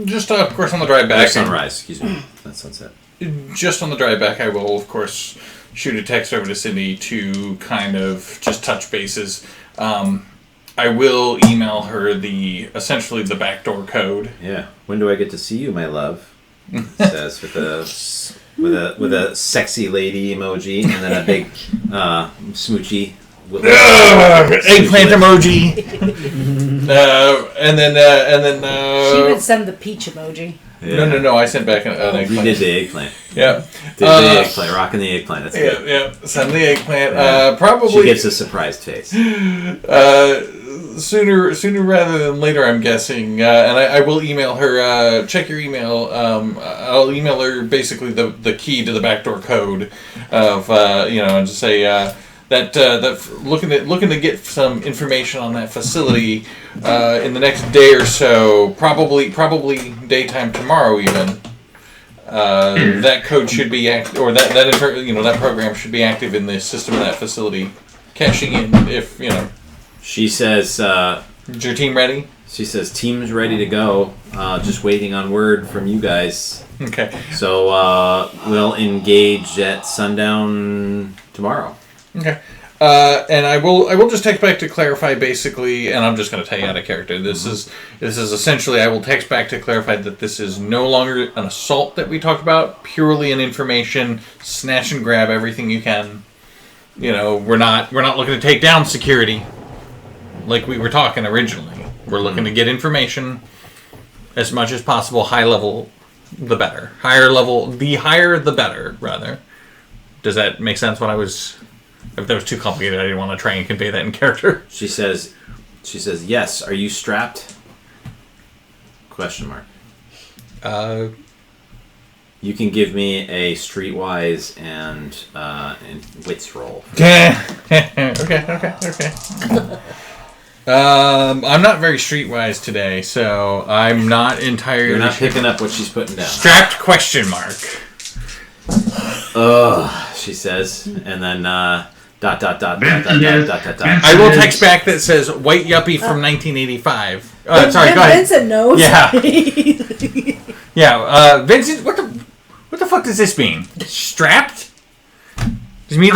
Just of course on the drive back. Sunrise, excuse me. That's sunset. Just on the drive back, I will of course shoot a text over to Cindy to kind of just touch bases. I will email her essentially the backdoor code. Yeah. When do I get to see you, my love? It says with a sexy lady emoji and then a big smoochy. Eggplant emoji. and then She would send the peach emoji. Yeah. No. I sent back an eggplant. You did the eggplant. Yeah. Did the eggplant. Rocking the eggplant. That's good. Yeah. Send the eggplant. Yeah. Probably. She gets a surprised face. Sooner rather than later, I'm guessing. And I will email her. Check your email. I'll email her basically the key to the backdoor code of and just say looking to get some information on that facility in the next day or so. Probably daytime tomorrow even. That code should be that program should be active in the system of that facility, cashing in if She says. Is your team ready? She says team's ready to go. Just waiting on word from you guys. Okay. So we'll engage at sundown tomorrow. Okay. And I will just text back to clarify basically, and I'm just going to tell you out of character. This is essentially I will text back to clarify that this is no longer an assault that we talked about, purely an information snatch and grab everything you can. We're not looking to take down security like we were talking originally. We're looking to get information as much as possible, high level, the better. Higher level, the higher the better, rather. Does that make sense? If that was too complicated, I didn't want to try and convey that in character. She says, yes. Are you strapped? ? You can give me a streetwise and wits roll. Okay. I'm not very streetwise today, so I'm not entirely. You're not picking up what she's putting down. Strapped ? She says, and then ... I will text back that says white yuppie from 1985. Sorry, go ahead. Vincent knows. Yeah. Yeah. Vincent, what the fuck does this mean? Strapped? Does it mean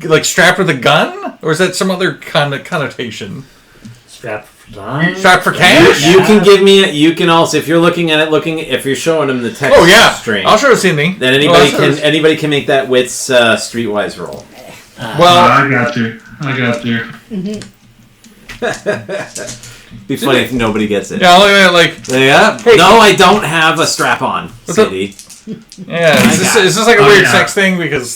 like strapped with a gun, or is that some other kind of connotation? Strapped for time. Strapped for cash? You can give me. You can also, if you're looking at it, if you're showing them the text string. I'll show Cindy. Then anybody can make that wits streetwise roll. I got you. Be funny if nobody gets it. Yeah, look at that, Yeah. Hey. No, I don't have a strap on, Cindy. Yeah, is this like a weird sex thing? Because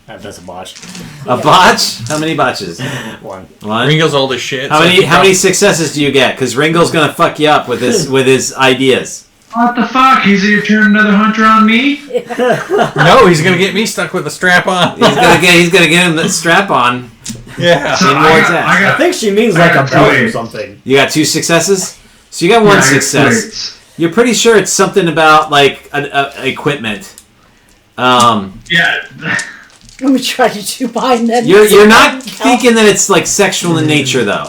That's a botch. A botch? How many botches? One. Ringo's old as shit. How many successes do you get? Because Ringo's gonna fuck you up with his ideas. What the fuck? He's gonna turn another hunter on me? No, he's gonna get me stuck with a strap on. He's gonna get him the strap on. Yeah. So I think she means like a belt or something. You got 2 successes? So you got 1 success. You're pretty sure it's something about like equipment. Yeah. Let me try to do mine then. You're not thinking that it's like sexual in nature though.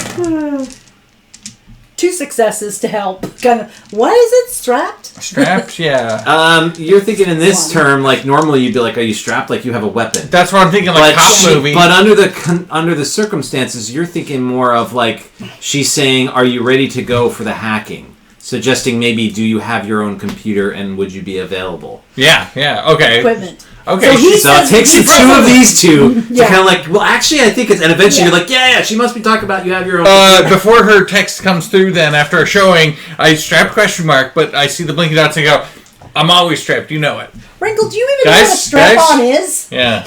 2 successes to help. Kind of. What is it? Strapped? Strapped? Yeah. You're thinking in this term, like normally you'd be like, "Are you strapped? Like you have a weapon?" That's what I'm thinking. Like cop movie. But under the circumstances, you're thinking more of like she's saying, "Are you ready to go for the hacking?" Suggesting maybe, do you have your own computer and would you be available? Yeah. Okay. Equipment. Okay. So it takes the 2 of these two to kind of like, well, actually, I think it's, and eventually you're like, yeah, she must be talking about you have your own. Before her text comes through, then after a showing, I strapped ? But I see the blinking dots and go, I'm always strapped. You know it. Wrinkle, do you even know what a strap-on is? Yeah.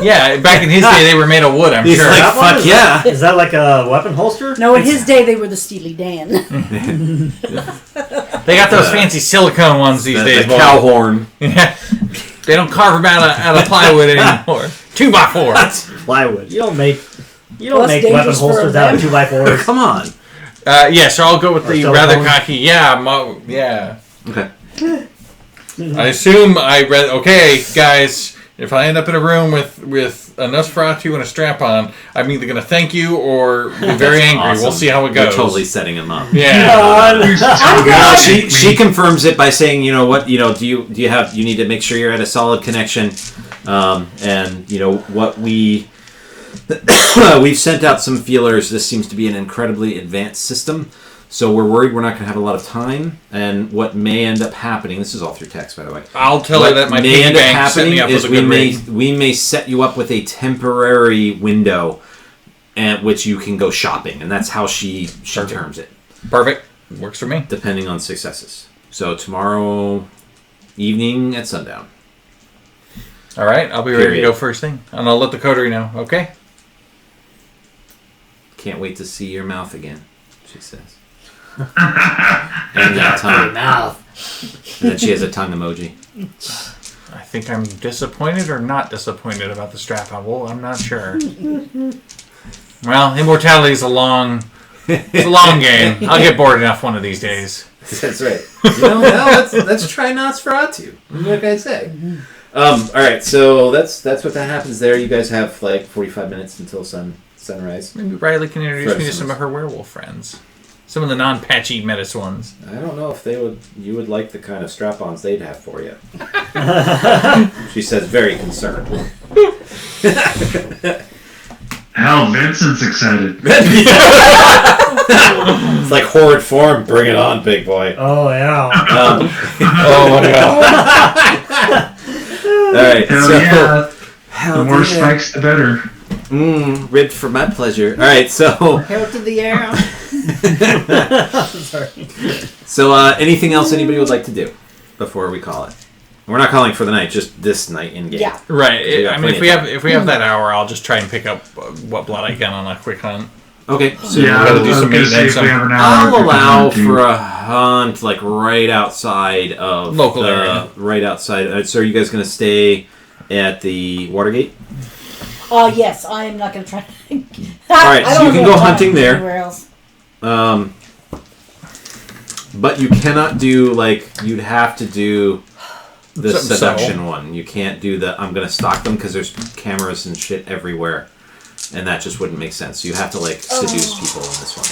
Yeah. Back in his day, they were made of wood. I'm He's sure. like, fuck yeah. Is that like a weapon holster? No, in his day, they were the Steely Dan. They got those fancy silicone ones these days. The cow horn. Yeah. They don't carve them out of plywood anymore. 2x4. Plywood. You don't make Well, weapon dangerous for holsters out of them. 2x4s. Come on. Yeah, so I'll go with the rather silicone? cocky. Yeah, yeah. Okay. I assume I read. Okay, guys, if I end up in a room with a Nosferatu and a strap-on, I'm either going to thank you or be very angry. Awesome. We'll see how it goes. You're totally setting him up. Yeah. She confirms it by saying, you need to make sure you're at a solid connection, and what we've sent out some feelers. This seems to be an incredibly advanced system. So we're worried we're not going to have a lot of time, and what may end up happening. This is all through text, by the way. I'll tell her that my piggy bank set me up with a good rate. We may set you up with a temporary window, at which you can go shopping, and that's how she terms it. Perfect. Works for me. Depending on successes. So tomorrow evening at sundown. All right, I'll be ready to go first thing, and I'll let the coterie know. Okay. Can't wait to see your mouth again, she says. And that tongue. Mouth. And then she has a tongue emoji. I think I'm disappointed or not disappointed about the strap-on. Well, I'm not sure. Well, immortality is a long game. I'll get bored enough one of these days. That's right. Let's try Nosferatu. Like I say. All right, so that's what that happens there. You guys have like 45 minutes until sunrise. Maybe Riley can introduce me to some of her werewolf friends. Some of the non-patchy menace ones. I don't know if you would like the kind of strap-ons they'd have for you. She says, very concerned. Hell, Vincent's excited. It's like Horrid Form. Bring it on, big boy. Oh, yeah. What All right. Hell so, yeah. Hell The more yeah. spikes, the better. Ribbed for my pleasure. All right, so... Hair to the air. Sorry. So, anything else anybody would like to do before we call it? We're not calling for the night, just this night in game. Yeah. Right. got I mean, plenty of time. if we have that hour, I'll just try and pick up what blood I can on a quick hunt. Okay. So Yeah, gotta I do was some gonna say maintenance. if we have an hour, I'll we could allow do- for a hunt like right outside of Local area. Right outside. So, are you guys going to stay at the Watergate? Yes, I am not going to try. Alright, so you can go hunting there. Anywhere else. But you cannot do you'd have to do the Something seduction subtle. one. You can't do the I'm gonna stalk them because there's cameras and shit everywhere, and that just wouldn't make sense. So you have to seduce people in this one.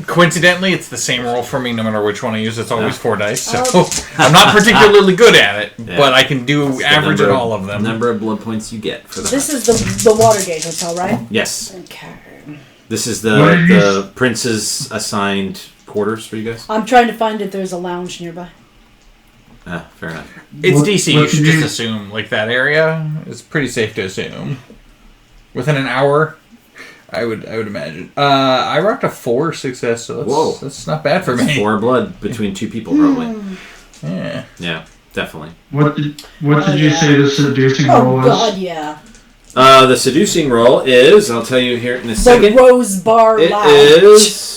Coincidentally, it's the same roll for me no matter which one I use. It's always Yeah. 4 dice, so I'm not particularly good at it, Yeah. but I can do It's the average at number all of them. Number of blood points you get for that. This is the Watergate Hotel, right? Yes, Okay. this is What did you the prince's assigned quarters for you guys. I'm trying to find if there's a lounge nearby. Fair enough. It's What- DC. You what should did just you- assume that area is pretty safe to assume. Within an hour, I would imagine. I rocked a 4 success, so Whoa. that's not bad for me. 4 blood between 2 people, probably. Yeah. Yeah, definitely. What did you yeah. say the seducing Oh roll was? God, yeah. The seducing roll is, I'll tell you here in a The second. Rose Bar It Lounge. is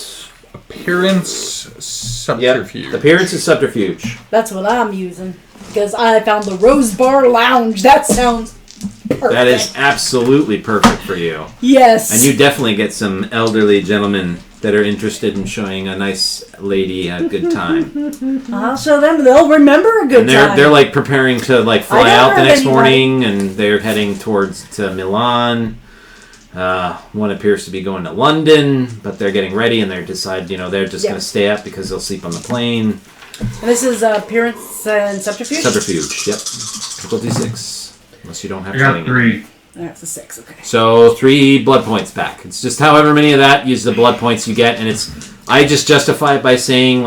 Appearance subterfuge. appearance is subterfuge. That's what I'm using because I found the Rose Bar Lounge. That sounds perfect. That is absolutely perfect for you. Yes. And you definitely get some elderly gentlemen that are interested in showing a nice lady a good time. I'll show them. They'll remember a good And they're time. they're preparing to fly never out the heard next anybody- morning, and they're heading to Milan. One appears to be going to London, but they're getting ready and they're just Yeah. going to stay up because they'll sleep on the plane. And this is appearance and subterfuge. Subterfuge, yep. Difficulty 6, unless you don't have I got training. 3. That's a 6. Okay. So 3 blood points back. It's just however many of that use the blood points you get, and I just justify it by saying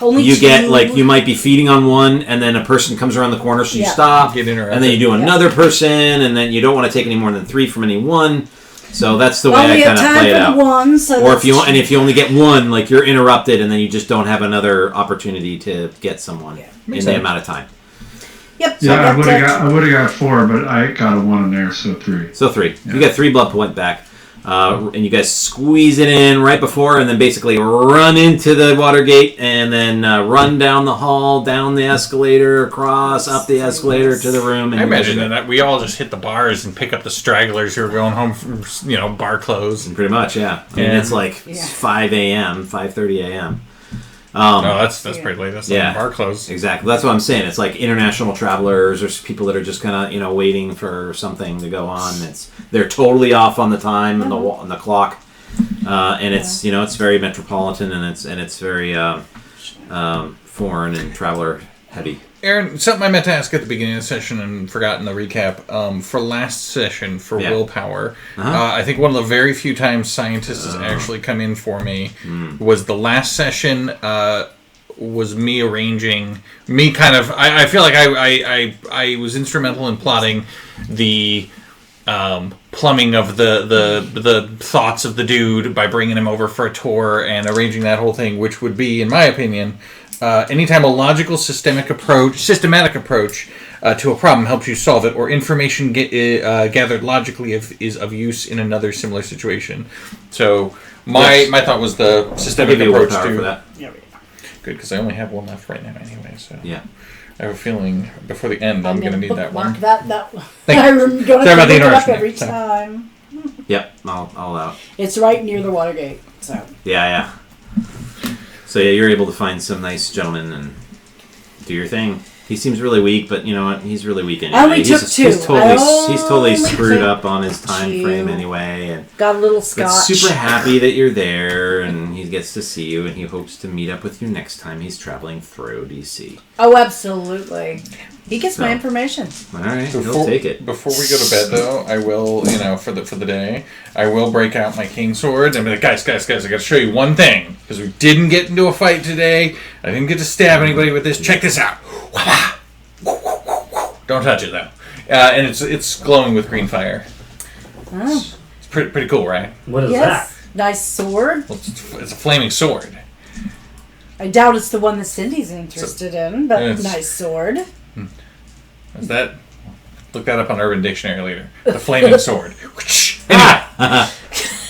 Only you two. get you might be feeding on one, and then a person comes around the corner, so you Yeah. stop, Get interrupted. and then you do another person, and then you don't want to take any more than 3 from any one. So that's the way Only I have kind of time play it for out. the one. So Or if you only get one, you're interrupted, and then you just don't have another opportunity to get someone in Makes the sense. amount of time. Yep. So Yeah, I I would got, have got 4, but I got a 1 in there, so 3. So 3. You get 3 blood point back. And you guys squeeze it in right before, and then basically run into the Watergate, and then run down the hall, down the escalator, across, up the escalator to the room. And I imagine that we all just hit the bars and pick up the stragglers who are going home from bar close. Pretty much, yeah. I mean, Yeah. it's Yeah. 5 a.m., 5:30 a.m. No, that's pretty late. That's Yeah. not bar close. Exactly. That's what I'm saying. It's international travelers or people that are just kind of waiting for something to go on. They're totally off on the time and on the clock, and it's it's very metropolitan and it's very foreign and traveler heavy. Aaron, something I meant to ask at the beginning of the session and forgot in the recap. For last session, for willpower, I think one of the very few times scientists has actually come in for me was the last session. Was me arranging I feel like I was instrumental in plotting the plumbing of the thoughts of the dude by bringing him over for a tour and arranging that whole thing, which would be, in my opinion, anytime a logical systematic approach to a problem helps you solve it, or information gathered logically is of use in another similar situation. So my thought was the systemic I'll give you approach willpower to for that. good, because I only have one left right now anyway. So Yeah. I have a feeling before the end I'm going to need that one. That Thank I'm you. going to Sorry about the look it up interruption. every Sorry. time. Yep, I'll allow. It's right near the Watergate. So Yeah. So yeah, you're able to find some nice gentlemen and do your thing. He seems really weak, but you know what? He's really weak anyway. I only took two. He's totally I screwed only up on his time two. frame anyway, and got a little but scotch. super happy that you're there, and he gets to see you, and he hopes to meet up with you next time he's traveling through DC. Oh, absolutely. He gets my So. information. All right, he'll take it. Before we go to bed, though, I will, for the day, I will break out my king sword and be like, guys, I got to show you one thing because we didn't get into a fight today. I didn't get to stab anybody with this. Check this out. Don't touch it though, and it's glowing with green fire. Oh. It's pretty cool, right? What is Yes. Nice sword. Well, it's a flaming sword. I doubt it's the one that Cindy's interested in, but Yes. nice sword. Is that? Look that up on Urban Dictionary later. The flaming sword. Anyway,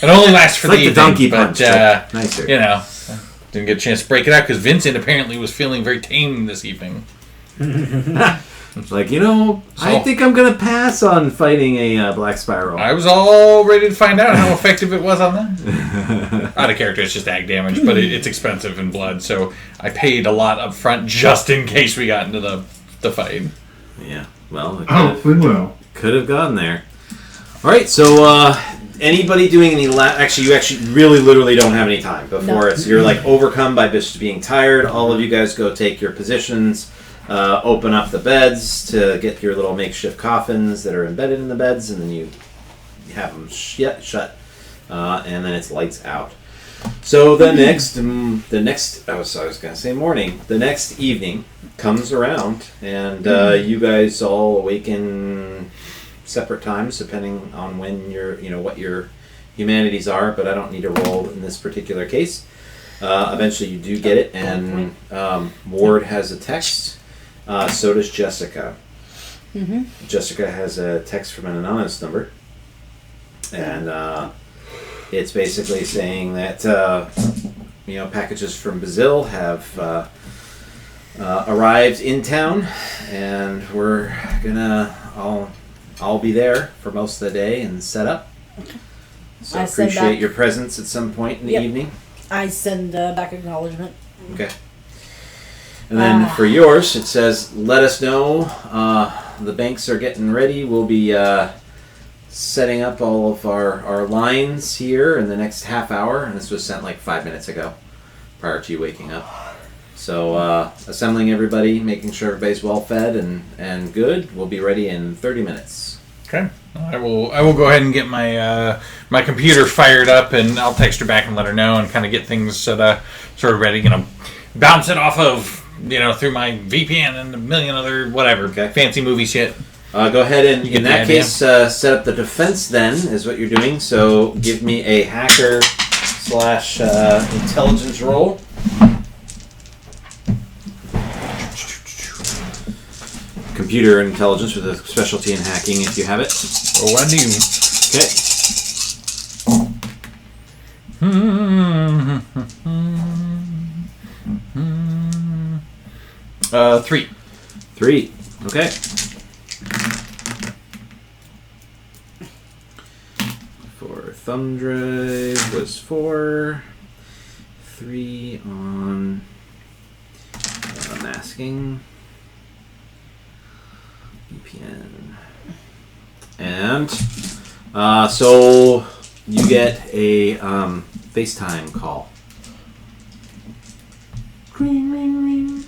it only lasts for It's like the evening, donkey but punch, but nicer. didn't get a chance to break it out because Vincent apparently was feeling very tame this evening. It's like, I think I'm going to pass on fighting a Black Spiral. I was all ready to find out how effective it was on that. Out of character, it's just ag damage, but it's expensive in blood, so I paid a lot up front just in case we got into the fight. Yeah, well, We will. could have gotten there. All right, so anybody doing any actually, you actually really literally don't have any time before you're like overcome by just being tired. All of you guys go take your positions. Open up the beds to get your little makeshift coffins that are embedded in the beds, and then you have them shut, and then it's lights out. So the next, I was gonna say morning. The next evening comes around, and you guys all awaken separate times depending on when what your humanities are. But I don't need to roll in this particular case. Eventually, you do get it, and Ward has a text. So does Jessica. Mm-hmm. Jessica has a text from an anonymous number. And it's basically saying that, packages from Brazil have arrived in town. And we're I'll be there for most of the day and set up. So I send appreciate back- your presence at some point in the Yep. evening. I send back acknowledgement. Okay. And then for yours, it says, let us know. The banks are getting ready. We'll be setting up all of our lines here in the next half hour. And this was sent like 5 minutes ago, prior to you waking up. So assembling everybody, making sure everybody's well fed and good. We'll be ready in 30 minutes. Okay, I will go ahead and get my my computer fired up, and I'll text her back and let her know, and kind of get things sort of ready. Bounce it off of through my VPN and a million other whatever fancy movie shit. Go ahead and You get in the that idea. case set up the defense. Then is what you're doing. So give me a hacker / intelligence roll. Computer intelligence with a specialty in hacking, if you have it. Oh, I do. Okay. 3. Okay. For thumb drive was 4. 3 on masking. VPN. And so you get a FaceTime call. Ring, ring, ring.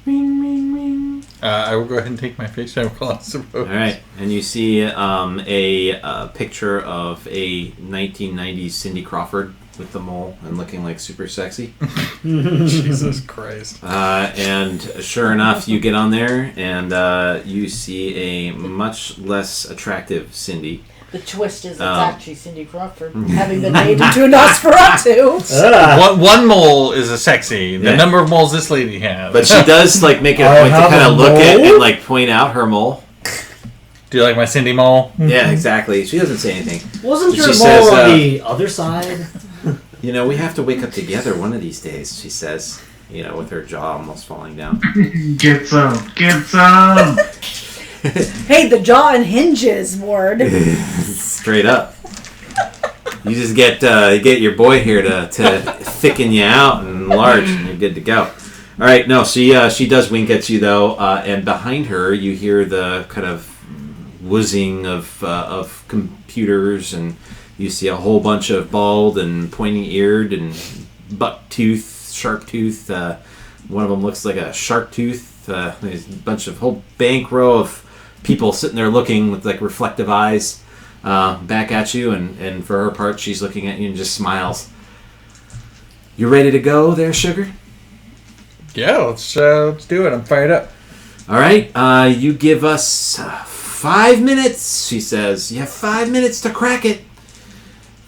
Ring, ring, ring. I will go ahead and take my FaceTime call, I suppose. All right, and you see a picture of a 1990s Cindy Crawford with the mole and looking like super sexy. Jesus Christ. And sure enough, you get on there and you see a much less attractive Cindy. The twist is it's actually Cindy Crawford, having been made into a Nosferatu. One mole is a sexy. The number of moles this lady has. But she does make it a point to kind of look at and point out her mole. Do you like my Cindy mole? Yeah, exactly. She doesn't say anything. Wasn't your She mole says, on the other side? We have to wake up together one of these days, she says. with her jaw almost falling down. Get some. Get some. Hey, the jaw unhinges, Ward. Straight up. You just get your boy here to thicken you out and enlarge, and you're good to go. All right, no, she does wink at you though, and behind her you hear the kind of whizzing of computers, and you see a whole bunch of bald and pointy-eared and buck-tooth, shark-tooth. One of them looks like a shark tooth. There's a bunch of whole bank row of people sitting there looking with like reflective eyes back at you, and for her part, she's looking at you and just smiles. You ready to go there, Sugar? Yeah, let's do it. I'm fired up. All right, you give us 5 minutes, she says. You have 5 minutes to crack it.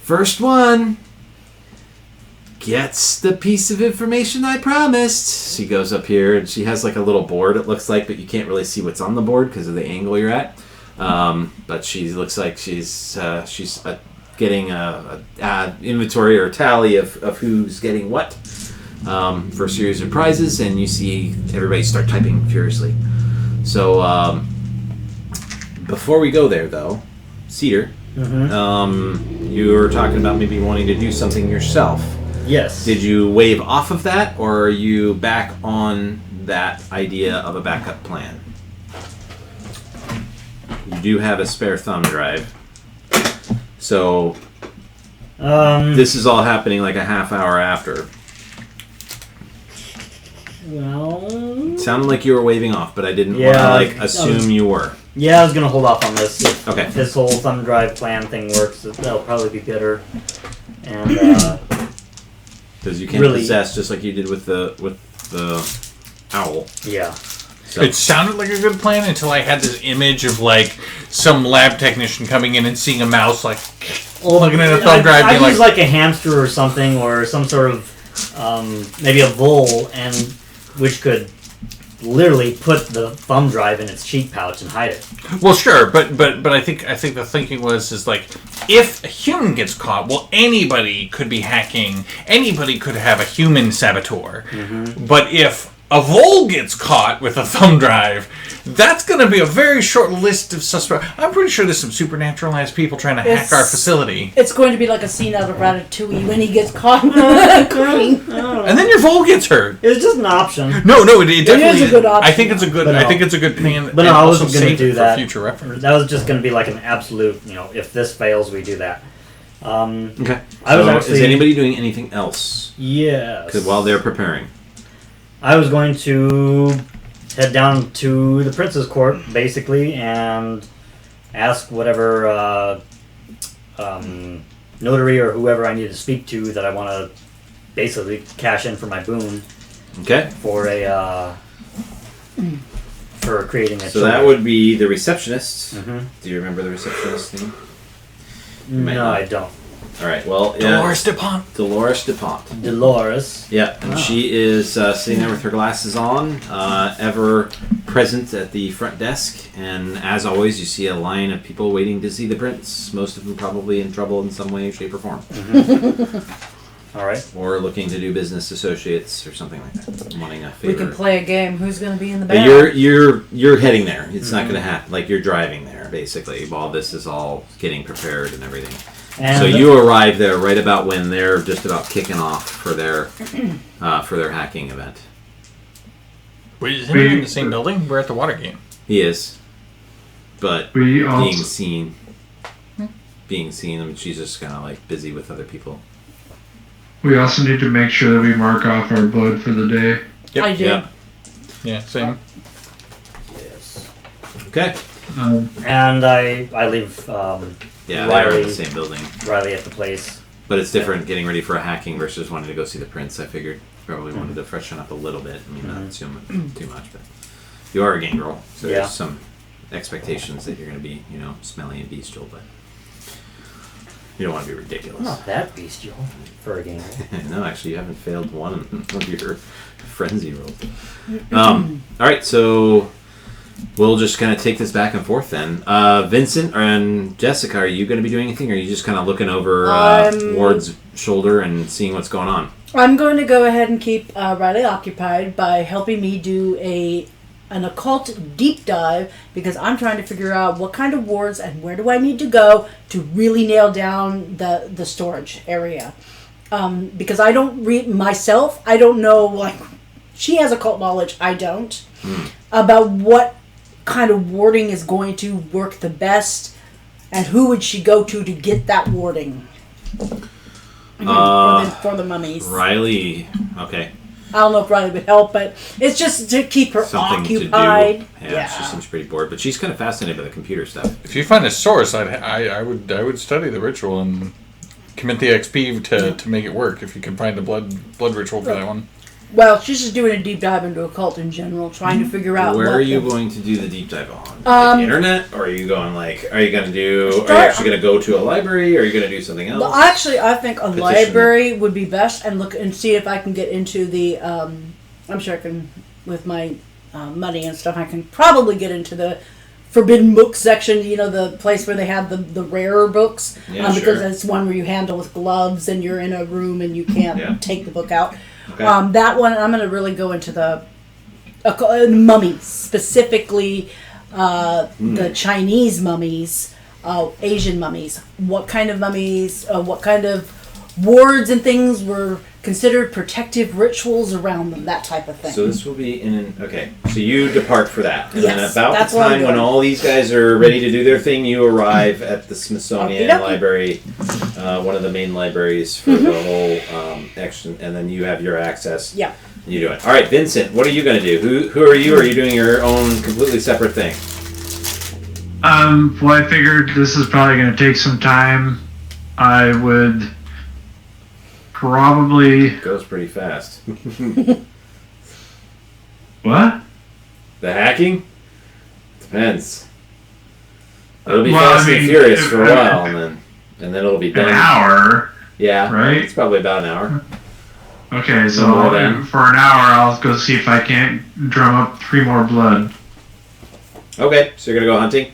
First one gets the piece of information I promised. She goes up here, and she has like a little board, it looks like, but you can't really see what's on the board because of the angle you're at. But she looks like she's getting a inventory or a tally of who's getting what for a series of prizes, and you see everybody start typing furiously. So before we go there, though, Cedar, you were talking about maybe wanting to do something yourself. Yes. Did you wave off of that, or are you back on that idea of a backup plan? You do have a spare thumb drive. So this is all happening like a half hour after. Well... It sounded like you were waving off, but I didn't Yeah, want to I was- assume you were. Yeah, I was gonna hold off on this. If Okay. this whole thumb drive plan thing works, that'll probably be better. And Because you can Really- possess just like you did with the owl. yeah. So It sounded like a good plan until I had this image of like some lab technician coming in and seeing a mouse like looking at a thumb drive, I being use like a hamster or something, or some sort of maybe a vole, and which could literally put the thumb drive in its cheek pouch and hide it. well, sure, but I think the thinking is like if a human gets caught, well, anybody could be hacking, anybody could have a human saboteur, but if a vole gets caught with a thumb drive, that's going to be a very short list of suspects. I'm pretty sure there's some supernaturalized people trying to hack our facility. It's going to be like a scene out of Ratatouille when he gets caught cooking. And then your vole gets hurt. It's just an option. No, it definitely is a good option. I think it's a good. But no. I think it's a good plan. But no, and I also wasn't going to save do it that. for future reference. That was just going to be like an absolute, if this fails, we do that. okay. I was So actually- is anybody doing anything else? Yes. 'Cause while they're preparing. I was going to head down to the Prince's Court, basically, and ask whatever notary or whoever I need to speak to that I want to basically cash in for my boon Okay. for for creating a So that would be the receptionist. Mm-hmm. Do you remember the receptionist's name? might No, not. I don't. All right. Well, yeah. Dolores DuPont. Dolores DuPont. Dolores. Yeah, and she is sitting there with her glasses on, ever present at the front desk. And as always, you see a line of people waiting to see the prince. Most of them probably in trouble in some way, shape, or form, All right. or looking to do business associates or something like that, wanting a favor. We can play a game. Who's going to be in the But back? you're heading there. It's not going to happen. Like you're driving there basically while this is all getting prepared and everything. And So you arrive there right about when they're just about kicking off for their hacking event. Wait, isn't he in the same building? We're at the Watergate. He is, but We all being seen. I mean, she's just kind of like busy with other people. we also need to make sure that we mark off our blood for the day. Yep. I do. Yeah. Yeah, same. Yes. Okay. And I leave Yeah, they're in Riley- the same building, Riley at the place. but it's different getting ready for a hacking versus wanting to go see the prince. I figured probably wanted to freshen up a little bit. I mean, not too much, but you are a gangrel, so Yeah. there's some expectations that you're going to be, smelly and bestial, but you don't want to be ridiculous. Not that bestial for a game. No, actually, you haven't failed one of your frenzy rolls. All right, so we'll just kind of take this back and forth then. Vincent and Jessica, are you going to be doing anything, or are you just kind of looking over Ward's shoulder and seeing what's going on? I'm going to go ahead and keep Riley occupied by helping me do an occult deep dive, because I'm trying to figure out what kind of wards and where do I need to go to really nail down the storage area. Because I don't read myself, I don't know, like, she has occult knowledge, I don't, about what kind of warding is going to work the best, and who would she go to get that warding for the mummies. Riley, okay. I don't know if Riley would help, but it's just to keep her occupied. To do. Yeah, she seems pretty bored, but she's kind of fascinated by the computer stuff. If you find a source, I would study the ritual and commit the XP to make it work. If you can find a blood ritual for that one. Well, she's just doing a deep dive into occult in general, trying to figure out. Where are you going to do the deep dive on? Like the internet, or are you going like? Are you going to actually going to go to a library, or are you going to do something else? Well, actually, I think a library would be best, and look and see if I can get into the. I'm sure I can, with my money and stuff. I can probably get into the forbidden book section. You know, the place where they have the rarer books, because it's one where you handle with gloves, and you're in a room and you can't take the book out. Okay. That one, I'm going to really go into the mummies, specifically the Chinese mummies, Asian mummies. What kind of mummies, what kind of wards and things were considered protective rituals around them, that type of thing. So this will be so you depart for that. And yes, then about the time when all these guys are ready to do their thing, you arrive at the Smithsonian Library, one of the main libraries for the whole action, and then you have your access. Yeah. You do it. All right, Vincent, what are you going to do? Who are you? Are you doing your own completely separate thing? Well, I figured this is probably going to take some time. I would probably... It goes pretty fast. What? The hacking? Depends. It'll be fast and furious for a while, and then it'll be done. An hour? Yeah. Right? It's probably about an hour. Okay, so for an hour I'll go see if I can't drum up 3 more blood. Okay, so you're going to go hunting?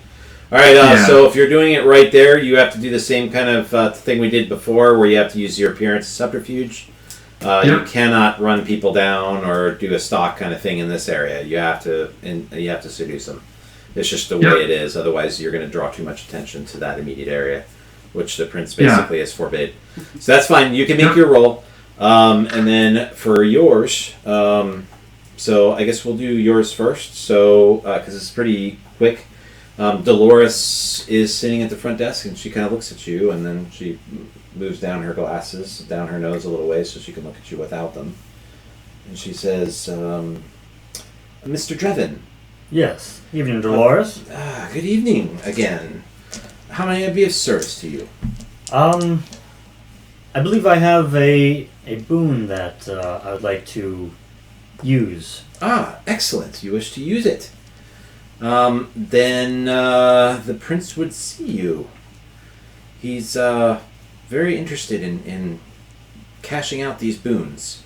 Alright, so if you're doing it right there, you have to do the same kind of thing we did before, where you have to use your appearance subterfuge. You cannot run people down or do a stalk kind of thing in this area. You have to seduce them. It's just the way it is. Otherwise, you're going to draw too much attention to that immediate area, which the prince basically has forbid. So that's fine. You can make your roll. And then for yours, so I guess we'll do yours first. So, because it's pretty quick. Dolores is sitting at the front desk, and she kind of looks at you, and then she moves down her glasses, down her nose a little way, so she can look at you without them. And she says, Mr. Drevin. Yes. Evening, Dolores. Good evening again. How may I be of service to you? I believe I have a boon that I would like to use. Excellent. You wish to use it. Then the prince would see you. He's very interested in cashing out these boons.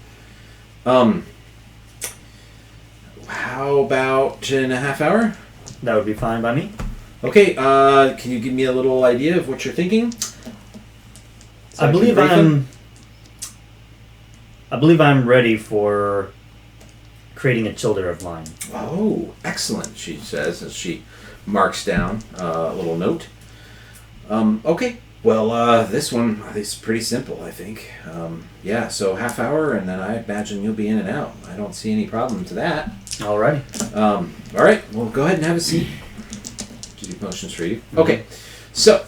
How about in a half hour? That would be fine by me. Okay, can you give me a little idea of what you're thinking? So I believe I'm ready for creating a childer of mine. Oh, excellent, she says as she marks down a little note. Okay, well, this one is pretty simple, I think. So half hour, and then I imagine you'll be in and out. I don't see any problem to that. Alrighty. All right, well, go ahead and have a seat. Do motions for you. Okay, so,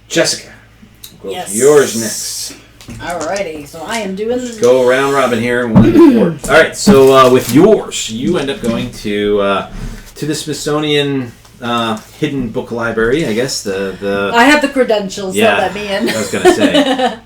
Jessica, we'll go to yours next. Alrighty, so I am doing... Just go round robin here. 1 to 4. Alright, so with yours, you end up going to the Smithsonian Hidden Book Library, I guess. I have the credentials, so let me in. I was going to say.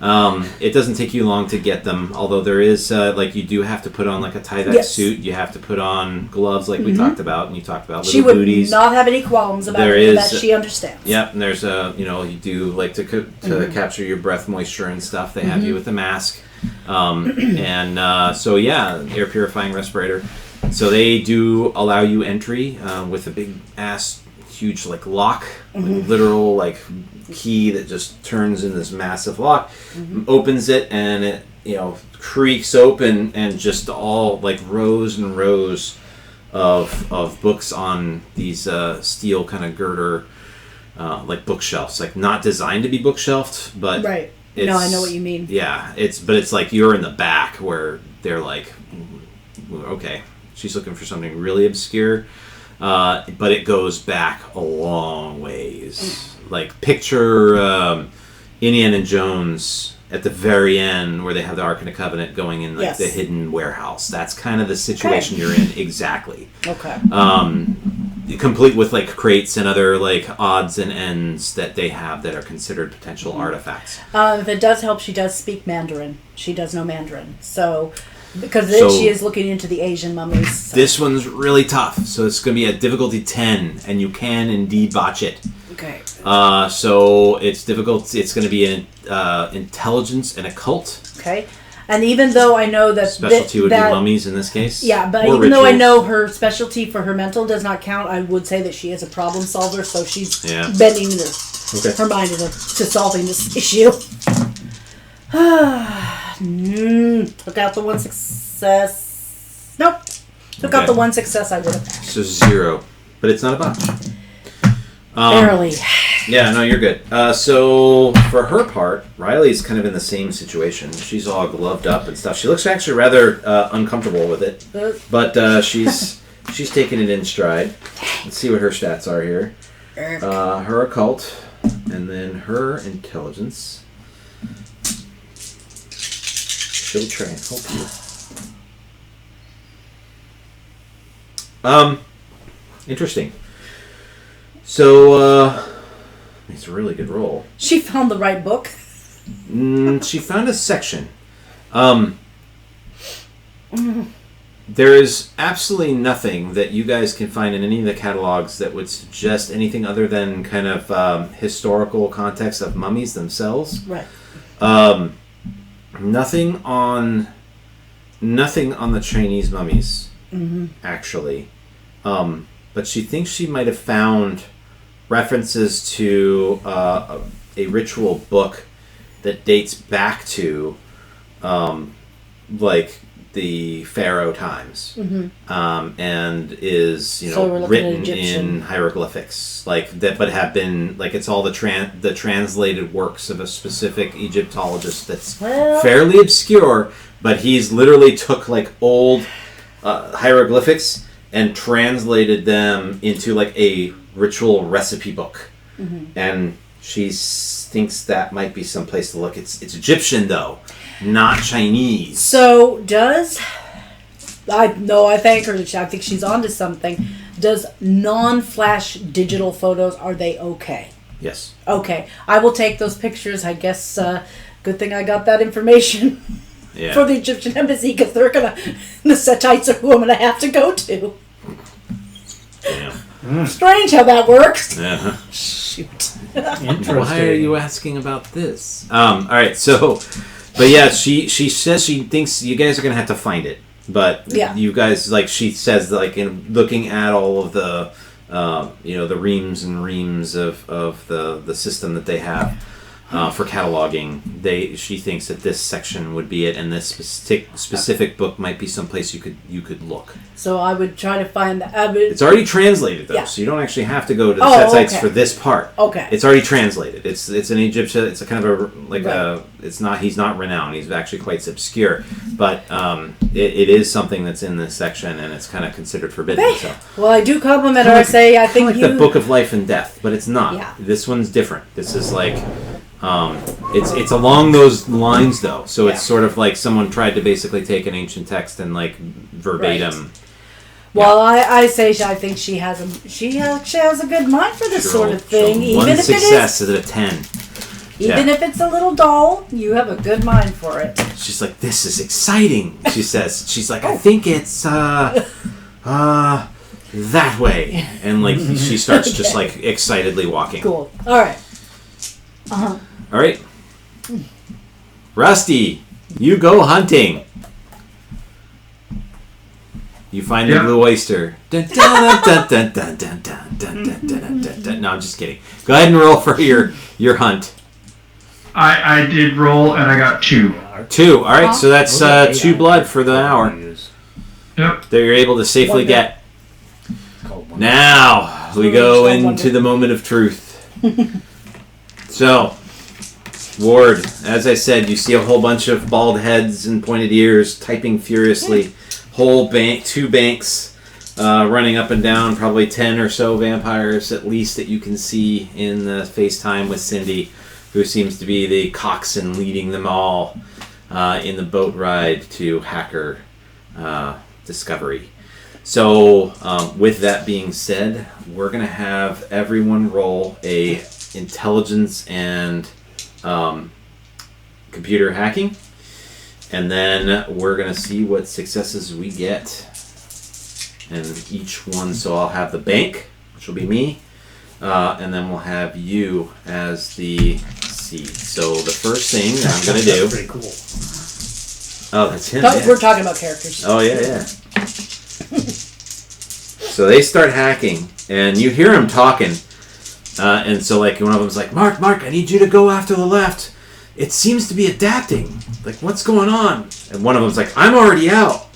It doesn't take you long to get them, although there is, you do have to put on a tie-dye suit. You have to put on gloves we talked about, and you talked about little booties. She would not have any qualms about it, that she understands. Yep, and there's you do to capture your breath moisture and stuff. They have you with a mask. Air purifying respirator. So they do allow you entry with a big ass, huge like lock, like, literal like key that just turns in this massive lock, opens it, and it creaks open, and just all like rows and rows of books on these steel kind of girder like bookshelves, like not designed to be bookshelved, but Right. No, I know what you mean. Yeah, it's like you're in the back where they're like, okay, she's looking for something really obscure, but it goes back a long ways. Like picture Indiana Jones at the very end where they have the Ark of the Covenant going in like the hidden warehouse. That's kind of the situation you're in exactly. Okay. Complete with like crates and other like odds and ends that they have that are considered potential artifacts. If it does help, she does speak Mandarin. She does know Mandarin. So, because she is looking into the Asian mummies. So. This one's really tough. So it's going to be a difficulty 10, and you can indeed botch it. Okay. So it's difficult. It's going to be an intelligence and occult. Okay. And even though I know that... Specialty would be mummies in this case. Yeah, but even though I know her specialty for her mental does not count, I would say that she is a problem solver, so she's bending her mind into solving this issue. Took out the one success. Nope. Took out the one success I would have had. So 0. But it's not a botch. Barely. Yeah, no, you're good. So for her part, Riley's kind of in the same situation. She's all gloved up and stuff. She looks actually rather uncomfortable with it, but she's taking it in stride. Let's see what her stats are here. Her occult, and then her intelligence. She'll try and help you. Interesting. So, it's a really good roll. She found the right book. She found a section. There is absolutely nothing that you guys can find in any of the catalogs that would suggest anything other than kind of historical context of mummies themselves. Right. Nothing on the Chinese mummies, actually. But she thinks she might have found references to a ritual book that dates back to like the Pharaoh times, and is written in hieroglyphics like that, but have been like it's all the translated works of a specific Egyptologist that's fairly obscure, but he's literally took like old hieroglyphics and translated them into like a ritual recipe book, and she thinks that might be some place to look. It's Egyptian though, not Chinese. So I thank her. I think she's onto something. Does non-flash digital photos, are they okay? Yes. Okay, I will take those pictures. I guess good thing I got that information for the Egyptian embassy, because they're gonna the Setites are who I'm gonna have to go to. Yeah. Strange how that works. Yeah. Shoot. Interesting. Why are you asking about this? All right. So, but yeah, she says she thinks you guys are gonna have to find it, but you guys, like she says, like in looking at all of the, the reams and reams of the system that they have. For cataloging, she thinks that this section would be it, and this specific book might be someplace you could look. So I would try to find that. It's already translated though, so you don't actually have to go to the Setites for this part. Okay. It's already translated. It's an Egyptian. It's a kind of it's not. He's not renowned. He's actually quite obscure, but it is something that's in this section, and it's kind of considered forbidden. So. Well, I do compliment her. I say I think the Book of Life and Death, but it's not. Yeah. This one's different. This is like. It's along those lines though, so it's sort of like someone tried to basically take an ancient text and like verbatim. Right. Well, I say I think she has a good mind for this sort of thing. Even if success is a 10. Even if it's a little dull, you have a good mind for it. She's like, this is exciting. She says, she's like, I think it's that way, and like she starts just like excitedly walking. Cool. All right. All right, Rusty, you go hunting. You find the blue oyster. Dun, dun, dun, dun, dun, dun, dun, dun, dun, dun, dun, dun. No, I'm just kidding. Go ahead and roll for your hunt. I did roll and I got 2. 2. All right, so that's 2 blood for the hour Yep. that you're able to safely get. Now we go into the moment of truth. So, Ward, as I said, you see a whole bunch of bald heads and pointed ears typing furiously. Whole bank, 2 banks running up and down, probably 10 or so vampires at least that you can see in the FaceTime with Cindy, who seems to be the coxswain leading them all in the boat ride to Hacker Discovery. So, with that being said, we're going to have everyone roll a intelligence and computer hacking. And then we're going to see what successes we get. And each one, so I'll have the bank, which will be me. And then we'll have you as the seed. So the first thing I'm going to do... That's pretty cool. Oh, that's him. We're talking about characters. Oh, yeah. So they start hacking, and you hear them talking. And so, like, one of them's like, Mark, I need you to go after the left. It seems to be adapting. Like, what's going on? And one of them's like, I'm already out.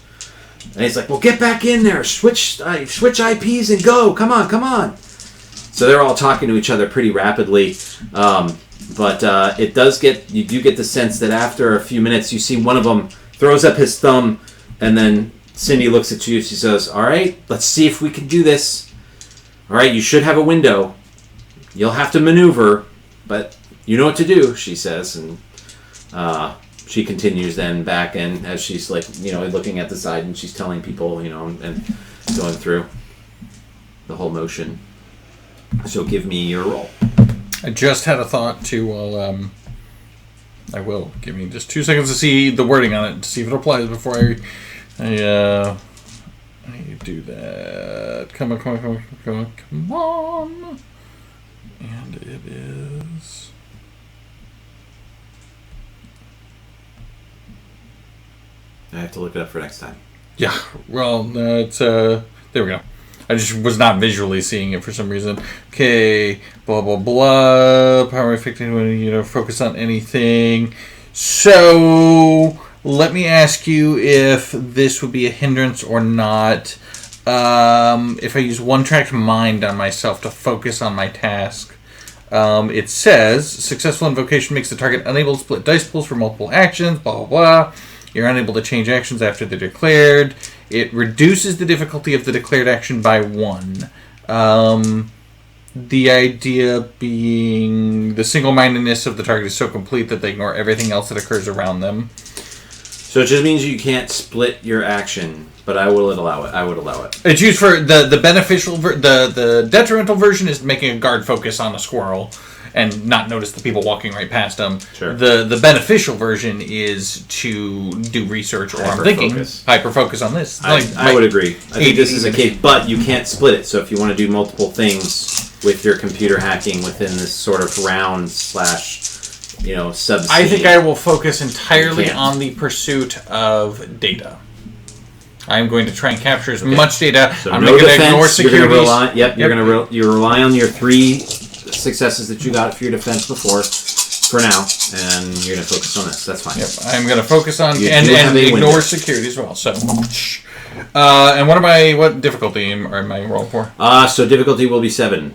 And he's like, well, get back in there. Switch IPs and go. Come on. So they're all talking to each other pretty rapidly. But it does you do get the sense that after a few minutes, you see one of them throws up his thumb, and then Cindy looks at you. She says, all right, let's see if we can do this. All right, you should have a window. You'll have to maneuver, but you know what to do, she says. And she continues then back, and as she's like, looking at the side, and she's telling people, and going through the whole motion. So give me your roll. I just had a thought too. While I will give me just 2 seconds to see the wording on it to see if it applies before I do that. Come on. And it is. I have to look it up for next time. Yeah. Well, it's there we go. I just was not visually seeing it for some reason. Okay, blah blah blah. Power effective when focus on anything. So let me ask you if this would be a hindrance or not. If I use one-track mind on myself to focus on my task, it says successful invocation makes the target unable to split dice pools for multiple actions. Blah blah blah. You're unable to change actions after they're declared. It reduces the difficulty of the declared action by 1. The idea being the single-mindedness of the target is so complete that they ignore everything else that occurs around them. So it just means you can't split your action, but I will allow it. It's used for the beneficial... The detrimental version is making a guard focus on a squirrel and not notice the people walking right past them. Sure. The beneficial version is to do research, or I'm thinking hyper-focus on this. I would agree. I think this is a case, but you can't split it. So if you want to do multiple things with your computer hacking within this sort of round / sub-scene, I think I will focus entirely on the pursuit of data. I'm going to try and capture as much data. So I'm no going to defense, ignore securities. You rely on your 3 successes that you got for your defense before, for now, and you're going to focus on this. That's fine. Yep, I'm going to focus on and window. ignore security as well. So, and what difficulty am I roll for? So difficulty will be 7.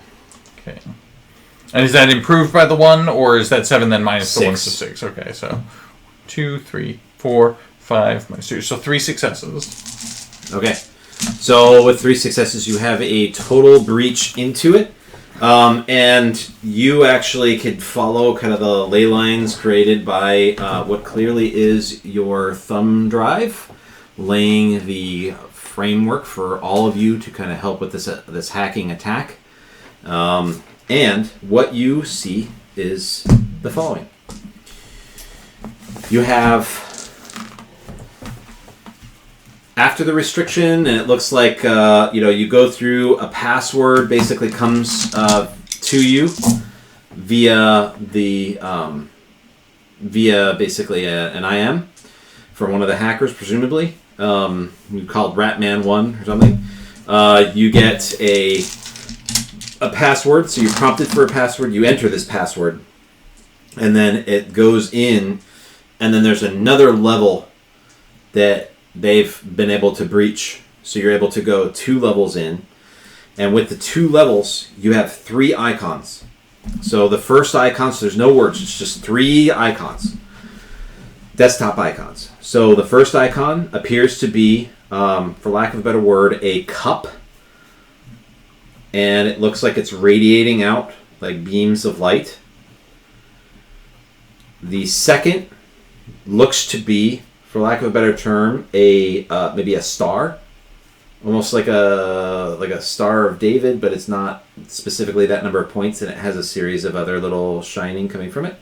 Okay. And is that improved by the 1, or is that 7 then minus 6. the 1, so 6? Okay, so 2, 3, 4, 5 minus 2, so 3 successes. Okay. So with 3 successes, you have a total breach into it. And you actually could follow kind of the ley lines created by what clearly is your thumb drive, laying the framework for all of you to kind of help with this hacking attack. And what you see is the following. You have, after the restriction, and it looks like you go through a password, basically comes to you via basically an IM from one of the hackers, presumably, called Ratman 1 or something. You get a password. So you're prompted for a password. You enter this password, and then it goes in, and then there's another level that they've been able to breach. So you're able to go 2 levels in, and with the 2 levels, you have 3 icons. So the first icon, so there's no words, it's just 3 icons. Desktop icons. So the first icon appears to be, for lack of a better word, a cup. And it looks like it's radiating out like beams of light. The second looks to be, for lack of a better term, a maybe a star. Almost like a Star of David, but it's not specifically that number of points, and it has a series of other little shining coming from it.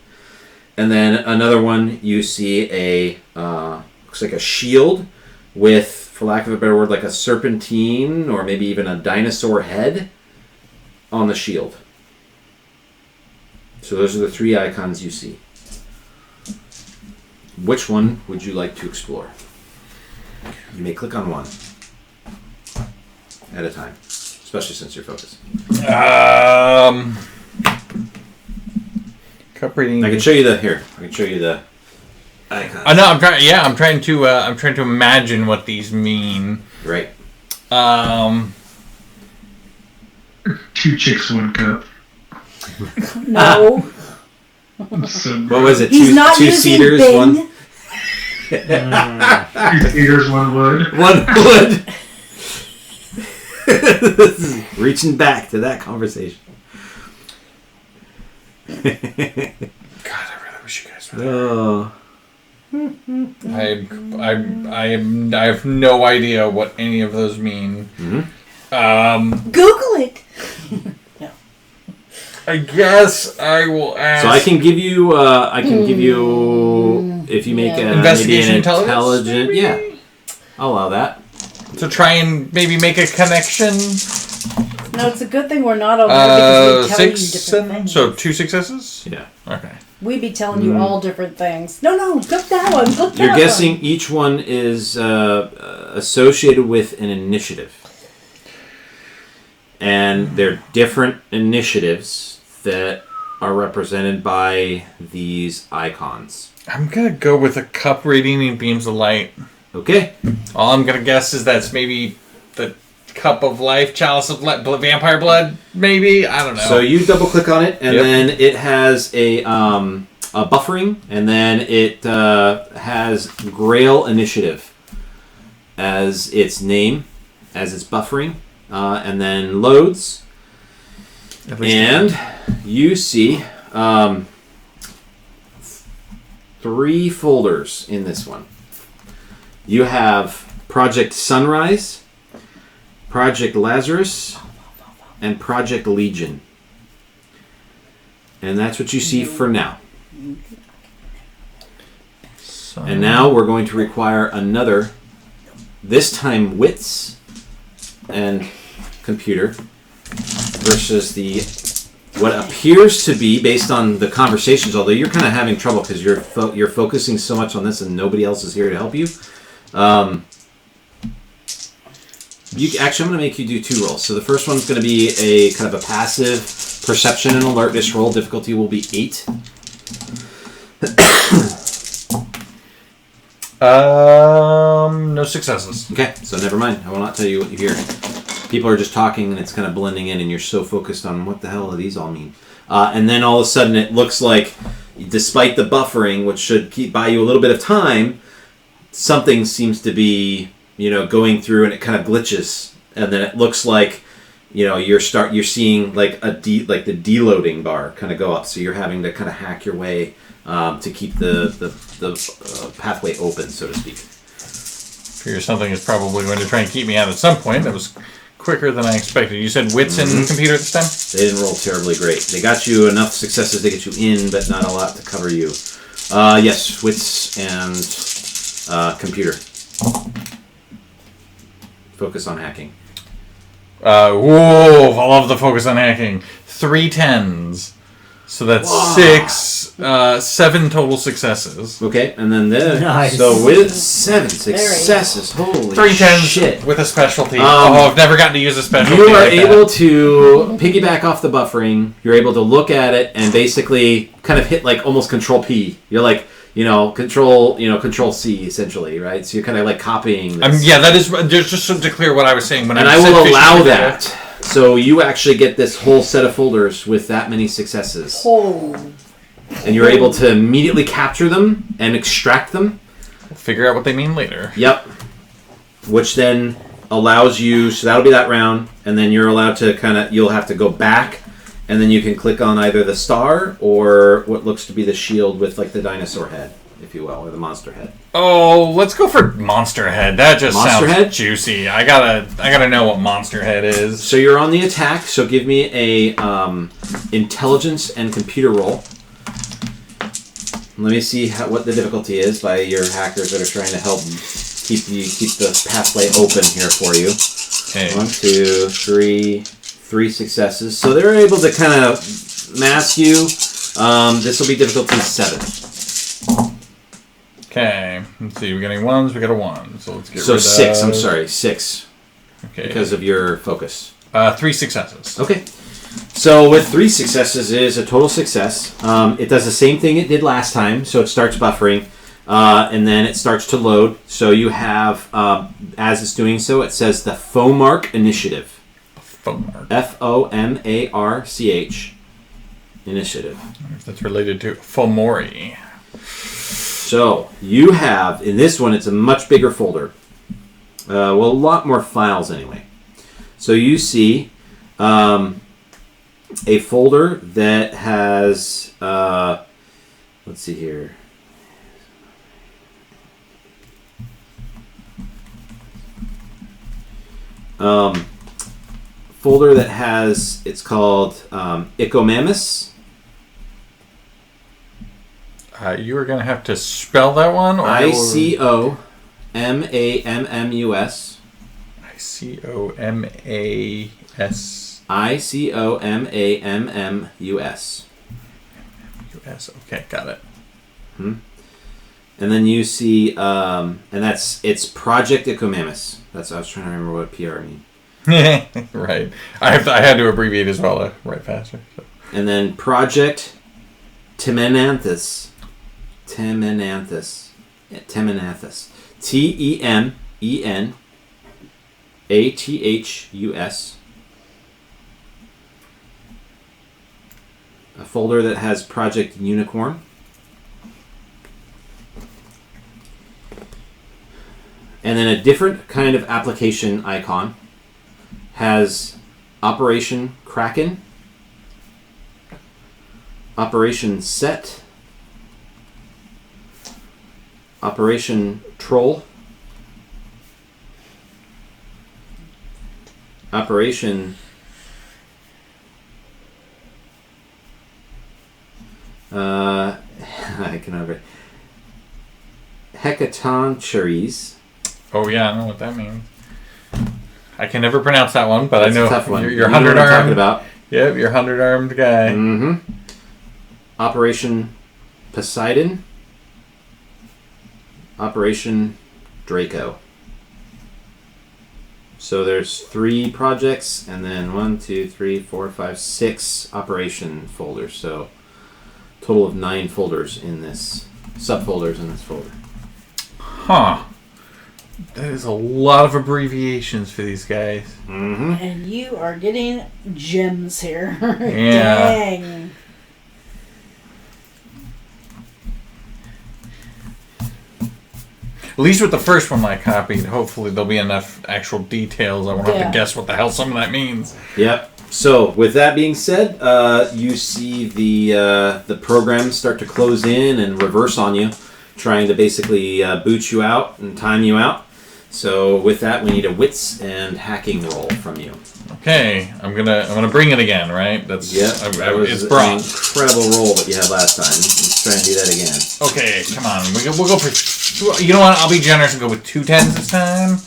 And then another one, you see a looks like a shield with, for lack of a better word, like a serpentine or maybe even a dinosaur head on the shield. So those are the 3 icons you see. Which one would you like to explore? You may click on one at a time, especially since you're focused. Cup reading. I can show you the icons. I know. I'm trying to imagine what these mean. Right. 2 chicks, 1 cup. No. So, What was it? He's two not using cedars, Bing. 1. 2 cedars, 1 wood. 1 wood. This is reaching back to that conversation. God, I really wish you guys were there. Oh. I have no idea what any of those mean. Mm-hmm. Google it. I guess I will ask. So I can give you. If you make Yeah. a Investigation maybe an intelligence, intelligent, maybe? yeah, I'll allow that. to try and maybe make a connection. No, it's a good thing we're not over there because we'd tell you 6 different things. So 2 successes. Yeah. Okay. We'd be telling you all different things. No, look that one. Look that You're one. guessing each one is associated with an initiative. And they're different initiatives that are represented by these icons. I'm gonna go with a cup radiating beams of light. Okay. All I'm gonna guess is that's maybe the cup of life, chalice of vampire blood. Maybe, I don't know. So you double click on it, and Yep. then it has a buffering, and then it has Grail Initiative as its name, as its buffering, and then loads. At least And you see 3 folders in this one. You have Project Sunrise, Project Lazarus, and Project Legion. And that's what you see for now. And now we're going to require another, this time wits and computer, versus the what appears to be, based on the conversations, although you're kind of having trouble because you're focusing so much on this and nobody else is here to help you. Actually, I'm going to make you do 2 rolls. So the first one's going to be a kind of a passive perception and alertness roll. Difficulty will be 8. No successes. Okay, so never mind. I will not tell you what you hear. People are just talking and it's kind of blending in and you're so focused on what the hell do these all mean. And then all of a sudden it looks like, despite the buffering, which should buy you a little bit of time, something seems to be, going through and it kind of glitches. And then it looks like, you're seeing like the deloading bar kind of go up. So you're having to kind of hack your way to keep the pathway open, so to speak. Figure something is probably going to try and keep me out at some point. That was quicker than I expected. You said wits and computer this time? They didn't roll terribly great. They got you enough successes to get you in, but not a lot to cover you. Yes, wits and computer. Focus on hacking. Whoa, I love the focus on hacking. 3 10s. So that's Wow. 7 total successes. Okay, and then this. Nice. So with 7 successes, holy 3 tens shit. with a specialty. I've never gotten to use a specialty. You are like that. able to piggyback off the buffering. You're able to look at it and basically kind of hit like almost Control P. You're like, Control C essentially, right? So you're kind of like copying this. Yeah, that is just to clear what I was saying. When And I will allow that. So you actually get this whole set of folders with that many successes. Oh. And you're able to immediately capture them and extract them. We'll figure out what they mean later. Yep. Which then allows you, so that'll be that round, and then you're allowed to you'll have to go back, and then you can click on either the star or what looks to be the shield with like the dinosaur head, if you will, or the monster head. Oh, let's go for Monster Head. That just Monster sounds Head? juicy. I gotta know what Monster Head is. So you're on the attack, so give me a intelligence and computer roll. Let me see what the difficulty is by your hackers that are trying to help keep the pathway open here for you. Okay. 1, 2, 3, 3 successes. So they're able to kind of mask you. This will be difficulty 7. Okay. Let's see. We're getting 1s. We got a 1. So let's get So rid 6. of... I'm sorry, 6 Okay. because of your focus. 3 successes. Okay. So with 3 successes is a total success. It does the same thing it did last time. So it starts buffering, and then it starts to load. So you have, as it's doing so, it says the FOMARC initiative. FOMARC. FOMARCH initiative. I wonder if that's related to Fomori. So you have, in this one, it's a much bigger folder. A lot more files anyway. So you see a folder that has, let's see here. Folder that has, it's called Icomamus. You are going to have to spell that one? Or ICOMAMMUS. ICOMAS. ICOMAMMUS. US. Okay, got it. And then you see, and it's Project Icomamus. I was trying to remember what PR means. Right. I had to abbreviate as well to write faster. So. And then Project Temenanthus. Temenanthus. TEMENATHUS. A folder that has Project Unicorn. And then a different kind of application icon has Operation Kraken, Operation Set, Operation Troll, Operation I can remember Hecatoncheires. Oh, yeah, I know what that means. I can never pronounce that one, but That's I know a tough one. you're You know what 100 I'm talking armed. about. Yep, you're 100-armed guy. Mm-hmm. Operation Poseidon. Operation Draco. So there's 3 projects, and then 1, 2, 3, 4, 5, 6 operation folders. So total of 9 folders in this, subfolders in this folder. Huh. That is a lot of abbreviations for these guys. Mm-hmm. And you are getting gems here. Yeah. Dang. At least with the first one I copied, hopefully there'll be enough actual details. I won't have Yeah. to guess what the hell some of that means. Yep. So with that being said, you see the program start to close in and reverse on you, trying to basically boot you out and time you out. So with that, we need a wits and hacking roll from you. Okay, I'm gonna bring it again, right? That's That was it's an brought. incredible roll that you had last time. Let's try and do that again. Okay, come on. We'll go for. You know what? I'll be generous and go with 2 10s this time.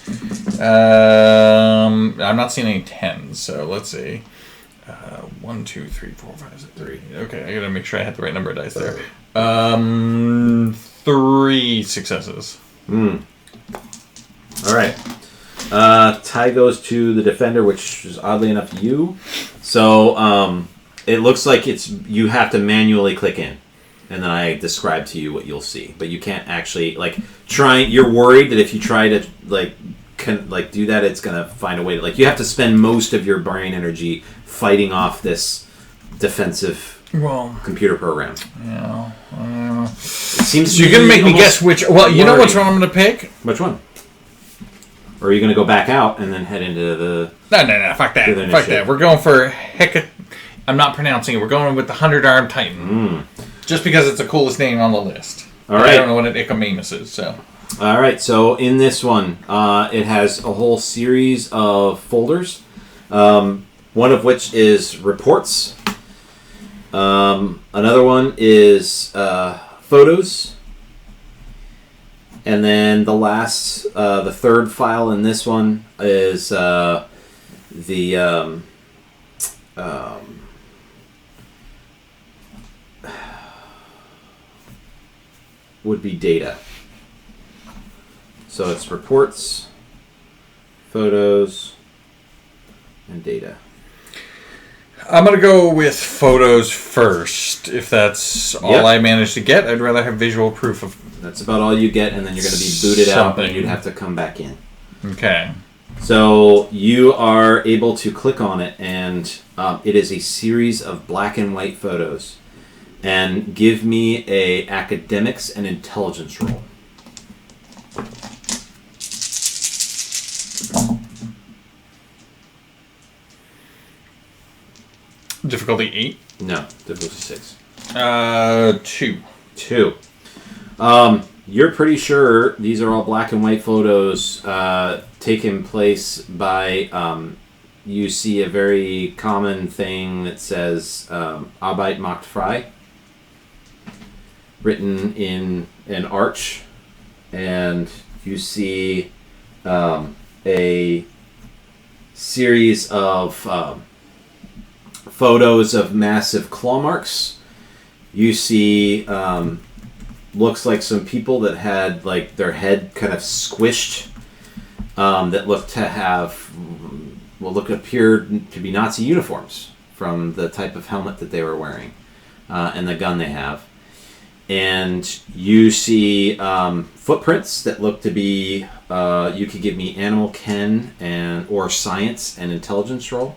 I'm not seeing any 10s, so let's see. 1, 2, 3, 4, 5, 6, 3. Okay, I gotta make sure I had the right number of dice there. 3 successes. All right. Tie goes to the defender, which is oddly enough you. So it looks like you have to manually click in, and then I describe to you what you'll see, but you can't actually You're worried that if you try to do that, it's gonna find a way to you have to spend most of your brain energy fighting off this defensive computer program. Yeah. It seems So you're gonna make me guess which. Well, you know which one I'm gonna pick. Which one? Or are you gonna go back out and then head into the? No. Fuck that. Fuck that. We're going for I'm not pronouncing it. We're going with the 100-armed Titan. Just because it's the coolest name on the list. All right. I don't know what an Ichneumon is, so. All right. So in this one, it has a whole series of folders. One of which is reports. Another one is photos. And then the third file in this one is would be data. So it's reports, photos, and data. I'm going to go with photos first. If that's all I manage to get, I'd rather have visual proof of... That's about all you get, and then you're going to be booted out, and you'd have to come back in. Okay. So you are able to click on it, and it is a series of black and white photos. And give me a academics and intelligence roll. Difficulty 8? No, difficulty 6. 2. 2. You're pretty sure these are all black and white photos taken place by... you see a very common thing that says Arbeit macht frei, written in an arch, and you see a series of photos of massive claw marks. You see looks like some people that had their head kind of squished that look to have appeared to be Nazi uniforms from the type of helmet that they were wearing and the gun they have. And you see footprints that look to be, you could give me animal ken or science and intelligence roll.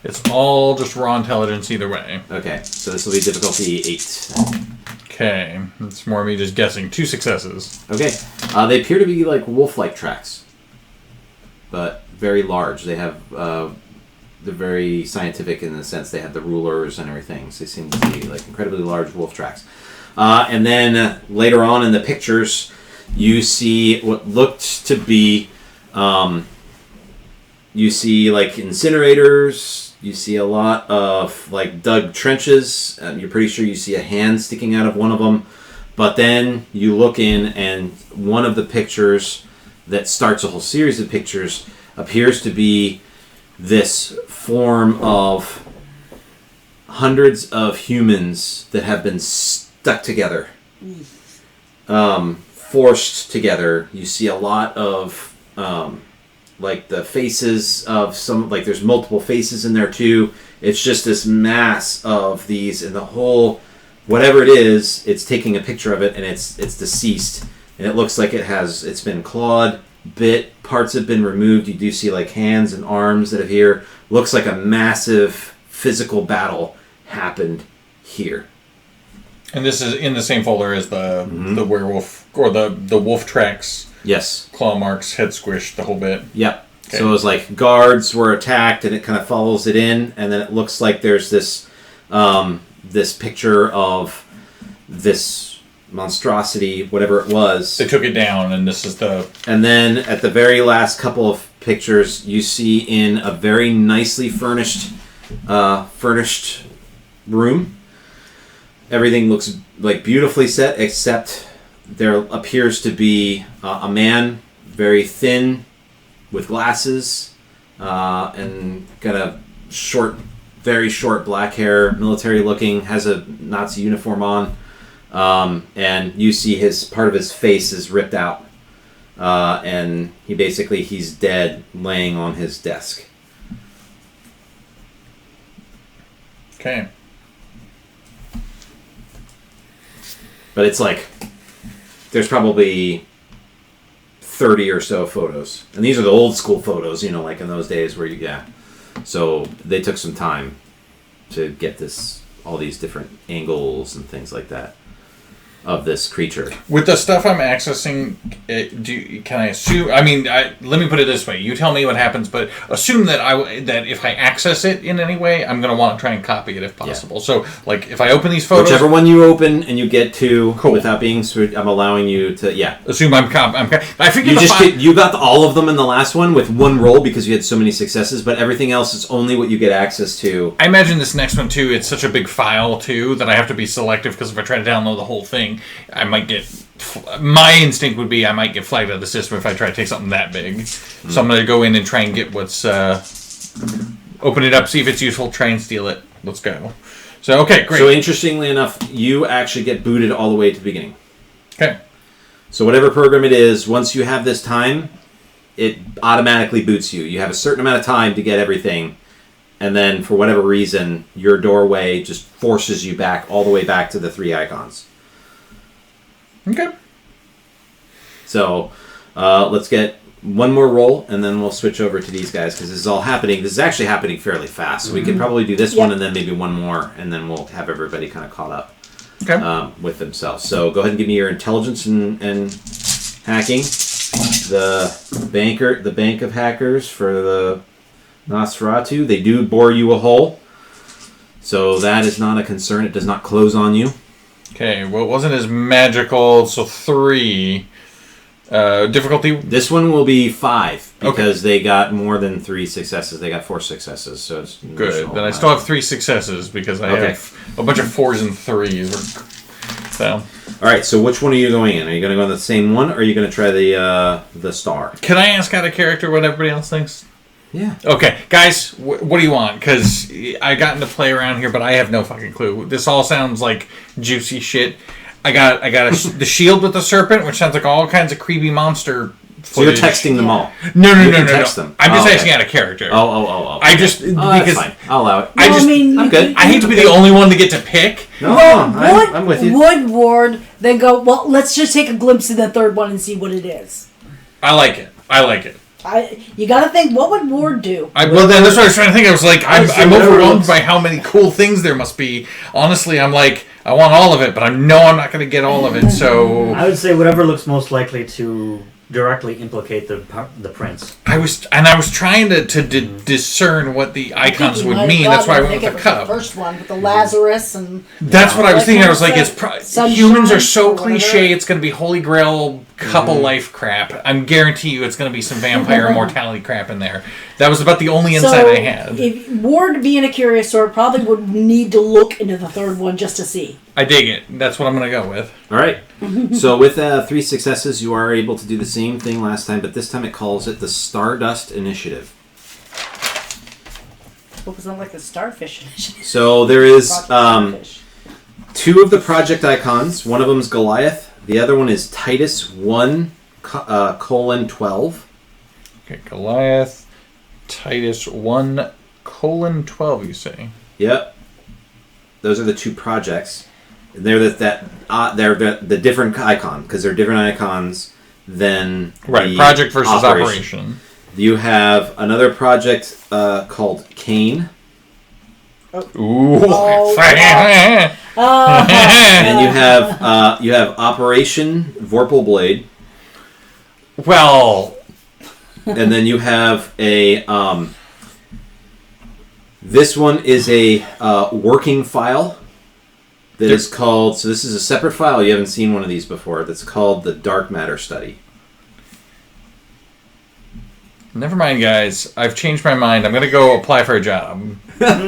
It's all just raw intelligence either way. Okay, so this will be difficulty 8. Okay, it's more me just guessing. 2 successes. Okay, they appear to be like wolf-like tracks, but very large. They have, they're very scientific in the sense they have the rulers and everything. So they seem to be like incredibly large wolf tracks. And then later on in the pictures, you see what looked to be, you see like incinerators. You see a lot of dug trenches. You're pretty sure you see a hand sticking out of one of them. But then you look in, and one of the pictures that starts a whole series of pictures appears to be this form of hundreds of humans that have been stuck together, forced together. You see a lot of the faces of some, there's multiple faces in there too. It's just this mass of these, and the whole, whatever it is, it's taking a picture of it, and it's deceased, and it looks like it's been clawed, bit, parts have been removed. You do see hands and arms that have here. Looks like a massive physical battle happened here. And this is in the same folder as the werewolf, or the wolf tracks. Yes. Claw marks, head squished, the whole bit. Yep. Okay. So it was guards were attacked, and it kind of follows it in, and then it looks like there's this this picture of this monstrosity, whatever it was. They took it down, and this is the... And then at the very last couple of pictures, you see in a very nicely furnished room. Everything looks beautifully set, except there appears to be a man, very thin, with glasses, and got a short very short black hair, military looking, has a Nazi uniform on, and you see part of his face is ripped out, and he's dead, laying on his desk. Okay. But it's like there's probably 30 or so photos, and these are the old school photos, like in those days where so they took some time to get all these different angles and things like that of this creature. With the stuff I'm accessing, can I assume? I mean, let me put it this way: you tell me what happens, but assume that that if I access it in any way, I'm going to want to try and copy it if possible. Yeah. So, like, if I open these photos, whichever one you open and you get to, without being, I'm allowing you to, assume I'm I figured you got all of them in the last one with one roll because you had so many successes, but everything else is only what you get access to. I imagine this next one too. It's such a big file too that I have to be selective because if I try to download the whole thing, I might get. My instinct would be I might get flagged out of the system if I try to take something that big. So I'm going to go in and try and get what's. Open it up, see if it's useful, try and steal it. Let's go. So, okay, great. So, interestingly enough, you actually get booted all the way to the beginning. Okay. So, whatever program it is, once you have this time, it automatically boots you. You have a certain amount of time to get everything. And then, for whatever reason, your doorway just forces you back all the way back to the 3 icons. Okay. So, let's get one more roll, and then we'll switch over to these guys, because this is all happening. This is actually happening fairly fast. So we could probably do this one, and then maybe one more, and then we'll have everybody kind of caught up with themselves. So go ahead and give me your intelligence and hacking. The bank of hackers for the Nosferatu. They do bore you a hole. So that is not a concern. It does not close on you. Okay, well, it wasn't as magical, so 3. Difficulty? This one will be 5, because they got more than 3 successes. They got 4 successes, so it's good. Then I still have 3 successes, because I have a bunch of 4s and 3s. So. Alright, so which one are you going in? Are you going to go in the same one, or are you going to try the star? Can I ask out of character what everybody else thinks? Yeah. Okay, guys, what do you want? Because I gotten to play around here, but I have no fucking clue. This all sounds like juicy shit. I got the shield with the serpent, which sounds like all kinds of creepy monster footage. So you're texting them all? No. Text them. I'm just asking out of character. Oh. I just because that's fine. I'll allow it. I'm good. I hate to be the only one to get to pick. No, I'm with you. Would Ward then go, well, let's just take a glimpse of the third one and see what it is? I like it. You gotta think, what would Ward do? Well, then that's what I was trying to think. I was like, I'm overwhelmed by how many cool things there must be. Honestly, I'm like, I want all of it, but I know I'm not going to get all of it, so... I would say whatever looks most likely to directly implicate the prince. I was trying to discern what the icons would mean. That's why I went with the cup. The first one with the Lazarus and... That's what I was thinking. I was like, humans are so cliche, it's going to be Holy Grail couple life crap. I guarantee you it's going to be some vampire immortality crap in there. That was about the only insight I had. If Ward, being a curious sort, probably would need to look into the third one just to see. I dig it. That's what I'm going to go with. All right. So with 3 successes, you are able to do the same thing last time, but this time it calls it the Stardust Initiative. What was that, like the Starfish Initiative? So there is 2 of the project icons. One of them is Goliath. The other one is Titus 1:12. Okay, Goliath, Titus 1:12. You say? Yep. Those are the 2 projects. And they're they're the different icon, because they're different icons than project versus operation. You have another project called Cain. Ooh. And you have Operation Vorpal Blade. Well, and then you have a this one is a working file that is called, so this is a separate file, you haven't seen one of these before, that's called the Dark Matter Study. Never mind, guys. I've changed my mind. I'm going to go apply for a job. I'm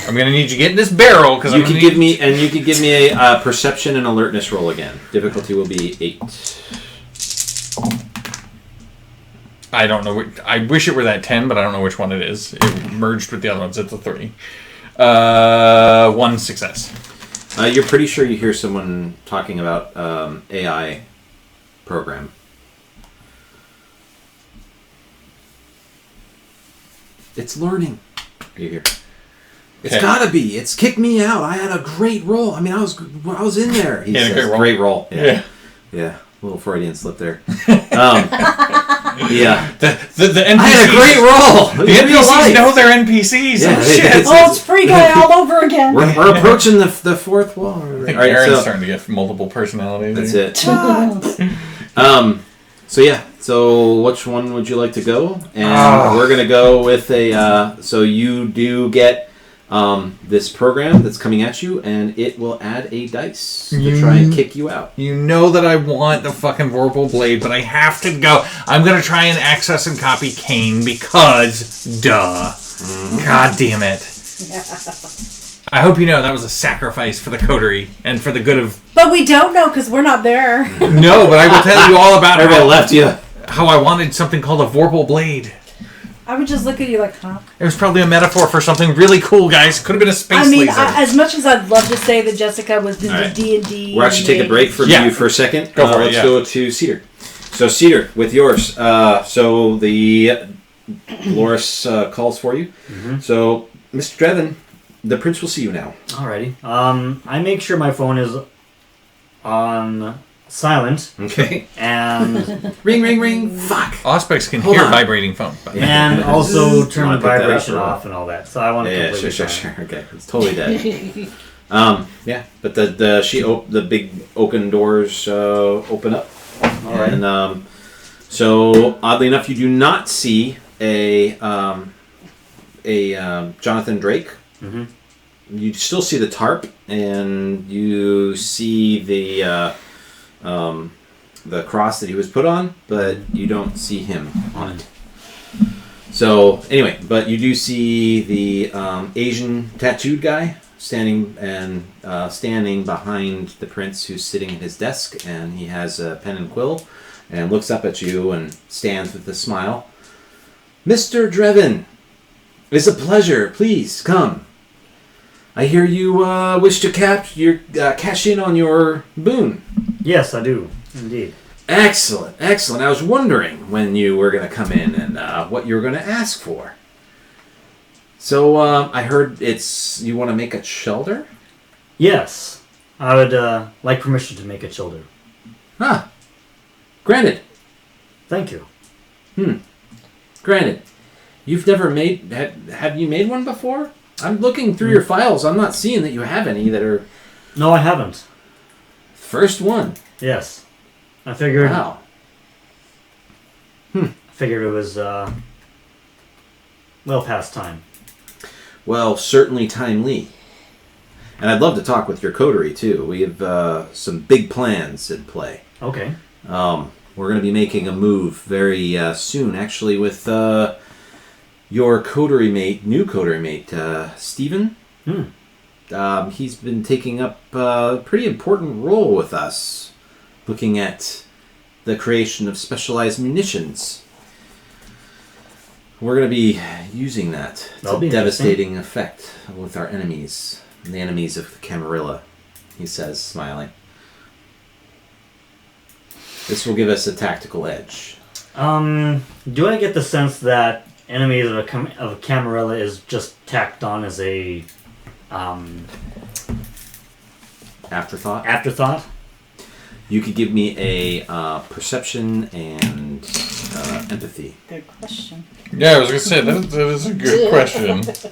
going to need you to get in this barrel because you can give me a perception and alertness roll again. Difficulty will be 8. I don't know. I wish it were that 10, but I don't know which one it is. It merged with the other ones. It's a 3. 1 success. You're pretty sure you hear someone talking about AI program. It's learning. You hear? It's Okay. gotta be. It's kicked me out. I had a great role. I mean, I was in there. He Yeah, says, great role. Yeah. Yeah. A little Freudian slip there. Yeah. The NPCs. I had a great role. The in real NPCs life. know they're NPCs. Yeah, Oh, they- shit. it's- Oh, it's Free Guy all over again. We're approaching the fourth wall. I think All right, Aaron's so starting to get multiple personalities. that's there. it. So yeah. So which one would you like to go? And we're gonna go with a. So you do get this program that's coming at you, and it will add a dice to try and kick you out. You know that I want the fucking Vorpal Blade, but I have to go. I'm going to try and access and copy Kane because, duh. God damn it. I hope you know that was a sacrifice for the coterie and for the good of... But we don't know because we're not there. No, but I will tell you all about Everybody left you. how I wanted something called a Vorpal Blade. I would just look at you like, huh? It was probably a metaphor for something really cool, guys. Could have been a space I mean, laser. as much as I'd love to say that Jessica was into Alright. D&D. We'll actually take a break from Yeah. you for a second. Go for it, Let's yeah. go to Cedar. So Cedar, with yours. So the Dolores calls for you. Mhm. So Mr. Drevin, the prince will see you now. Alrighty. I make sure my phone is on silent Okay. and Ring, ring, ring. Fuck. Auspex can Hold hear on. vibrating phone. and also turn Wanna the pick that up vibration or what? off and all that. So I want to Yeah, completely sure. silent. Okay, it's totally dead. Yeah, but the big oaken doors open up. All right. And so oddly enough, you do not see a Jonathan Drake. Mhm. You still see the tarp, and you see the cross that he was put on, but you don't see him on it. So anyway, but you do see the Asian tattooed guy standing behind the prince, who's sitting at his desk, and he has a pen and quill, and looks up at you and stands with a smile. Mr. Drevin, it's a pleasure. Please come. I hear you wish to cash in on your boon. Yes, I do. Indeed. Excellent, excellent. I was wondering when you were going to come in and what you were going to ask for. So I heard you want to make a shelter? Yes. I would like permission to make a shoulder. Ah, granted. Thank you. Granted. You've never made... Have you made one before? I'm looking through your files. I'm not seeing that you have any that are... No, I haven't. First one. Yes. I figured... Wow. Figured it was well past time. Well, certainly timely. And I'd love to talk with your coterie, too. We have some big plans in play. Okay. We're going to be making a move very soon, actually, with your new coterie mate, Steven. He's been taking up a pretty important role with us, looking at the creation of specialized munitions. We're going to be using that That'll to be devastating effect with our enemies, the enemies of Camarilla, he says, smiling. This will give us a tactical edge. Do I get the sense that enemies of Camarilla is just tacked on as a Afterthought? afterthought? You could give me a perception and empathy. Good question. Yeah, I was going to say, that is a good question. It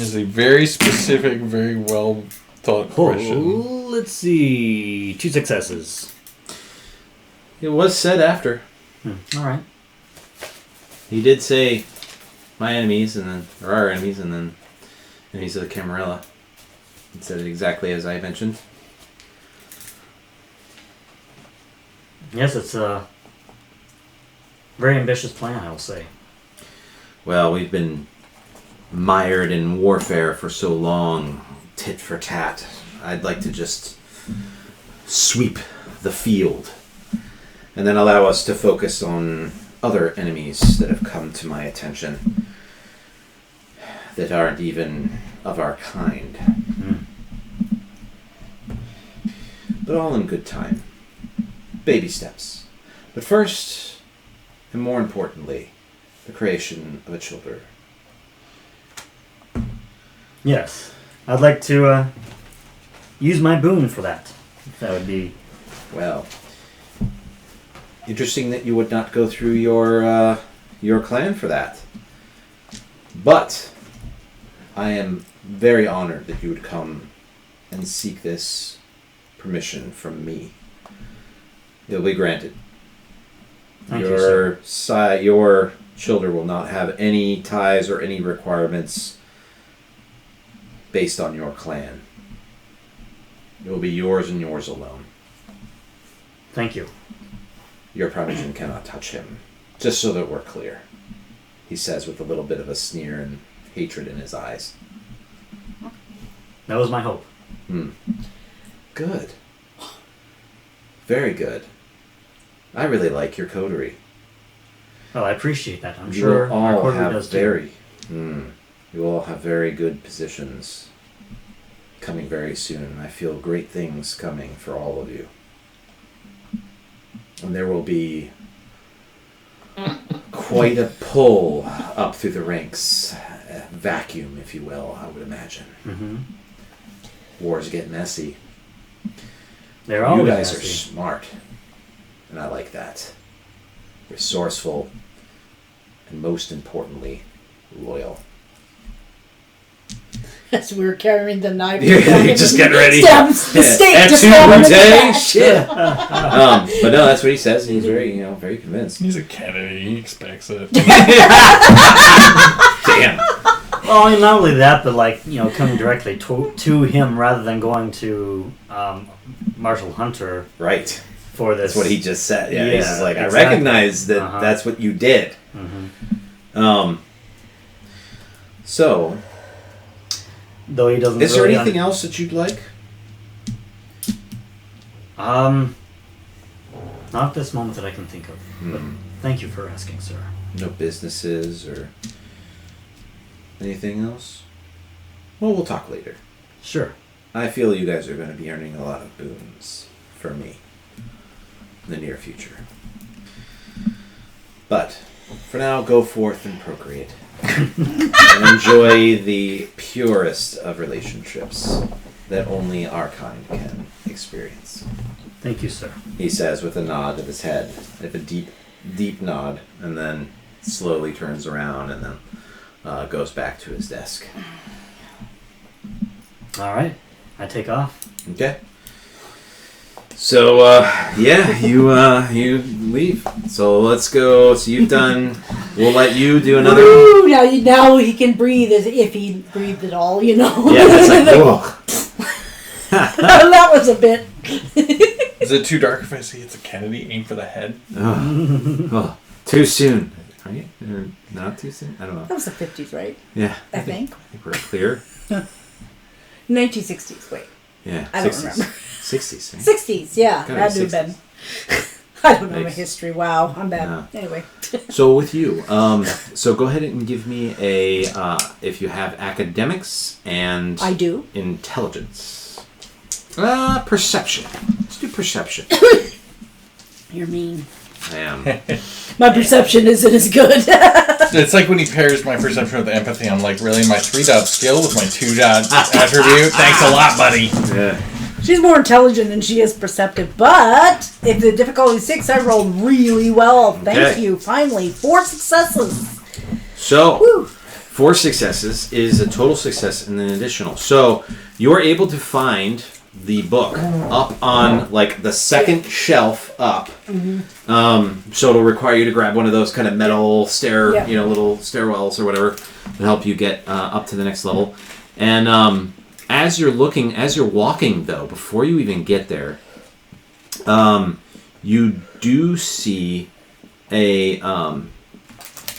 is a very specific, very well thought question. Let's see. 2 successes. It was said after. All right. He did say, my enemies, and then, or our enemies, and then enemies of the Camarilla. He said it exactly as I mentioned. Yes, it's a very ambitious plan, I will say. Well, we've been mired in warfare for so long, tit for tat. I'd like to just sweep the field and then allow us to focus on other enemies that have come to my attention that aren't even of our kind. But all in good time. Baby steps. But first, and more importantly, the creation of a childer. Yes. I'd like to use my boon for that. That would be... Well, interesting that you would not go through your clan for that. But I am very honored that you would come and seek this permission from me. It'll be granted. Thank you, sir. Your children will not have any ties or any requirements based on your clan. It will be yours and yours alone. Thank you. Your primogen cannot touch him. Just so that we're clear. He says with a little bit of a sneer and hatred in his eyes. That was my hope. Good. Very good. I really like your coterie. Well, I appreciate that. I'm You sure will our all quarter have does too. very... You all have very good positions coming very soon. I feel great things coming for all of you. And there will be quite a pull up through the ranks. A vacuum, if you will, I would imagine. Mm-hmm. Wars get messy. They're You always guys are messy. smart. And I like that. Resourceful. And most importantly, loyal. As we were carrying the knife. You're just getting ready. Stabs the steak Et just tu, fell into the Brute? back. Shit. But no, that's what he says. And he's very, very convinced. He's a Kennedy. He expects it. Damn. Well, I mean, not only that, but coming directly to him rather than going to Marshall Hunter Right. for this. That's what he just said. Yeah, he's just like, exactly. I recognize that that's what you did. Mm-hmm. So, Though he doesn't. is there really anything else that you'd like? Not at this moment that I can think of. But thank you for asking, sir. No businesses or anything else? Well, we'll talk later. Sure. I feel you guys are going to be earning a lot of boons for me in the near future. But for now, go forth and procreate. And enjoy the purest of relationships that only our kind can experience. Thank you, sir. He says with a nod of his head, like a deep, deep nod, and then slowly turns around and then goes back to his desk. All right. I take off. Okay. So you leave. So let's go. So you've done. We'll let you do another. Ooh, now he can breathe as if he breathed at all, Yeah, it's like whoa. That was a bit. Is it too dark if I see it's a Kennedy? Aim for the head. Oh, too soon. Right? Or not too soon? I don't know. That was the 50s, right? Yeah. I think. I think we're clear. 1960s, wait. Yeah. I don't 60s. remember. 60s. Right? 60s, yeah. Gotta That be would have 60s. been. I don't know my Thanks. history. Wow, I'm bad. No. Anyway. So with you, so go ahead and give me a if you have academics and I do. intelligence. Perception. Let's do perception. You're mean. I am. My perception isn't as good. It's like when he pairs my perception with empathy. I'm like, really? My 3-dot skill with my 2-dot attribute? Thanks a lot, buddy. Yeah. She's more intelligent than she is perceptive, but if the difficulty is 6, I rolled really well. Thank Okay. you. Finally, 4 successes. So, Woo. 4 successes is a total success and an additional. So, you're able to find the book up on like the second shelf up. So it'll require you to grab one of those kind of metal little stairwells or whatever to help you get up to the next level. And as you're walking though, before you even get there, you do see a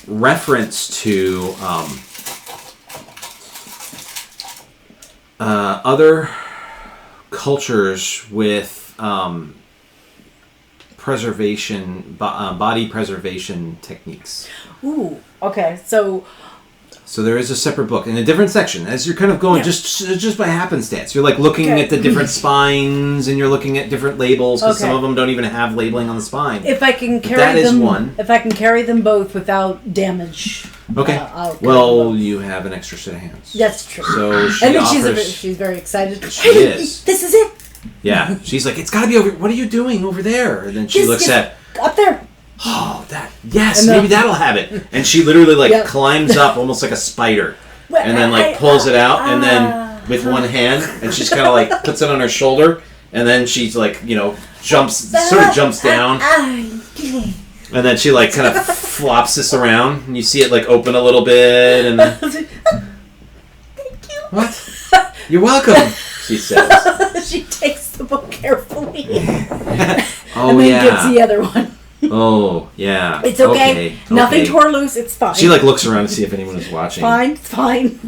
reference to other cultures with preservation, body preservation techniques. Ooh. Okay. So. So there is a separate book in a different section. As you're kind of going, just by happenstance, you're like looking at the different spines, and you're looking at different labels because some of them don't even have labeling on the spine. If I can carry that them, is one. If I can carry them both without damage. Okay. Well, you have an extra set of hands. That's true. So she and then offers. she's very excited. She is. This is it. Yeah. She's like, it's got to be over. What are you doing over there? And then she looks at. Up there. Oh, that yes, maybe that'll have it. And she literally climbs up almost like a spider, and then pulls it out, and then with one hand, and she's kind of like puts it on her shoulder, and then she's like jumps down, and then she like kind of flops this around, and you see it like open a little bit, and Thank you. What? You're welcome, she says. She takes the book carefully, Oh and then gives the other one. Oh, yeah. It's okay. Nothing tore loose. It's fine. She looks around to see if anyone is watching. It's fine.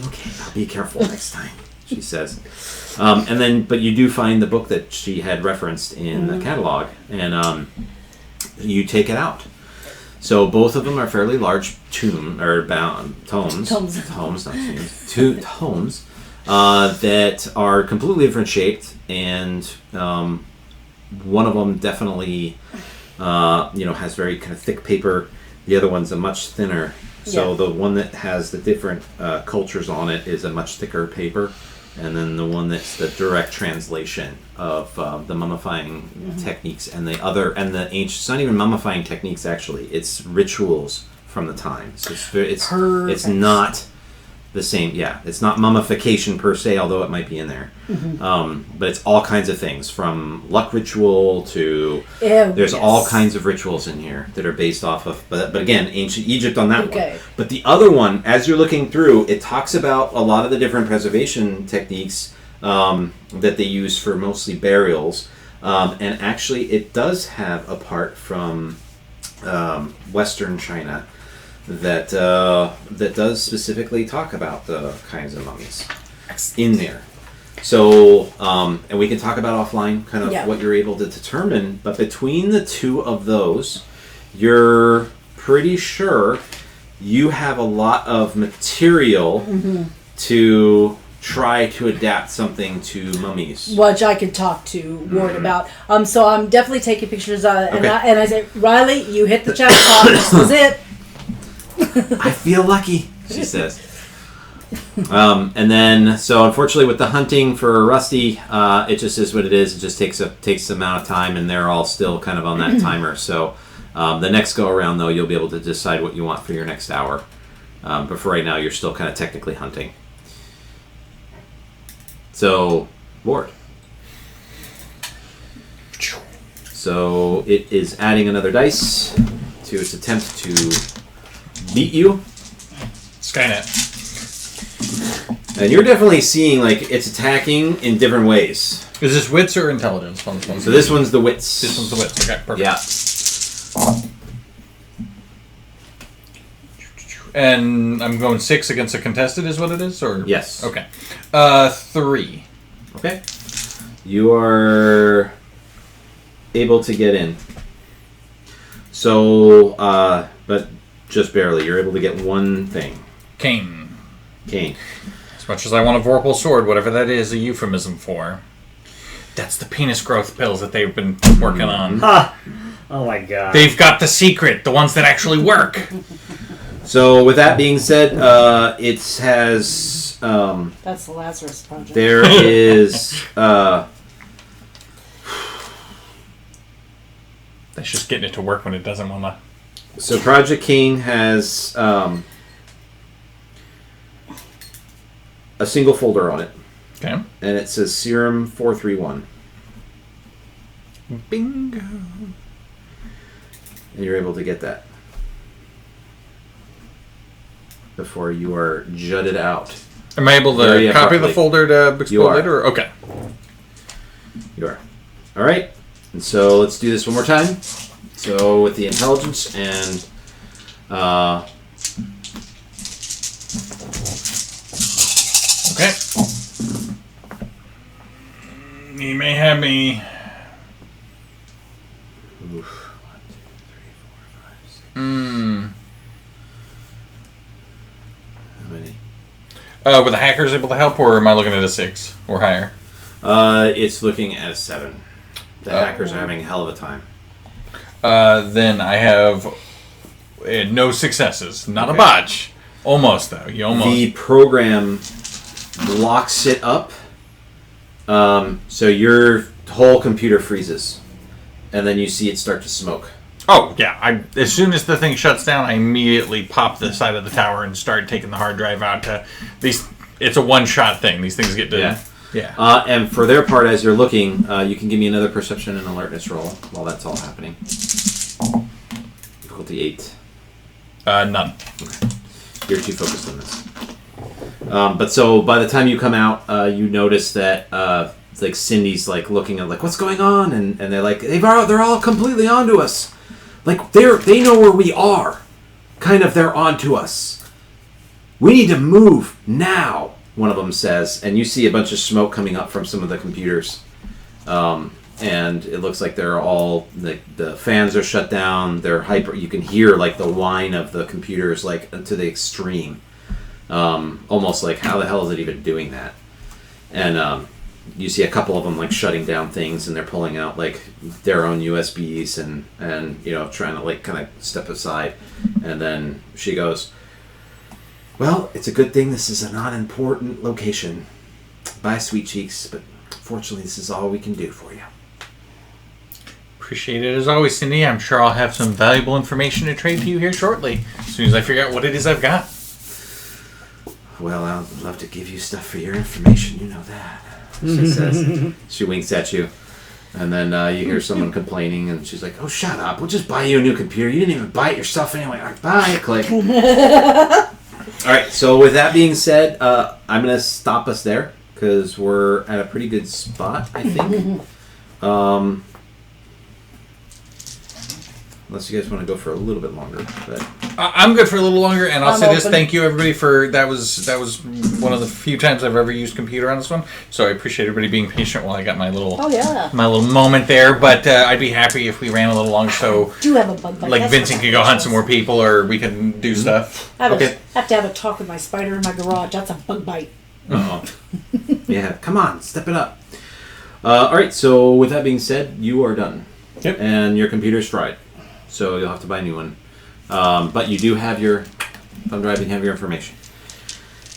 Okay, I'll be careful next time, she says. But you do find the book that she had referenced in the catalog, and you take it out. So both of them are fairly large tomes that are completely different shaped, and one of them definitely has very kind of thick paper. The other one's a much thinner. So the one that has the different cultures on it is a much thicker paper, and then the one that's the direct translation of the mummifying techniques and the ancient. It's not even mummifying techniques actually. It's rituals from the time. So it's not the same. Yeah, it's not mummification per se, although it might be in there. But it's all kinds of things, from luck ritual to there's all kinds of rituals in here that are based off of. But again, ancient Egypt on that one. But the other one, as you're looking through, it talks about a lot of the different preservation techniques that they use for mostly burials, and actually it does have a part from Western China that does specifically talk about the kinds of mummies in there. So, and we can talk about offline kind of what you're able to determine, but between the two of those, you're pretty sure you have a lot of material to try to adapt something to mummies. Which I could talk to Ward about. So I'm definitely taking pictures and I say, Riley, you hit the jackpot. This was it. I feel lucky, she says. And then, so unfortunately with the hunting for Rusty, it just is what it is. It just takes an amount of time, and they're all still kind of on that timer. So the next go around, though, you'll be able to decide what you want for your next hour. But for right now, you're still kind of technically hunting. So, Ward. So it is adding another dice to its attempt to beat you. Skynet. And you're definitely seeing, like, it's attacking in different ways. Is this wits or intelligence on this one? So this one's the wits. This one's the wits. Okay, perfect. Yeah. And I'm going 6 against a contested is what it is? Or yes. Okay. 3. Okay. You are able to get in. So, but just barely. You're able to get one thing. Cane. As much as I want a Vorpal sword, whatever that is a euphemism for. That's the penis growth pills that they've been working on. Oh my god. They've got the secret, the ones that actually work. So, with that being said, it has... That's the Lazarus Project. There is... That's just getting it to work when it doesn't want to... So, Project King has... a single folder on it. Okay. And it says Serum 431. Bingo. And you're able to get that before you are jutted out. Am I able to copy the folder to explode it? Or okay. You are. All right. And so let's do this one more time. So with the intelligence and okay. He may have me. Were the hackers able to help, or am I looking at a 6 or higher? It's looking at a 7. The hackers are having a hell of a time. Then I have no successes. Not a botch. Almost, though. You almost. The program locks it up. So your whole computer freezes. And then you see it start to smoke. Oh, yeah. As soon as the thing shuts down, I immediately pop the side of the tower and start taking the hard drive out to these. It's a one-shot thing. These things get done. Yeah. And for their part, as you're looking, you can give me another perception and alertness roll while that's all happening. Difficulty 8. None. Okay. You're too focused on this. But so by the time you come out, you notice that like Cindy's like looking at like what's going on, and they're like they're all completely onto us. Like they know where we are. Kind of they're onto us. We need to move now. One of them says, and you see a bunch of smoke coming up from some of the computers. And it looks like they're all the fans are shut down. They're hyper. You can hear like the whine of the computers like to the extreme. Almost like how the hell is it even doing that? And you see a couple of them like shutting down things, and they're pulling out like their own USBs and you know trying to like kind of step aside. And then she goes, "Well, it's a good thing this is a non-important location. Bye, sweet cheeks, but fortunately this is all we can do for you." Appreciate it as always, Cindy. I'm sure I'll have some valuable information to trade to you here shortly, as soon as I figure out what it is I've got. "Well, I'd love to give you stuff for your information, you know that," she says. She winks at you. And then you hear someone complaining, and she's like, "Oh, shut up. We'll just buy you a new computer. You didn't even buy it yourself anyway. All right, bye." Click. All right, so with that being said, I'm going to stop us there, because we're at a pretty good spot, I think. Unless you guys want to go for a little bit longer. But I'm good for a little longer, and I'll I'm say this: open. thank you everybody for that was one of the few times I've ever used computer on this one. So I appreciate everybody being patient while I got my little moment there. But I'd be happy if we ran a little longer, so Do have a bug bite. like That's Vincent what could go hunt some more people, or we can do stuff. I have, Okay. have to have a talk with my spider in my garage. That's a bug bite. oh, yeah, come on, step it up. All right, so with that being said, you are done. Yep. And your computer's fried, so you'll have to buy a new one. But you do have your thumb drive and have your information.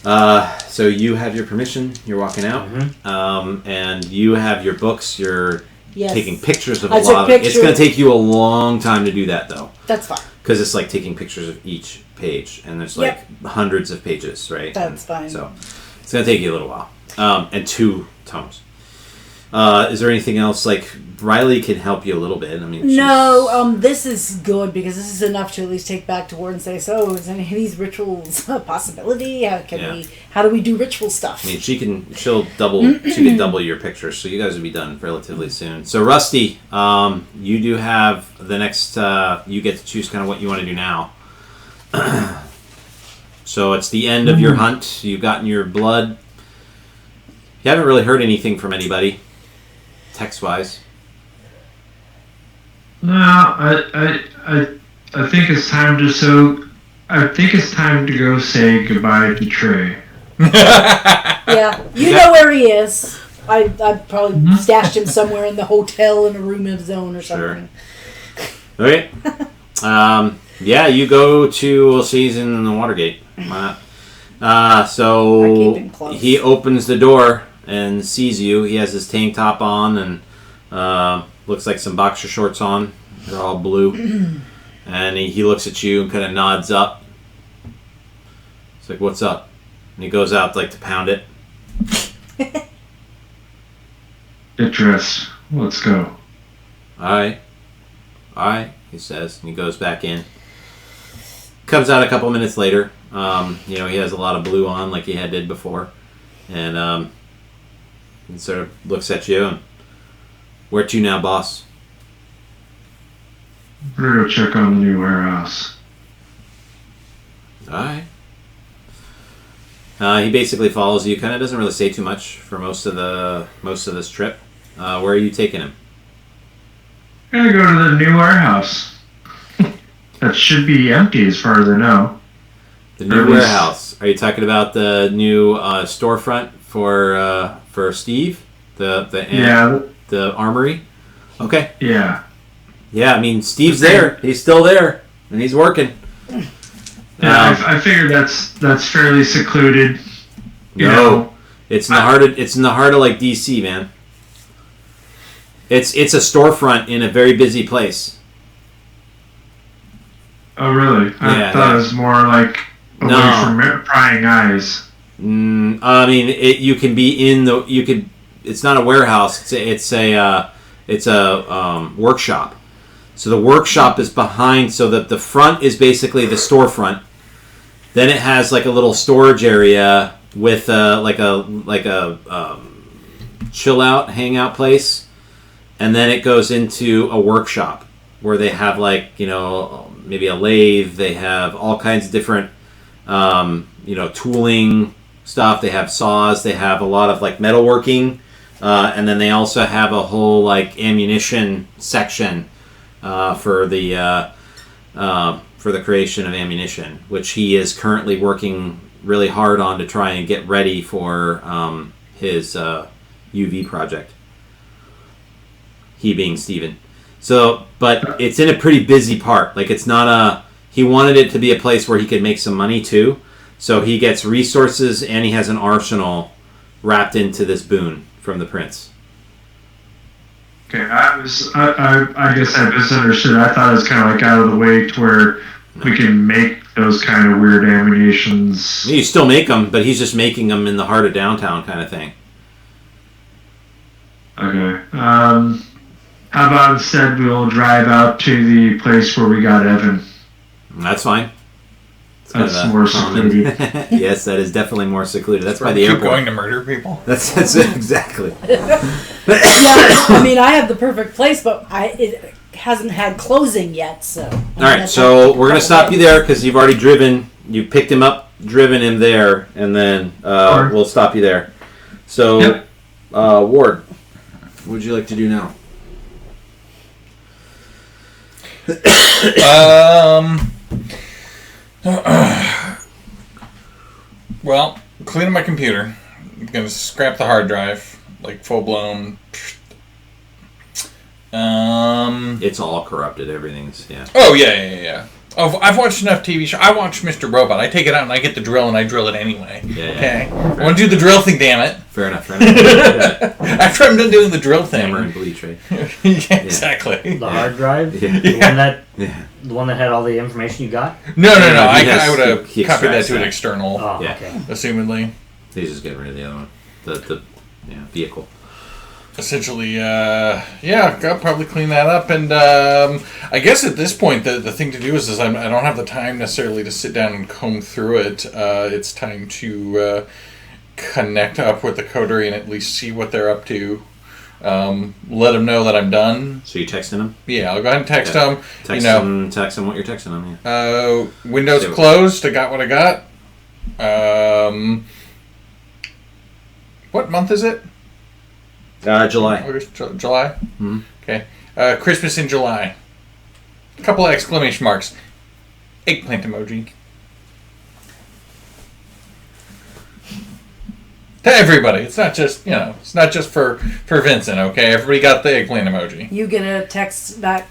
So you have your permission. You're walking out, and you have your books. You're Yes. taking pictures of I a took lot of it. It's pictures. going to take you a long time to do that, though, That's fine. because it's like taking pictures of each page, and there's like hundreds of pages, right? That's fine. So it's going to take you a little while, and 2 tomes. Is there anything else? Like Riley can help you a little bit. I mean, No, this is good because this is enough to at least take back to ward and say, so is any of these rituals a possibility? How do we do ritual stuff? I mean, she can double your pictures, so you guys will be done relatively soon. So Rusty, you do have the next. You get to choose kind of what you want to do now. So it's the end of your hunt. You've gotten your blood. You haven't really heard anything from anybody, text-wise. No, I think it's time to go say goodbye to Trey. Yeah, you know where he is. I probably stashed him somewhere in the hotel in a room of his own or something. Okay. Yeah, you go to. We'll see. He's in the Watergate. Why not? So I keep him close. he opens the door and sees you. He has his tank top on and looks like some boxer shorts on. They're all blue. And he looks at you and kind of nods up. It's like, "What's up?" And he goes out like to pound it. Get dressed. Let's go. All right, he says, and he goes back in. Comes out a couple minutes later. He has a lot of blue on like he did before. And sort of looks at you and, "Where to now, boss?" We're gonna go check on the new warehouse. All right. He basically follows you. Kind of doesn't really say too much for most of this trip. Where are you taking him? We're gonna go to the new warehouse. That should be empty as far as I know. The new Or at least- warehouse. Are you talking about the new storefront for Steve? The armory? Okay. Yeah. Yeah, I mean, Steve's there. He's still there, and he's working. Yeah, I figured that's fairly secluded. You know, it's in the heart of like DC, man. It's a storefront in a very busy place. Oh, really? I thought it was more like away from prying eyes. I mean, you can be in the. You could. It's not a warehouse. It's a workshop. So the workshop is behind. So that the front is basically the storefront. Then it has like a little storage area with like a chill out, hangout place, and then it goes into a workshop where they have like maybe a lathe. They have all kinds of different tooling stuff. They have saws. They have a lot of like metalworking, and then they also have a whole like ammunition section for the creation of ammunition, which he is currently working really hard on to try and get ready for his UV project. He being Steven. So, but it's in a pretty busy part. Like it's not he wanted it to be a place where he could make some money too. So he gets resources and he has an arsenal wrapped into this boon from the prince. Okay, I guess I misunderstood. I thought it was kind of like out of the way to where we can make those kind of weird ammunitions. You still make them, but he's just making them in the heart of downtown kind of thing. Okay. How about instead we'll drive out to the place where we got Evan? That's fine. That's more secluded. Yes, that is definitely more secluded. That's by the keep airport. Going to murder people. That's exactly. Yeah, I mean, I have the perfect place, but it hasn't had closing yet, so. All right, so we're gonna stop you there because you've already driven. You picked him up, driven him there, and then we'll stop you there. So, yep. Ward, what would you like to do now? Well, cleaning my computer. I'm gonna scrap the hard drive, like full blown. It's all corrupted. Everything's Oh yeah. Oh, I've watched enough TV shows. I watch Mr. Robot. I take it out and I get the drill and I drill it anyway. Okay. I want to do the drill thing. Damn it. Fair enough. After I'm done doing the drill thing. Hammer and bleach, right? Yeah, exactly. The hard drive? Yeah. The one that had all the information you got? No. I would have copied that to an external, Oh, Yeah. okay. assumedly. He's just getting rid of the other one. The vehicle. Essentially, I'll probably clean that up. And I guess at this point, the thing to do is I don't have the time necessarily to sit down and comb through it. It's time to connect up with the coterie and at least see what they're up to. Let them know that I'm done. So you texting him? Yeah, I'll go ahead and text them. Text him what you're texting him. Yeah. Windows closed. I got what I got. What month is it? July. August, July? Mm-hmm. Okay. Christmas in July. A couple of exclamation marks. Eggplant emoji. To everybody. It's not just, it's not just for Vincent, okay? Everybody got the eggplant emoji. You get a text back.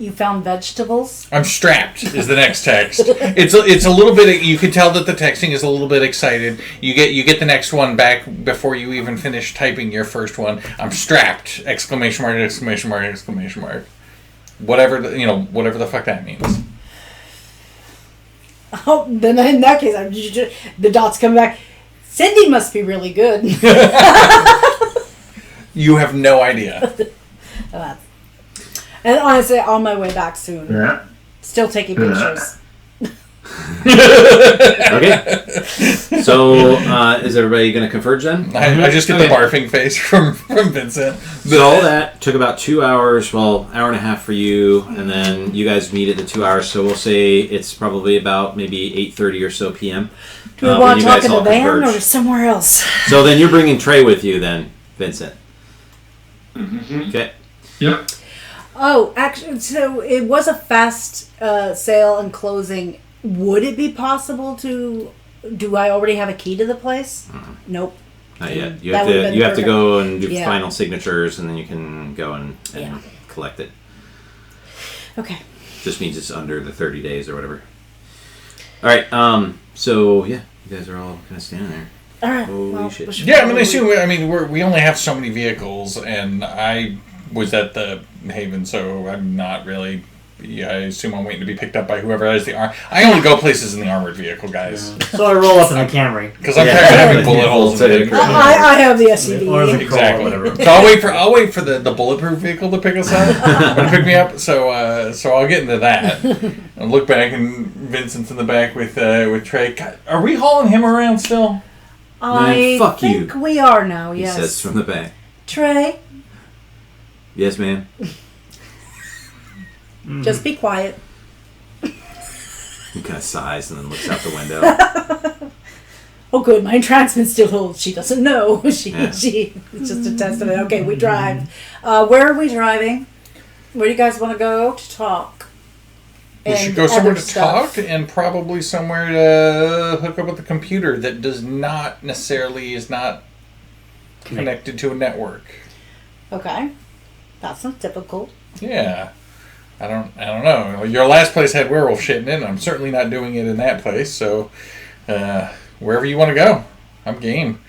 You found vegetables? I'm strapped is the next text. It's a little bit. You can tell that the texting is a little bit excited. You get the next one back before you even finish typing your first one. I'm strapped! Exclamation mark! Exclamation mark! Exclamation mark! Whatever whatever the fuck that means. Oh, then in that case, the dots come back. Cindy must be really good. You have no idea. And honestly, on my way back soon. Yeah. Still taking pictures. Okay. So, is everybody going to converge then? I just get the barfing face from Vincent. So that took about 2 hours. Well, hour and a half for you, and then you guys meet at the 2 hours. So we'll say it's probably about maybe 8:30 or so p.m. Do we want to talk in the van or somewhere else? So then you're bringing Trey with you then, Vincent. Mm-hmm. Okay. Yep. Oh, actually, so it was a fast sale and closing Would it be possible to? Do I already have a key to the place? Nope. Not yet. You That have would've to been you have to perfect. go and do Yeah. final signatures, and then you can go and Yeah. collect it. Okay. Just means it's under the 30 days or whatever. All right. So yeah, you guys are all kind of standing there. All right. Holy well, shit. we should Yeah, I mean, probably- I assume. I mean, we only have so many vehicles, and I was at the Haven, so I'm not really. Yeah, I assume I'm waiting to be picked up by whoever has the arm. I only go places in the armored vehicle, guys, So I roll up in the Camry. because I'm Yeah. tired of having bullet holes in it. I have the SUV. Or the Exactly. Corolla, whatever. So I'll wait for the bulletproof vehicle to pick us up, or to pick me up. So I'll get into that and look back, and Vincent's in the back with Trey. God, are we hauling him around still? I fuck think you. we are now. He Yes. says from the back. Trey, Yes, ma'am. just be quiet. He kind of sighs and then looks out the window. Oh, good. My entrancement still holds. She doesn't know. She. Yeah. It's just a testament. Okay, we drive. Where are we driving? Where do you guys want to go to talk? We And should go somewhere other to stuff. talk, and probably somewhere to hook up with the computer that is not connected to a network. Okay, that's not typical. Yeah. I don't know. Your last place had werewolf shit in it, and I'm certainly not doing it in that place, so wherever you want to go, I'm game.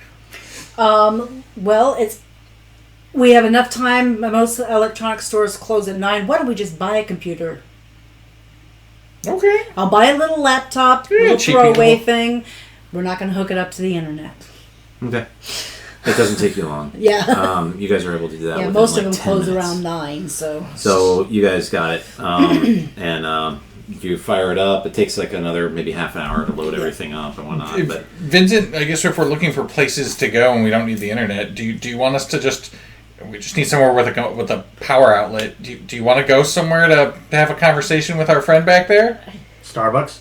Well, we have enough time. Most electronic stores close at 9. Why don't we just buy a computer? Okay. I'll buy a little laptop, Yeah, little cheap throwaway people. thing. We're not going to hook it up to the internet. Okay. That doesn't take you long. Yeah. You guys are able to do that. Yeah, within most like of them 10 close minutes. around 9, so. So you guys got it, and you fire it up. It takes like another maybe half an hour to load everything up and whatnot. But Vincent, I guess if we're looking for places to go and we don't need the internet, do you want us to just? We just need somewhere with a power outlet. Do you want to go somewhere to have a conversation with our friend back there? Starbucks.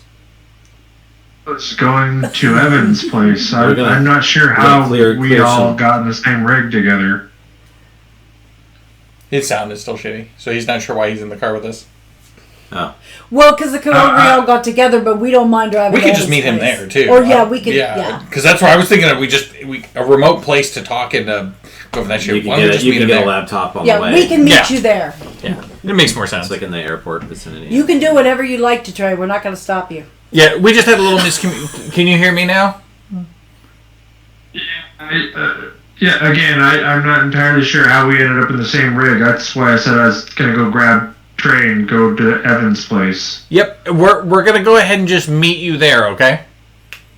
was going to Evan's place. We're gonna- I'm not sure we're how gonna clear we all some- got in the same rig together. His sound is still shitty, so he's not sure why he's in the car with us. oh, Well, because we all got together, but we don't mind driving. We to could just Evan's meet him place. there too. Or yeah, we could. Yeah. because that's where I was thinking of. A remote place to talk and go for that shit. you can Why don't we get just you meet can him get a there? laptop on the Yeah, way. we can meet Yeah. you there. Yeah, it makes more sense. It's like in the airport vicinity. You can do whatever you like to try. We're not going to stop you. Yeah, we just had a little miscommunication. Can you hear me now? Yeah, again, I'm not entirely sure how we ended up in the same rig. That's why I said I was going to go grab Trey and go to Evan's place. Yep, we're gonna go ahead and just meet you there, okay?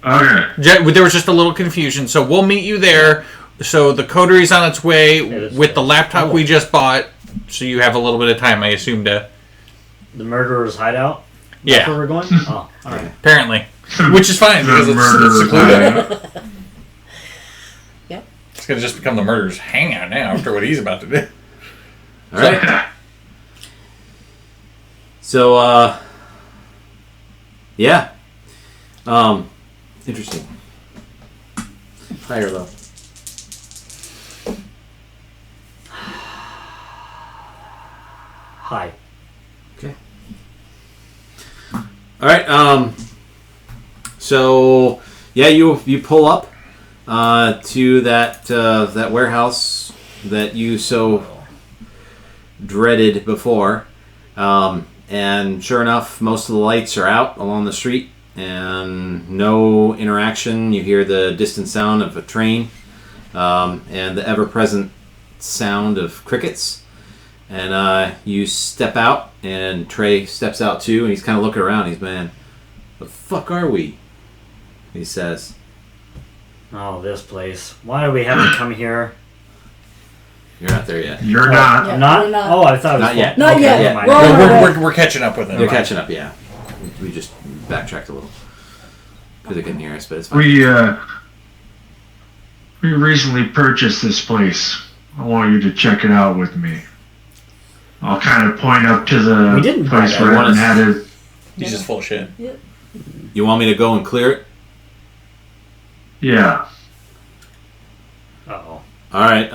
Okay. There was just a little confusion, so we'll meet you there. So the coterie's on its way that's with the laptop we just bought. So you have a little bit of time, I assume, to The murderer's hideout. That's yeah, where we're going. Oh, all right. apparently, which is fine because The it's murderer's secluded. Yep. It's gonna just become the murderer's hangout now after what he's about to do. All right. So, yeah. Interesting. High or low? Hi. Okay. All right. So, yeah, you pull up to that warehouse that you so dreaded before. And sure enough, most of the lights are out along the street and no interaction. You hear the distant sound of a train and the ever-present sound of crickets. And you step out, and Trey steps out too, and he's kind of looking around. He's, man, the fuck are we? He says. Oh, this place. Why do we have to come here? You're not there yet. You're Oh, not. Yeah, I'm not? we're not. Oh, I thought it was Not yet. Not okay, yet. never mind. We're on our way. We're catching up with him. You're catching up, yeah. We just backtracked a little. Because they couldn't hear us, but it's fine. We recently purchased this place. I want you to check it out with me. I'll kind of point up to the We didn't buy place that. where Want Evan us- had his. He's just full of shit. You want me to go and clear it? Yeah. Uh-oh. Alright,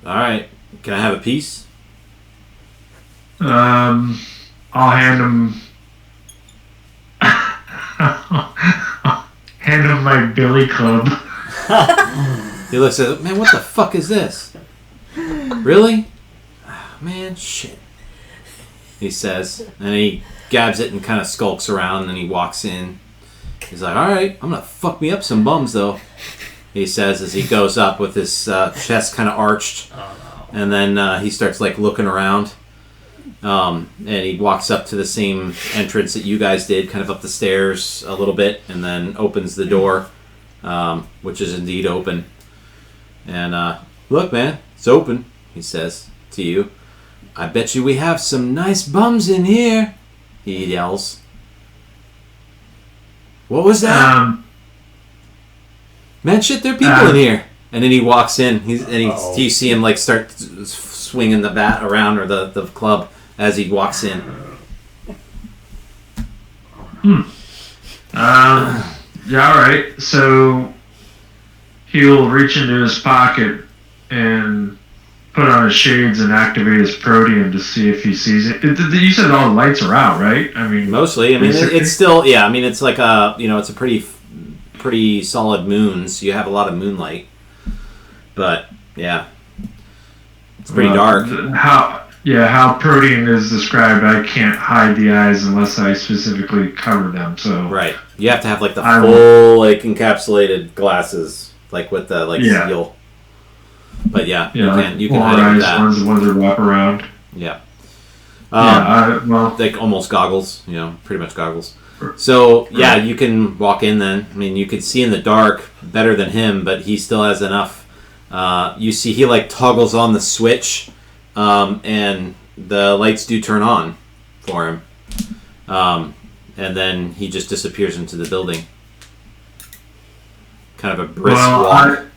Alright. Can I have a piece? I'll hand him hand him my billy club. He looks at it. Man, what the fuck is this? Really? Oh, man, shit. He says, and he grabs it and kind of skulks around, and he walks in. He's like, all right, I'm going to fuck me up some bums, though. He says as he goes up with his chest kind of arched. And then he starts, like, looking around. And he walks up to the same entrance that you guys did, kind of up the stairs a little bit, and then opens the door, which is indeed open. And, look, man, it's open, he says to you. I bet you we have some nice bums in here, he yells. What was that? Man, shit, there are people in here. And then he walks in. You see him like start swinging the bat around or the club as he walks in. Yeah, all right. So he'll reach into his pocket and put on his shades and activate his protean to see if he sees it. You said all the lights are out, right? I mean, mostly. I mean, it's still. Yeah, I mean, it's like it's a pretty solid moon, so you have a lot of moonlight. But yeah, it's pretty dark. How protean is described, I can't hide the eyes unless I specifically cover them. So right, you have to have like the full like encapsulated glasses, like with the seal. But yeah, you can hide it with that. Ones that wrap around. Yeah. Well, like almost goggles, pretty much goggles. So yeah, you can walk in then. I mean, you can see in the dark better than him, but he still has enough. You see he like toggles on the switch, and the lights do turn on for him. And then he just disappears into the building. Kind of a brisk walk.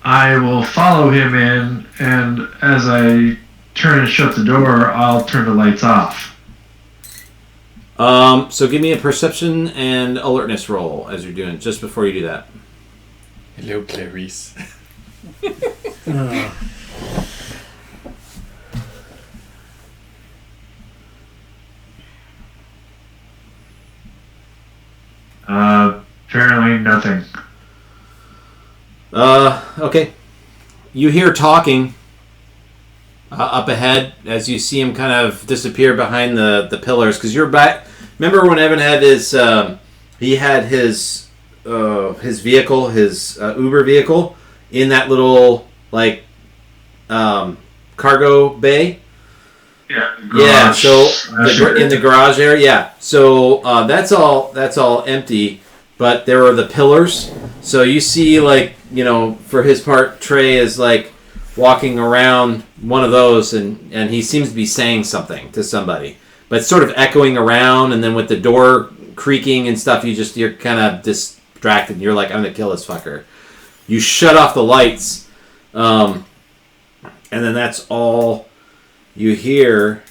I will follow him in, and as I turn and shut the door, I'll turn the lights off. So give me a perception and alertness roll as you're doing, just before you do that. Hello, Clarice. Apparently nothing. Okay. You hear talking up ahead as you see him kind of disappear behind the pillars, because you're back. Remember when Evan had his vehicle, his Uber vehicle, in that little like cargo bay? Yeah. Yeah. So in the garage area, yeah. So that's all empty, but there are the pillars. So you see, like, for his part, Trey is like walking around one of those, and he seems to be saying something to somebody, but it's sort of echoing around. And then with the door creaking and stuff, you're kind of distracted. You're like, I'm gonna kill this fucker. You shut off the lights, and then that's all you hear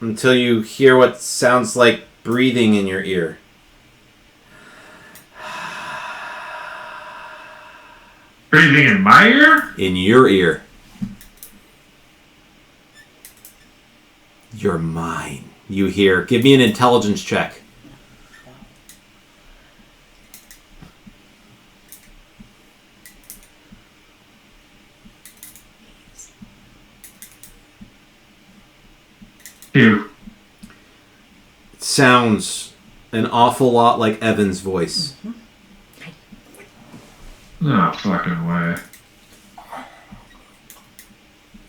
until you hear what sounds like breathing in your ear. Breathing in my ear? In your ear. You're mine. You hear. Give me an intelligence check. You. It sounds an awful lot like Evan's voice. Mm-hmm. No fucking way.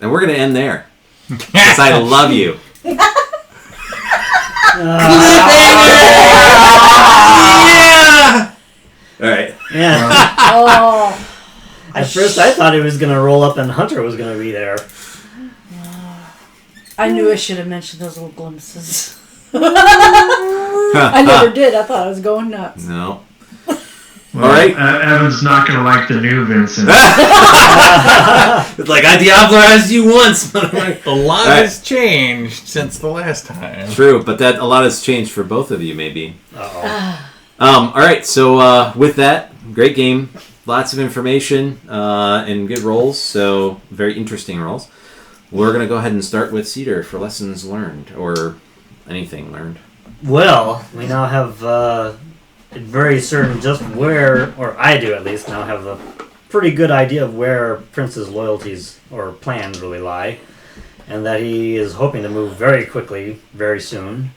And we're going to end there. Because I love you. Yeah! Alright. Yeah. Oh. At first, I thought he was going to roll up and Hunter was going to be there. I knew I should have mentioned those little glimpses. I never did. I thought I was going nuts. No. Well, all right. Evan's not going to like the new Vincent. It's like, I Diablo-ized you once. A lot has changed since the last time. True, but a lot has changed for both of you, maybe. Uh-oh. All right, so with that, great game. Lots of information and good rolls, so very interesting rolls. We're going to go ahead and start with Cedar for lessons learned, or anything learned. Well, we now have very certain just where, or I do at least, now have a pretty good idea of where Prince's loyalties or plans really lie, and that he is hoping to move very quickly, very soon.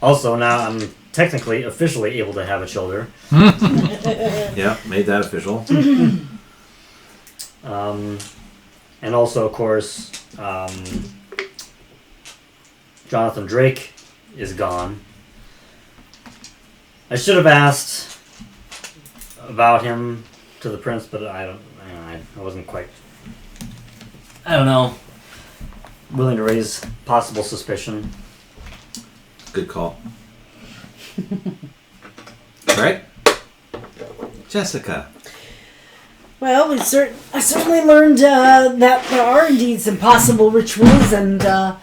Also, now I'm technically, officially able to have a children. Yeah, made that official. And also, of course, Jonathan Drake is gone. I should have asked about him to the prince, but I wasn't quite. I don't know. Willing to raise possible suspicion. Good call. All right, Jessica. Well, I certainly learned that there are indeed some possible rituals and a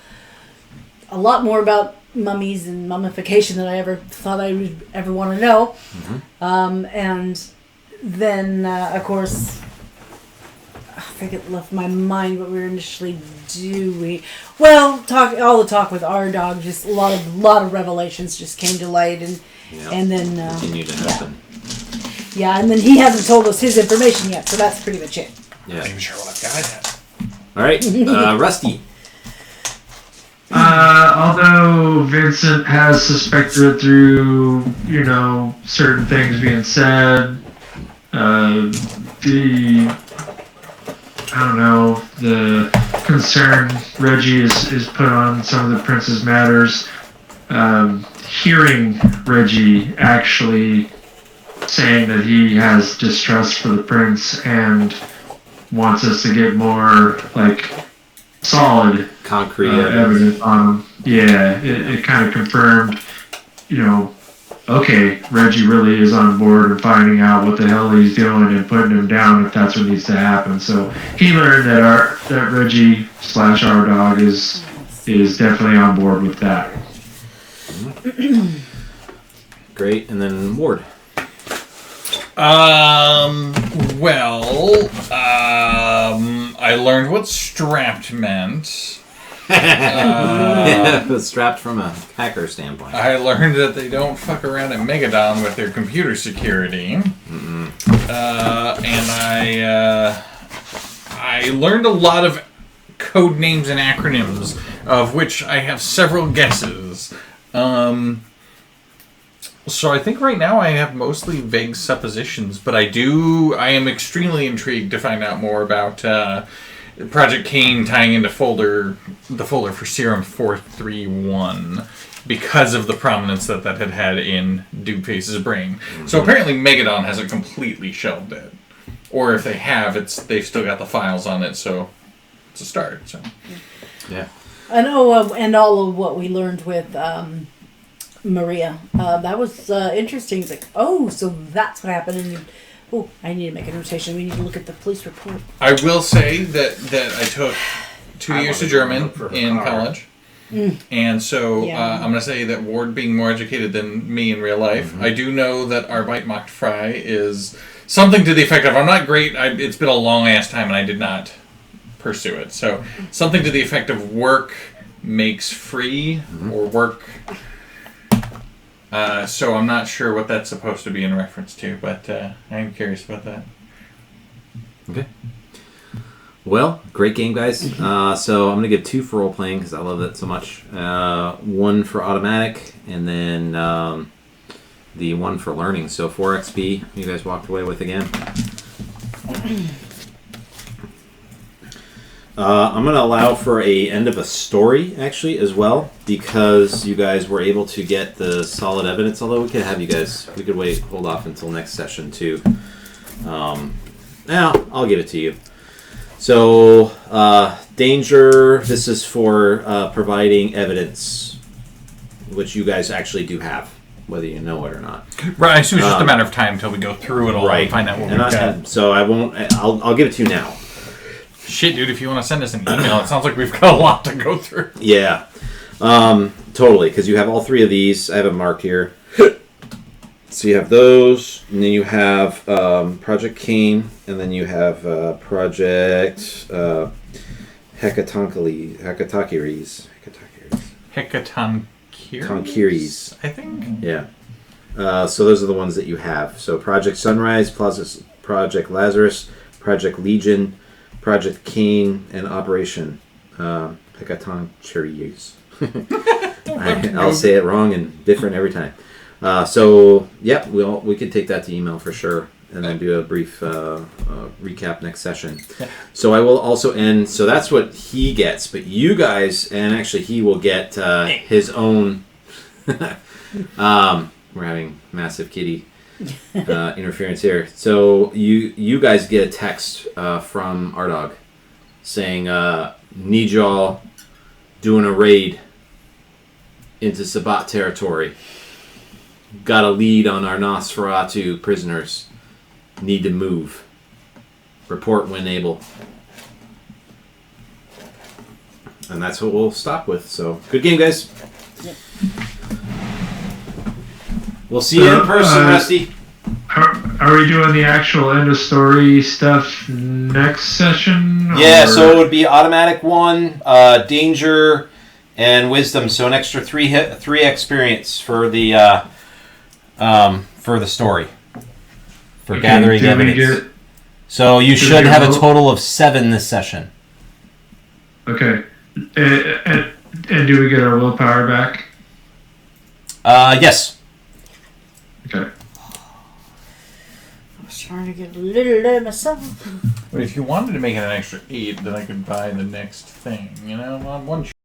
lot more about mummies and mummification than I ever thought I would ever want to know. Mm-hmm. And then, of course, I think it left my mind what we were initially doing. Well, all the talk with our dog, just a lot of revelations just came to light, and then continue to happen. Yeah, and then he hasn't told us his information yet, so that's pretty much it. Yeah. Not even sure what I've got yet. All right, Rusty. Although Vincent has suspected through, certain things being said, the concern Reggie is put on some of the prince's matters, hearing Reggie actually saying that he has distrust for the prince and wants us to get more, solid Concrete evidence on him. Yeah, it kind of confirmed, okay, Reggie really is on board and finding out what the hell he's doing and putting him down if that's what needs to happen. So he learned that Reggie / our dog is definitely on board with that. Great, and then Ward. I learned what strapped meant. Yeah, strapped from a hacker standpoint. I learned that they don't fuck around at Megadon with their computer security. Mm-mm. And I learned a lot of code names and acronyms, of which I have several guesses. So I think right now I have mostly vague suppositions, but I am extremely intrigued to find out more about Project Cain tying into the folder for Serum 431 because of the prominence that had in Dukeface's brain. Mm-hmm. So apparently Megadon hasn't completely shelved it. Or if they have, they've still got the files on it, so it's a start. So yeah. I know, and all of what we learned with Maria. That was interesting. It's like, oh, so that's what happened. And I need to make a notation. We need to look at the police report. I will say that I took 2 years of German in college. And so I'm going to say that Ward being more educated than me in real life, I do know that Arbeit macht frei is something to the effect of, I'm not great, it's been a long ass time and I did not pursue it. So something to the effect of work makes free or work... so I'm not sure what that's supposed to be in reference to, but I'm curious about that. Okay. Well, great game, guys. So I'm going to give 2 for role-playing because I love that so much. 1 for automatic, and then the 1 for learning. So 4 XP you guys walked away with again. I'm going to allow for a end of a story, actually, as well, because you guys were able to get the solid evidence, although we could hold off until next session, too. I'll give it to you. So, danger, this is for providing evidence, which you guys actually do have, whether you know it or not. Right, so it's just a matter of time until we go through it all and find out what we've got. So I'll give it to you now. Shit, dude, if you want to send us an email, it sounds like we've got a lot to go through. Yeah, totally, because you have all 3 of these. I have them marked here. So you have those, and then you have Project Cain, and then you have Project Hecatonkles. Hecatoncheires, I think. Yeah. So those are the ones that you have. So Project Sunrise, Project Lazarus, Project Legion, Project Cain, and Operation Hecatoncheires. I'll say it wrong and different every time. So yeah, we could take that to email for sure, and then do a brief recap next session. Yeah. So I will also end. So that's what he gets, but you guys, and actually he will get his own. We're having massive kitty interference here. So you guys get a text from Ardog saying, "Need y'all doing a raid into Sabat territory. Got a lead on our Nosferatu prisoners. Need to move. Report when able." And that's what we'll stop with. So, good game, guys. Yep. We'll see you in person, Rusty. Are we doing the actual end of story stuff next session? Yeah, or- so it would be automatic 1, danger, and wisdom. So an extra 3 experience for the story. For Okay, gathering did we evidence. get- So you did should we have a roll? total of 7 this session. Okay. And do we get our willpower back? Yes. Okay. I was trying to get a little low myself. But if you wanted to make it an extra 8, then I could buy the next thing. You know, one